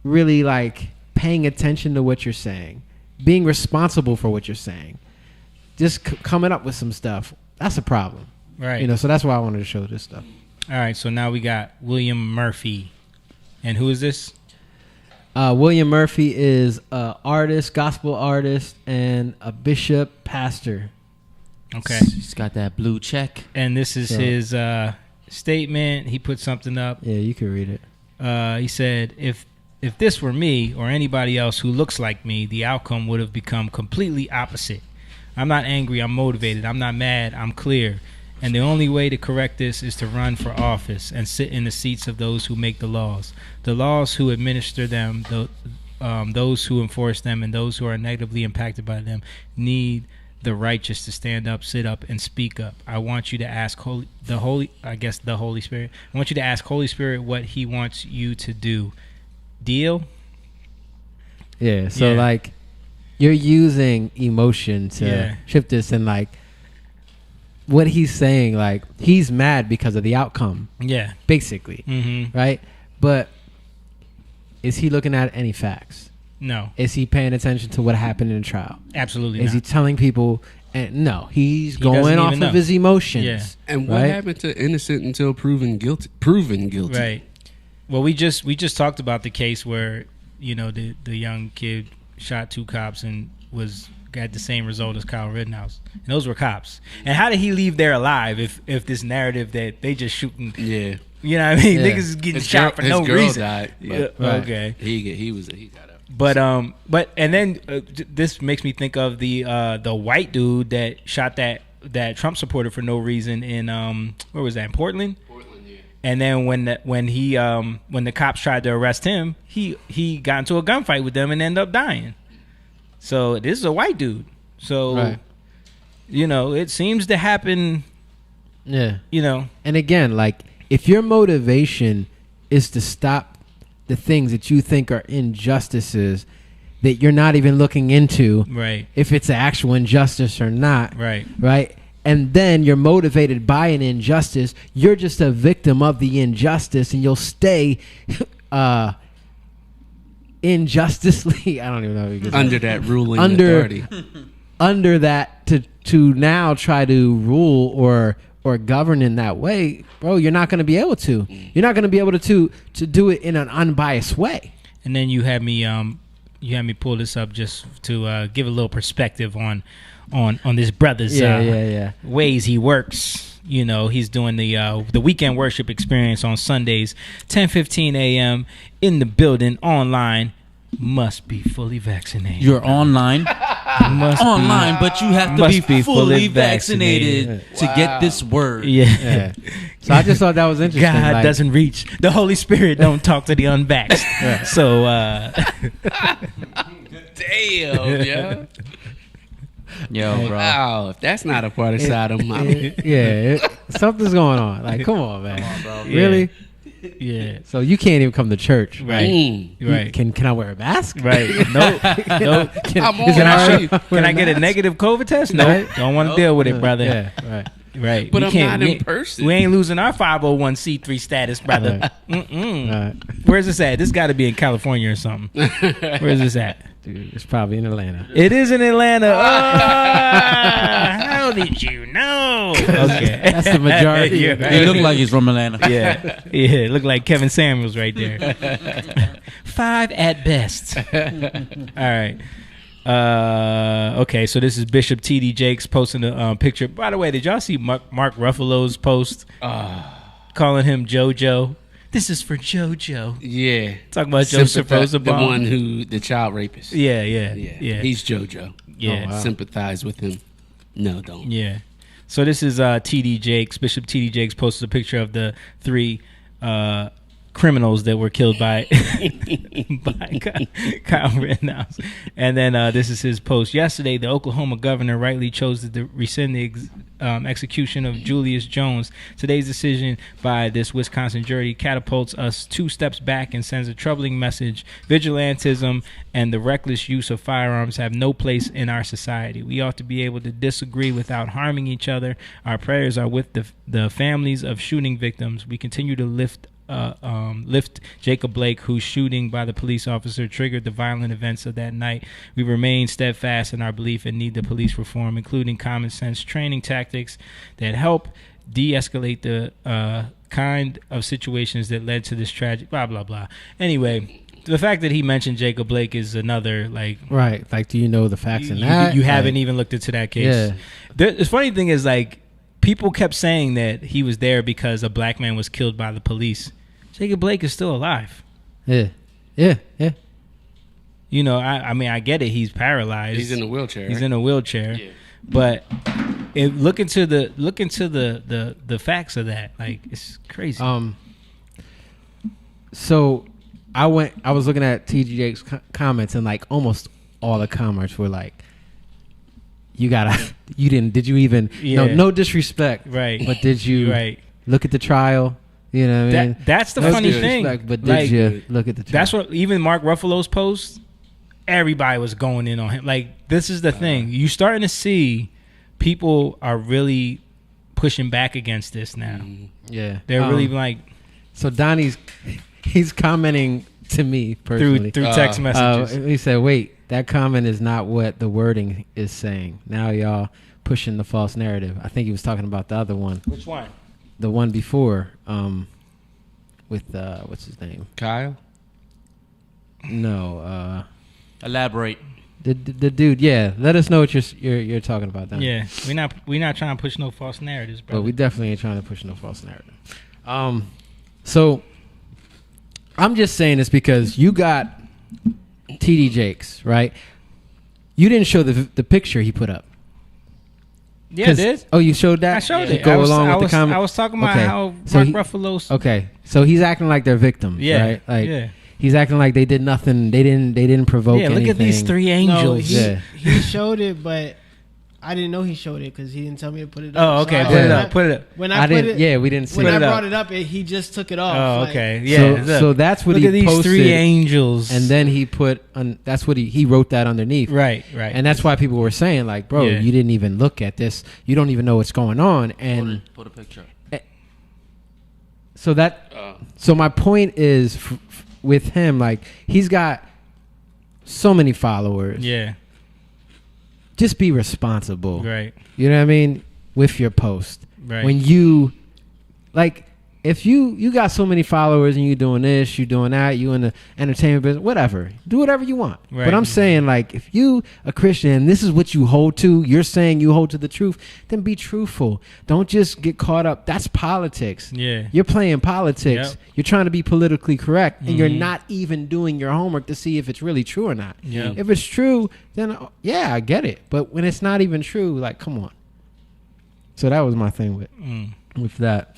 really, like, paying attention to what you're saying, being responsible for what you're saying, just coming up with some stuff, that's a problem. Right. You know, so that's why I wanted to show this stuff. All right, so now we got William Murphy. And who is this? William Murphy is an artist, gospel artist, and a bishop pastor. Okay. He's got that blue check. And this is his statement. He put something up. Yeah, you can read it. He said, if this were me or anybody else who looks like me, the outcome would have become completely opposite. I'm not angry. I'm motivated. I'm not mad. I'm clear. And the only way to correct this is to run for office and sit in the seats of those who make the laws who administer them, those who enforce them, and those who are negatively impacted by them need the righteous to stand up, sit up, and speak up. I want you to ask the Holy Spirit. I want you to ask Holy Spirit what He wants you to do. Deal? Yeah. So like, you're using emotion to shift this, and like, what he's saying, like, he's mad because of the outcome. Yeah. Basically. Mm-hmm. Right? But is he looking at any facts? No. Is he paying attention to what happened in the trial? Absolutely Is not. he telling people? No. He's going off of his emotions. Yeah. And what happened to innocent until proven guilty? Right. Well, we just talked about the case where, you know, the young kid shot 2 cops and got the same result as Kyle Rittenhouse, and those were cops. And how did he leave there alive if this narrative that they just shooting? Yeah, you know what I mean? Niggas is getting shot for no reason. Died. Yeah. Right. Okay. He got out. But and then this makes me think of the white dude that shot that Trump supporter for no reason in where was that, in Portland? Yeah. And then when the cops tried to arrest him, he got into a gunfight with them and ended up dying. So this is a white dude. So, you know, it seems to happen. Yeah. You know. And again, like, if your motivation is to stop the things that you think are injustices that you're not even looking into, right? If it's an actual injustice or not, right? Right. And then you're motivated by an injustice, you're just a victim of the injustice, and you'll stay injusticely, I don't even know if under that ruling authority, under that to now try to rule or govern in that way, bro. You're not going to be able to. You're not going to be able to do it in an unbiased way. And then you had me pull this up just to give a little perspective on this brother's ways he works. You know, he's doing the weekend worship experience on Sundays, 10:15 a.m. in the building, online. Must be fully vaccinated. You're online, but you have to be fully vaccinated to get this word. Yeah. So I just thought that was interesting. God doesn't reach. The Holy Spirit don't talk to the unvaxxed. Yeah. So, damn, yeah. Yo, bro. Wow, if that's not a part of Sodom, something's going on. Like, come on, man. Come on, bro. Really? Yeah. So you can't even come to church, right? Right. Can I wear a mask? Right. No. Can I get a negative COVID test? No. Right. Don't want to deal with it, brother. Yeah. Right. Right. But I'm not in person. We ain't losing our 501c3 status, brother. Right. Where's this at? This got to be in California or something. Where's this at? Dude, it's probably in Atlanta. It is in Atlanta. How did you know? Okay. That's the majority. He looked like he's from Atlanta. Yeah. Yeah. Looked like Kevin Samuels right there. 5 at best. All right. Okay, so this is Bishop T.D. Jakes posting a picture. By the way, did y'all see Mark Ruffalo's post calling him JoJo? This is for JoJo. Yeah. Talking about Joseph Rosenbaum. The one who, the child rapist. Yeah. He's JoJo. Yeah. Oh, wow. Sympathize with him. No, don't. Yeah. So this is T.D. Jakes. Bishop T.D. Jakes posted a picture of the 3 criminals that were killed by Kyle Rittenhouse. And then this is his post. Yesterday, the Oklahoma governor rightly chose to rescind the execution of Julius Jones. Today's decision by this Wisconsin jury catapults us 2 steps back and sends a troubling message. Vigilantism and the reckless use of firearms have no place in our society. We ought to be able to disagree without harming each other. Our prayers are with the families of shooting victims. We continue to lift Jacob Blake, whose shooting by the police officer triggered the violent events of that night. We remain steadfast in our belief in need of police reform, including common sense training tactics that help de-escalate the kind of situations that led to this tragic blah blah blah. Anyway, the fact that he mentioned Jacob Blake is another right. Like, do you know the facts in that? You haven't even looked into that case. Yeah. The funny thing is, like, people kept saying that he was there because a black man was killed by the police. Jacob Blake is still alive. Yeah. You know, I mean, I get it. He's paralyzed. He's in a wheelchair. He's in a wheelchair. Yeah. But look into the facts of that. Like, it's crazy. So I was looking at T.D. Jakes' comments, and like almost all the comments were like, did you even, no disrespect. Right. But did you look at the trial? You know what I mean? That's the funny thing. But did you look at the trial? That's what, even Mark Ruffalo's post, everybody was going in on him. Like, this is the thing. You're starting to see people are really pushing back against this now. Yeah. They're really like... So he's commenting to me personally. Through text messages. He said, wait, that comment is not what the wording is saying. Now y'all pushing the false narrative. I think he was talking about the other one. Which one? The one before, with what's his name? Kyle? No. Elaborate. The dude, yeah. Let us know what you're talking about. Then. Yeah, we're not trying to push no false narratives, bro. But we definitely ain't trying to push no false narrative. So I'm just saying this because you got T.D. Jakes, right? You didn't show the picture he put up. Yeah, I did. Oh, you showed that? I showed it. Go along with the comment. I was talking about how so Mark Ruffalo's... Okay, so he's acting like they're victims, right? Like, he's acting like they did nothing. They didn't provoke anything. Yeah, look at these 3 angels. No, he showed it, but I didn't know he showed it because he didn't tell me to put it up. Oh, okay. So put it up. Put it up. When I put it, we didn't see when it. I brought it up, he just took it off. Oh, okay. Yeah. So that's what look he at these posted, 3 angels, and then he put on. That's what he wrote that underneath. Right. And that's why people were saying, like, bro, you didn't even look at this. You don't even know what's going on. And put a picture. So that. So my point is, with him, like, he's got so many followers. Yeah. Just be responsible. Right. You know what I mean? With your post. Right. When you, like, if you got so many followers and you doing this, you doing that, you in the entertainment business, whatever. Do whatever you want. Right. But I'm saying, like, if you a Christian and this is what you hold to, you're saying you hold to the truth, then be truthful. Don't just get caught up. That's politics. Yeah. You're playing politics. Yep. You're trying to be politically correct, and you're not even doing your homework to see if it's really true or not. Yep. If it's true, then yeah, I get it. But when it's not even true, like, come on. So that was my thing with that.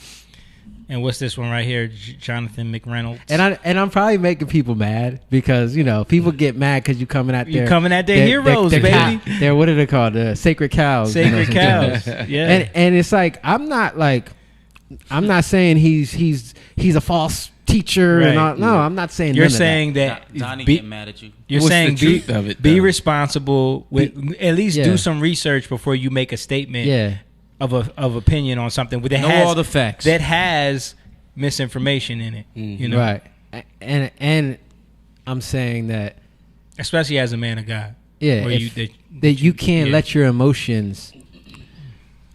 And what's this one right here? Jonathan McReynolds. And I'm probably making people mad because, you know, people get mad because you're coming at their heroes, baby. They're, what are they called? Sacred cows. Sacred cows. Yeah. And it's like, I'm not saying he's a false teacher. Right. And all, no, I'm not saying you're saying that Donnie getting mad at you. You're saying be responsible with at least do some research before you make a statement. Yeah. Of opinion on something that has all the facts that has misinformation in it, you know, right? And I'm saying that, especially as a man of God, that you can't let your emotions.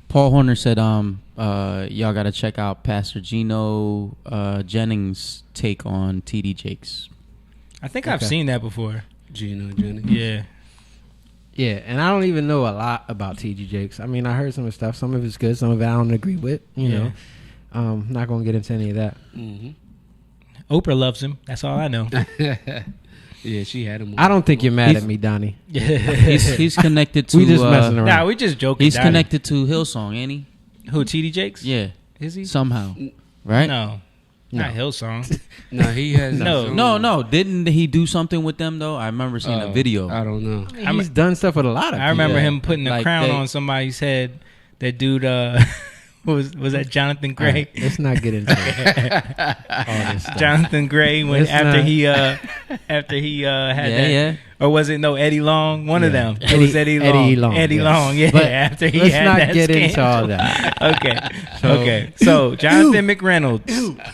Paul Horner said, y'all got to check out Pastor Gino Jennings' take on T.D. Jakes. I think I've seen that before. Gino Jennings, yeah. Yeah, and I don't even know a lot about T.D. Jakes. I mean, I heard some of his stuff. Some of it's good. Some of it I don't agree with. You know, I'm not going to get into any of that. Mm-hmm. Oprah loves him. That's all I know. Yeah, she had him. I don't think you're mad at me, Donnie. He's connected to. We just messing around. Nah, we just joking. He's Donnie. connected to Hillsong, ain't he? Who, TD Jakes? Yeah. Is he? Somehow. Right? No. Not Hillsong. No, he has. No. Didn't he do something with them, though? I remember seeing a video. I don't know. He's done stuff with a lot of people. I remember him putting a crown on somebody's head. That dude, was that Jonathan Gray? Right, let's not get into all this stuff. Jonathan Gray after he had that, or was it Eddie Long? One of them. It was Eddie Long. Eddie Long. Yeah. But after he let's had not that get scandal. into all that. Okay. So Jonathan McReynolds.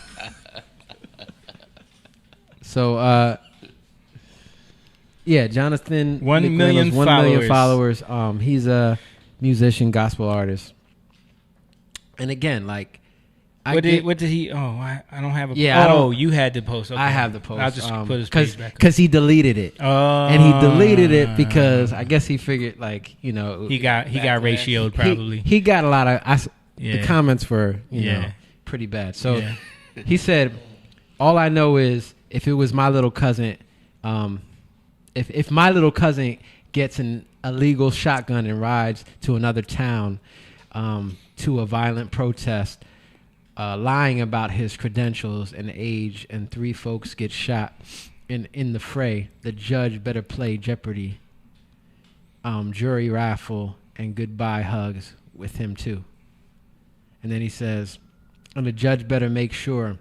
So Jonathan 1 million McReynolds, 1 million followers. He's a musician, gospel artist. And again, like, what did he? Oh, I don't have a. Yeah. You had the post. Okay. I have the post. I'll just put his page back up. Because he deleted it. Oh. And he deleted it because I guess he figured, like, he got ratioed probably. He got a lot of the comments were pretty bad. So he said, all I know is if it was my little cousin, if my little cousin gets an illegal shotgun and rides to another town to a violent protest, lying about his credentials and age, and 3 folks get shot in the fray, the judge better play Jeopardy, jury raffle, and goodbye hugs with him too. And then he says, and the judge better make sure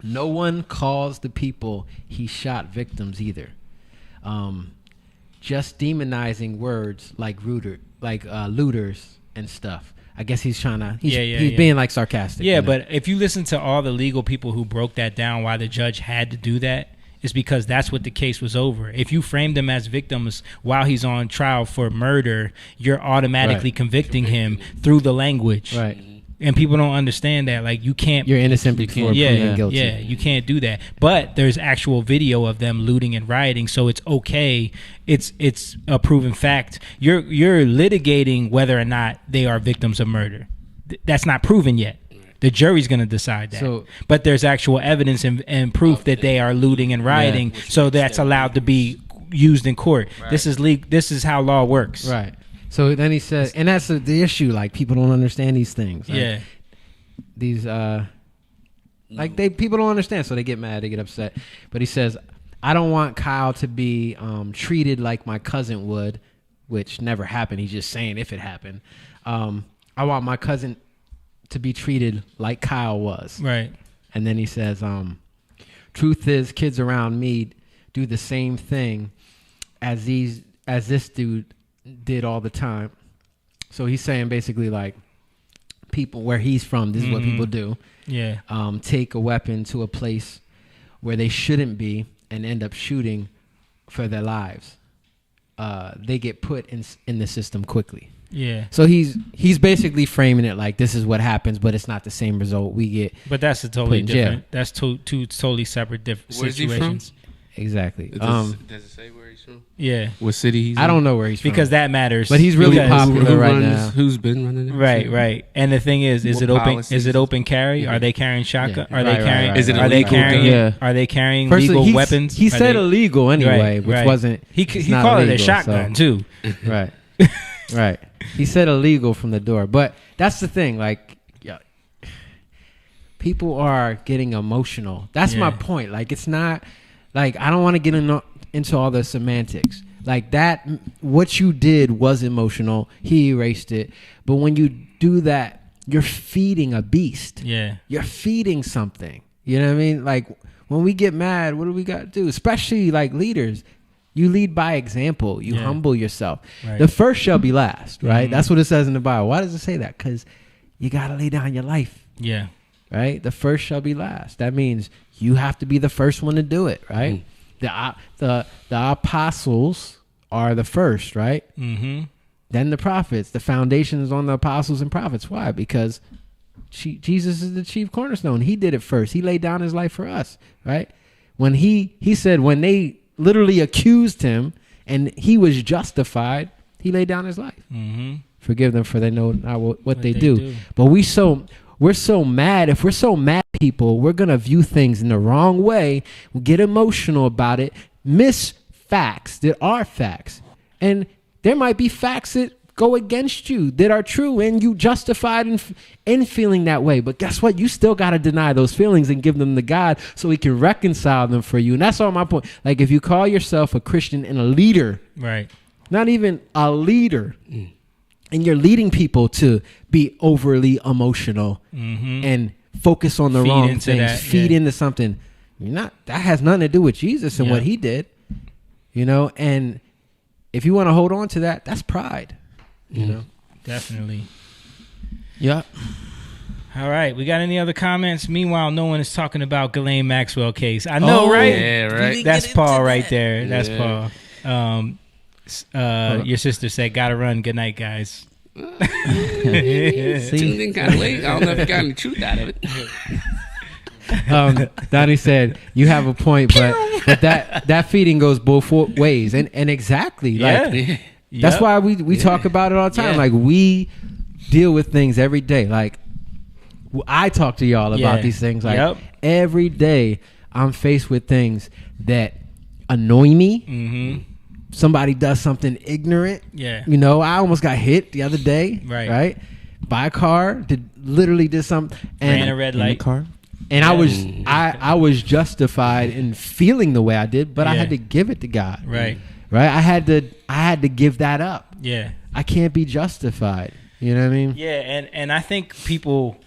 no one calls the people he shot victims either. Just demonizing words like looters and stuff. I guess he's trying to. He's being like sarcastic. Yeah, but if you listen to all the legal people who broke that down, why the judge had to do that, is because that's what the case was over. If you framed them as victims while he's on trial for murder, you're automatically convicting him through the language. Right. And people don't understand that. Like, you can't. You're innocent before proven guilty. Yeah, you can't do that. But there's actual video of them looting and rioting, so it's okay. It's a proven fact. You're litigating whether or not they are victims of murder. That's not proven yet. The jury's going to decide that. But there's actual evidence and proof that they are looting and rioting, so that's allowed to be used in court. Right. This is how law works. Right. So then he said, and that's the issue. Like, people don't understand these things. Like, yeah. These people don't understand, so they get mad, they get upset. But he says, I don't want Kyle to be treated like my cousin would, which never happened. He's just saying if it happened. I want my cousin to be treated like Kyle was. Right. And then he says, truth is, kids around me do the same thing as this dude did all the time. So he's saying basically, like, people where he's from, this is what people do. Yeah. Take a weapon to a place where they shouldn't be and end up shooting for their lives. They get put in the system quickly. Yeah. So he's basically framing it like this is what happens, but it's not the same result we get. But that's a totally different. That's two totally separate situations. He from? Exactly. Does it say where he's from? Yeah. What city he's in? I don't know where he's from. Because that matters. But he's really popular right now. Who's been running it? Right. And the thing is it open? Is it open carry? Are they carrying shotgun? Yeah. Are they carrying? Is it are they carrying? Yeah. Are they carrying First, legal weapons? He said illegal anyway, which wasn't. He called it a shotgun too. Right. Right. He said illegal from the door, but that's the thing. Like, people are getting emotional. That's my point. Like, it's not. Like, I don't want to get into all the semantics. Like, that, what you did was emotional. He erased it. But when you do that, you're feeding a beast. Yeah. You're feeding something. You know what I mean? Like, when we get mad, what do we got to do? Especially, like, leaders. You lead by example. You humble yourself. Right. The first shall be last, right? Mm-hmm. That's what it says in the Bible. Why does it say that? Because you got to lay down your life. Yeah. Right? The first shall be last. That means you have to be the first one to do it, right? The apostles are the first, right? Mm-hmm. Then the prophets. The foundation is on the apostles and prophets. Why? Because Jesus is the chief cornerstone. He did it first. He laid down his life for us, right? When he said when they literally accused him and he was justified, he laid down his life. Mm-hmm. Forgive them, for they know not what they do. But we're so mad. If we're so mad people, we're going to view things in the wrong way, we get emotional about it, miss facts that are facts. And there might be facts that go against you that are true, and you justified in feeling that way. But guess what? You still got to deny those feelings and give them to God so he can reconcile them for you. And that's all my point. Like, if you call yourself a Christian and a leader, right? Not even a leader, and you're leading people to be overly emotional and focus on the wrong things, feed into something. That has nothing to do with Jesus and what he did, and if you want to hold on to that, that's pride. Definitely. Yeah. All right. We got any other comments? Meanwhile, no one is talking about Ghislaine Maxwell case. I know, right? Yeah, right. That's Paul right there. That's Paul. Your sister said, "Gotta run. Good night, guys." Tuned in kind of late. I don't know if you got any truth out of it. Donnie said, "You have a point, but that feeding goes both ways, and exactly like." That's why we talk about it all the time. Like, we deal with things every day. Like, I talk to y'all about these things. Like, every day I'm faced with things that annoy me. Somebody does something ignorant. I almost got hit the other day. Right? By a car. Literally did something. And ran a red light. Car. And I was justified in feeling the way I did, but I had to give it to God. Right. I had to give that up. Yeah. I can't be justified. You know what I mean? Yeah, and I think people,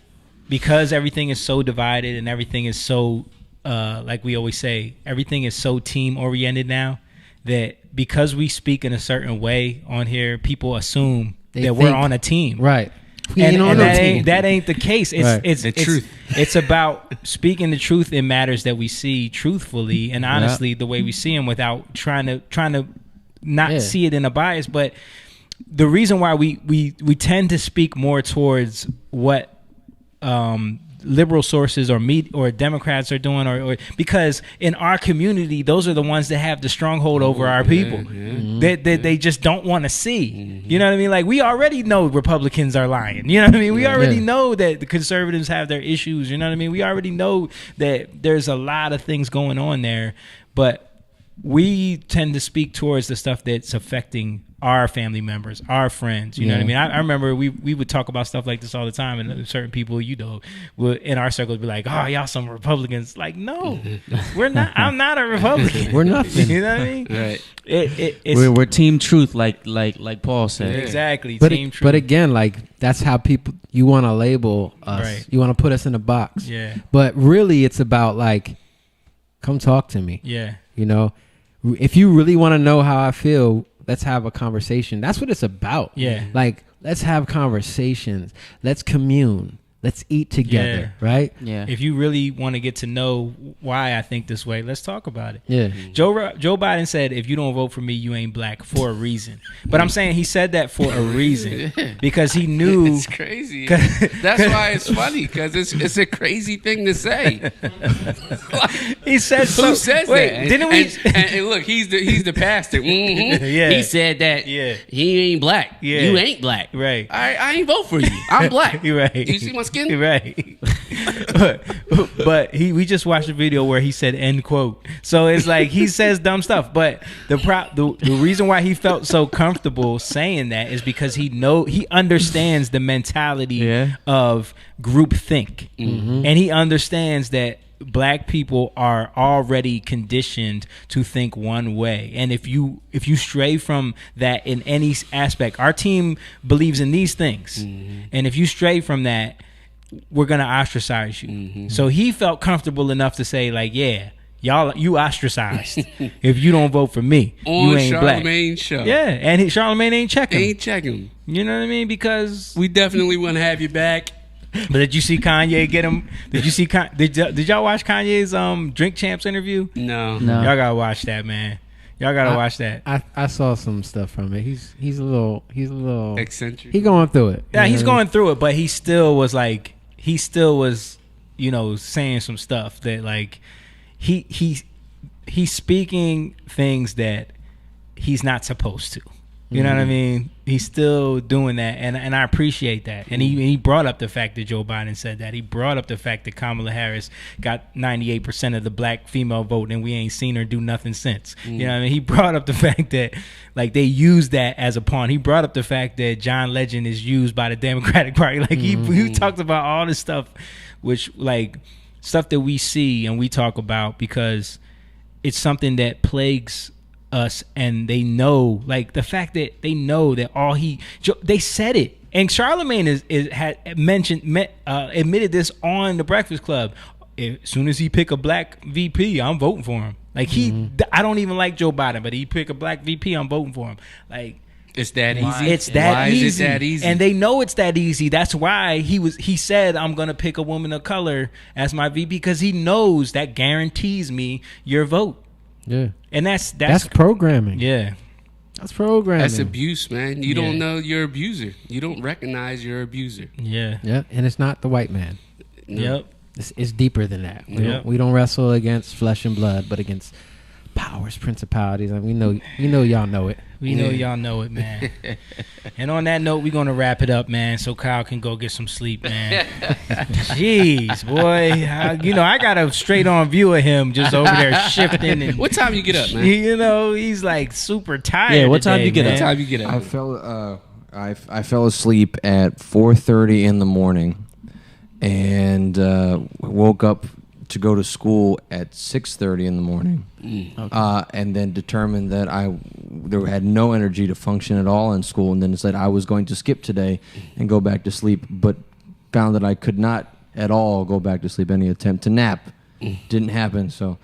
because everything is so divided and everything is so, like we always say, everything is so team oriented now, that because we speak in a certain way on here, people assume we're on a team. Right. And that ain't the case. It's the truth. It's about speaking the truth in matters that we see truthfully and honestly, the way we see them, without trying to not see it in a bias. But the reason why we tend to speak more towards what liberal sources or Democrats are doing, or because in our community, those are the ones that have the stronghold over our people. They just don't want to see. You know what I mean? Like, we already know Republicans are lying. You know what I mean? We already know that the conservatives have their issues. You know what I mean? We already know that there's a lot of things going on there, but we tend to speak towards the stuff that's affecting our family members, our friends. You know what I mean? I remember we would talk about stuff like this all the time, and certain people, would in our circles be like, "Oh, y'all some Republicans." Like, no, we're not. I'm not a Republican. We're nothing. You know what I mean? Right. We're team truth, like Paul said. Exactly. Team truth. But again, like, that's how you want to label us. Right. You want to put us in a box. Yeah. But really, it's about, like, come talk to me. Yeah. If you really want to know how I feel, let's have a conversation. That's what it's about. Yeah. Like, let's have conversations. Let's commune. Let's eat together. Right? Yeah. If you really want to get to know why I think this way, let's talk about it. Yeah. Joe Biden said, "If you don't vote for me, you ain't black," for a reason. But I'm saying he said that for a reason because he knew. It's crazy. That's why it's funny, because it's a crazy thing to say. He said, "Who says wait, that?" Didn't we? And look, he's the pastor. Yeah. He said that. He ain't black. Yeah. You ain't black. Right. I ain't vote for you. I'm black. Right. You see my skin? Right. but we just watched a video where he said "end quote." So it's like he says dumb stuff. But the reason why he felt so comfortable saying that is because he understands the mentality of groupthink, and he understands that black people are already conditioned to think one way, and if you stray from that in any aspect, our team believes in these things, and if you stray from that, we're gonna ostracize you. So he felt comfortable enough to say, like, yeah, you ostracized if you don't vote for me. On you ain't Charlemagne's show. Yeah, and Charlemagne ain't checking. Ain't checking. You know what I mean? Because we definitely want to have you back. But did you see Kanye get him? Did you see? Did y'all watch Kanye's Drink Champs interview? No. Y'all gotta watch that, man. Y'all gotta watch that. I saw some stuff from it. He's a little eccentric. He going through it. Yeah, he's going through it, but he still was, saying some stuff that, like, he's speaking things that he's not supposed to. You know what I mean? He's still doing that, and I appreciate that. And he brought up the fact that Joe Biden said that. He brought up the fact that Kamala Harris got 98% of the black female vote, and we ain't seen her do nothing since. You know what I mean? He brought up the fact that like they used that as a pawn. He brought up the fact that John Legend is used by the Democratic Party. Like he talked about all this stuff, which like stuff that we see and we talk about because it's something that plagues us, and they know, like the fact that they know that they said it, and Charlemagne had admitted this on the Breakfast Club. As soon as he pick a black VP, I'm voting for him. Like I don't even like Joe Biden, but he pick a black VP, I'm voting for him. Like it's that easy. It's that easy. Is it that easy? And they know it's that easy. That's why he said I'm gonna pick a woman of color as my VP, because he knows that guarantees me your vote. Yeah. And that's programming. Yeah. That's programming. That's abuse, man. You don't know your abuser. You don't recognize your abuser. Yeah. Yep. And it's not the white man. Yep. It's deeper than that. We don't wrestle against flesh and blood, but against powers, principalities. And we know y'all know it. We know y'all know it, man. And on that note, we're going to wrap it up, man, so Kyle can go get some sleep, man. Jeez, boy. I got a straight-on view of him just over there shifting. And, what time you get up, man? He's like super tired. Yeah, what time today, you get man. up? What time you get up? I fell asleep at 4:30 in the morning, and woke up to go to school at 6:30 in the morning, and then determined that I had no energy to function at all in school, and then said I was going to skip today and go back to sleep, but found that I could not at all go back to sleep. Any attempt to nap didn't happen, so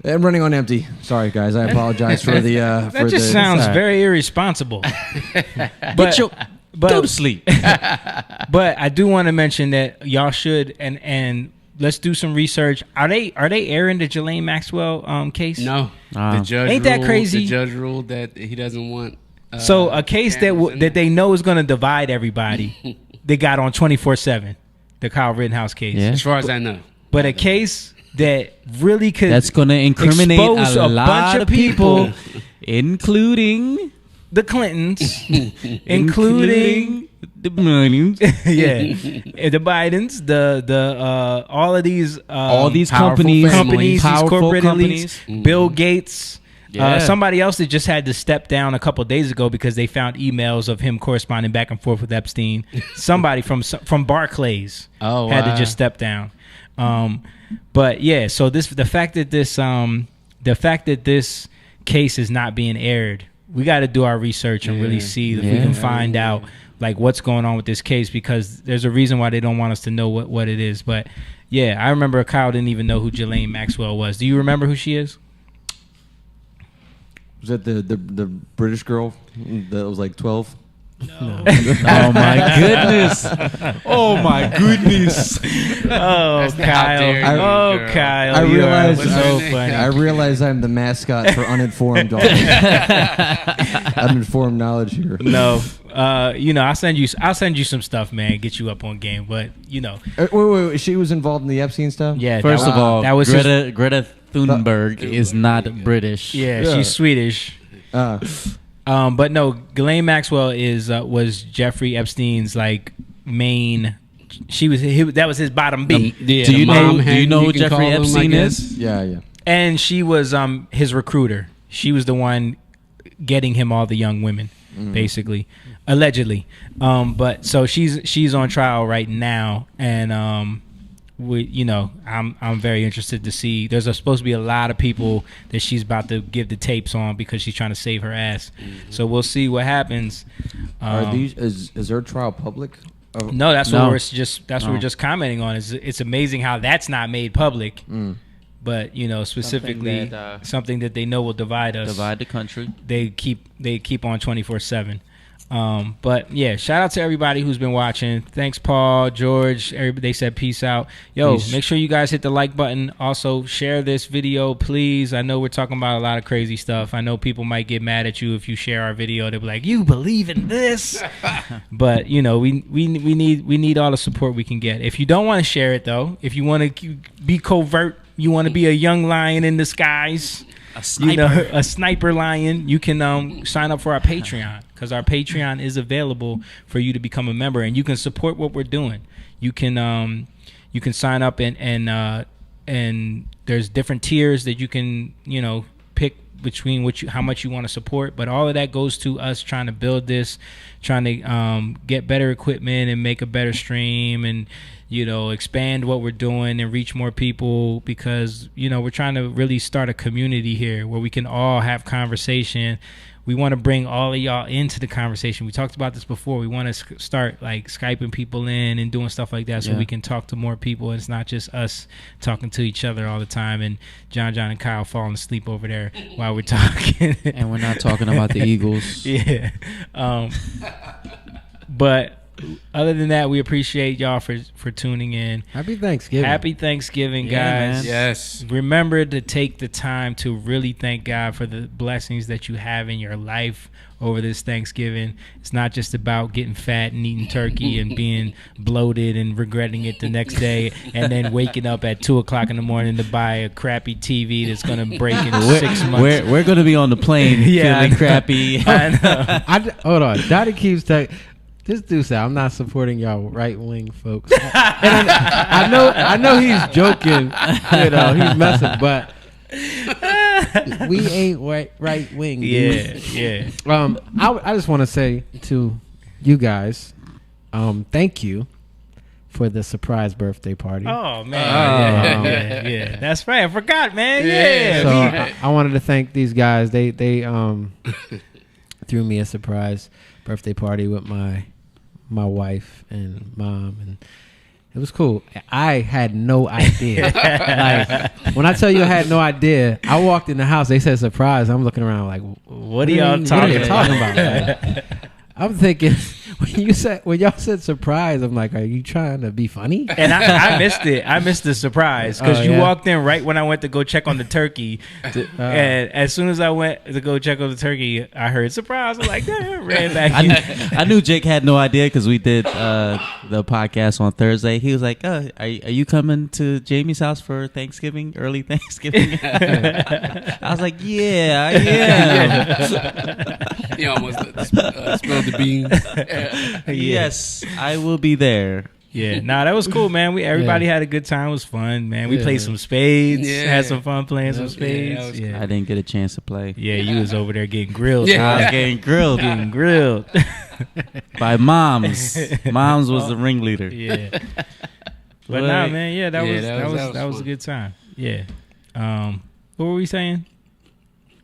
I'm running on empty. Sorry, guys. I apologize for the. That just sounds very irresponsible. Go to sleep. But I do want to mention that y'all should and let's do some research. Are they airing the Ghislaine Maxwell case? No. The judge ain't that crazy? The judge ruled that he doesn't want. So a case that they know is going to divide everybody. They got on 24/7, the Kyle Rittenhouse case. Yeah. As far as I know. But a case that really could that's going to incriminate expose a bunch of people, including the Clintons, including the Bidens, the Bidens, the all of these companies, these corporate companies. elites, Bill Gates. Yeah. Somebody else that just had to step down a couple of days ago because they found emails of him corresponding back and forth with Epstein. Somebody from Barclays had to just step down. But yeah, so the fact that this case is not being aired, we got to do our research and really see if we can find out like what's going on with this case, because there's a reason why they don't want us to know what it is. But yeah, I remember Kyle didn't even know who Ghislaine Maxwell was. Do you remember who she is? Was that the British girl that was like 12? No. Oh my goodness! Oh my goodness! Oh Kyle! Kyle! I realize I'm the mascot for uninformed uninformed knowledge here. No, I'll send you some stuff, man. Get you up on game, but wait. She was involved in the Epstein stuff. Yeah. First of all, that was Greta Thunberg is not British. Yeah, she's Swedish. But no, Ghislaine Maxwell was Jeffrey Epstein's like main. That was his bottom B. Do you know who Jeffrey Epstein is? Yeah. And she was his recruiter. She was the one getting him all the young women, basically, allegedly. But so she's on trial right now, and I'm very interested to see. There's supposed to be a lot of people that she's about to give the tapes on because she's trying to save her ass. So we'll see what happens. Is her trial public? No, that's what we're just commenting on. It's amazing how that's not made public. But specifically something that they know will divide the country. They keep on 24/7. But yeah, shout out to everybody who's been watching. Thanks, Paul, George. Everybody, they said peace out. Peace. Make sure you guys hit the like button. Also, share this video, please. I know we're talking about a lot of crazy stuff. I know people might get mad at you if you share our video. They'll be like, "You believe in this?" But we need all the support we can get. If you don't want to share it though, if you want to be covert, you want to be a young lion in disguise, a sniper lion, you can sign up for our Patreon, because our Patreon is available for you to become a member, and you can support what we're doing. You can sign up and there's different tiers that you can pick between how much you want to support, but all of that goes to us trying to build this, trying to get better equipment and make a better stream, and expand what we're doing and reach more people, because we're trying to really start a community here where we can all have conversation. We want to bring all of y'all into the conversation. We talked about this before. We want to start like Skyping people in and doing stuff like that, so we can talk to more people. It's not just us talking to each other all the time and John and Kyle falling asleep over there while we're talking. And we're not talking about the Eagles. Yeah. But other than that, we appreciate y'all for tuning in. Happy Thanksgiving. Happy Thanksgiving, guys. Man. Yes. Remember to take the time to really thank God for the blessings that you have in your life over this Thanksgiving. It's not just about getting fat and eating turkey and being bloated and regretting it the next day, and then waking up at 2:00 in the morning to buy a crappy TV that's going to break in 6 months. We're going to be on the plane feeling crappy. I know. Hold on. Daddy keeps telling... This dude said, "I'm not supporting y'all right wing folks." And I know he's joking, he's messing, but we ain't right wing. Yeah. I just want to say to you guys, thank you for the surprise birthday party. Oh man, yeah. That's right. I forgot, man. Yeah. So I wanted to thank these guys. They threw me a surprise birthday party with my wife and mom, and it was cool. I had no idea. Like, when I tell you I had no idea, I walked in the house, they said surprise. I'm looking around like, what are y'all talking about? Like, I'm thinking when y'all said surprise, I'm like, are you trying to be funny? And I missed it. I missed the surprise because you walked in right when I went to go check on the turkey. And as soon as I went to go check on the turkey, I heard surprise. I'm like, ran back. I knew Jake had no idea because we did the podcast on Thursday. He was like, are you coming to Jamie's house for Thanksgiving, early Thanksgiving? I was like, yeah, I am. He almost spilled the beans. Yes, I will be there. Yeah, that was cool, man. Everybody had a good time. It was fun, man. We played some spades. Had some fun playing some spades. I didn't get a chance to play. Yeah, you was over there getting grilled. I was getting grilled by moms. Moms was the ringleader. Yeah, but man. That was a good time. Yeah. What were we saying?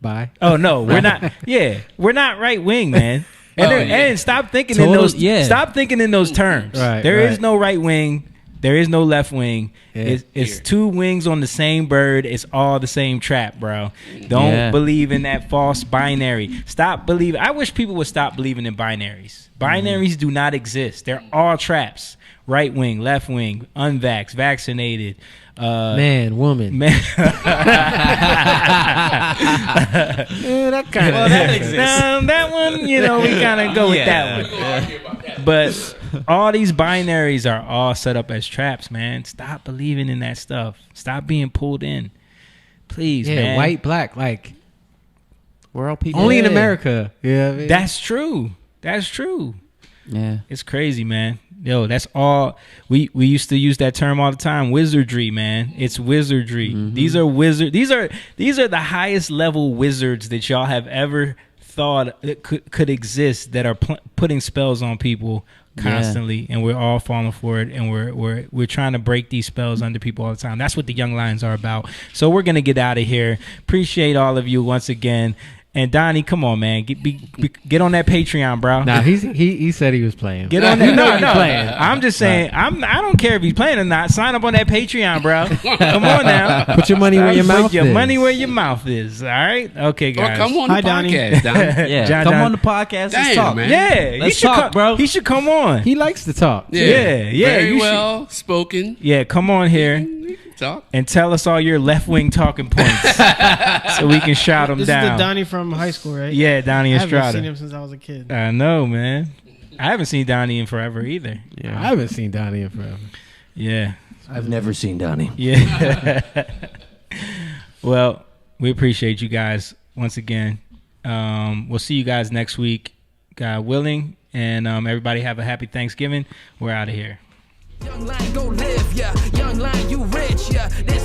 Bye. Oh no, we're not. Yeah, we're not right wing, man. And stop thinking in those. Stop thinking in those terms. There is no right wing. There is no left wing. It's two wings on the same bird. It's all the same trap, bro. Don't believe in that false binary. Stop believing. I wish people would stop believing in binaries. Binaries do not exist. They're all traps. Right wing, left wing, unvaxxed, vaccinated. Man, woman. That kind of that exists. That one, we kind of go with that one. But all these binaries are all set up as traps, man. Stop believing in that stuff. Stop being pulled in, please, man. White, black, like we're all people. Only in America. Yeah, that's true. That's true. Yeah, it's crazy, man. Yo, that's all we used to use that term all the time. Wizardry, man. It's wizardry. Mm-hmm. These are wizard. These are the highest level wizards that y'all have ever thought that could exist, that are putting spells on people constantly, and we're all falling for it, and we're trying to break these spells under people all the time. That's what the Young Lions are about. So we're gonna get out of here. Appreciate all of you once again. And Donnie, come on, man, get on that Patreon, bro. Nah, he said he was playing. Get on that. No, playing. I'm just saying. I don't care if he's playing or not. Sign up on that Patreon, bro. Come on now. Put your money where your mouth is. Put your money where your mouth is. All right. Okay, guys. Come on the podcast, Donnie. Yeah, come on the podcast. Let's talk, man. Yeah, let's talk, bro. He should come on. He likes to talk. Yeah. Very well spoken. Yeah, come on here. Talk. And tell us all your left wing talking points so we can shout them down. This is the Donnie from high school, right? Yeah, Donnie Estrada. I haven't seen him since I was a kid. I know, man. I haven't seen Donnie in forever either. Yeah, I haven't seen Donnie in forever. Yeah, I've never seen Donnie. Yeah. Well, We appreciate you guys once again. We'll see you guys next week, God willing. And everybody have a happy Thanksgiving. We're out of here. Young lion, go live, yeah. Young lion, you rich, yeah. This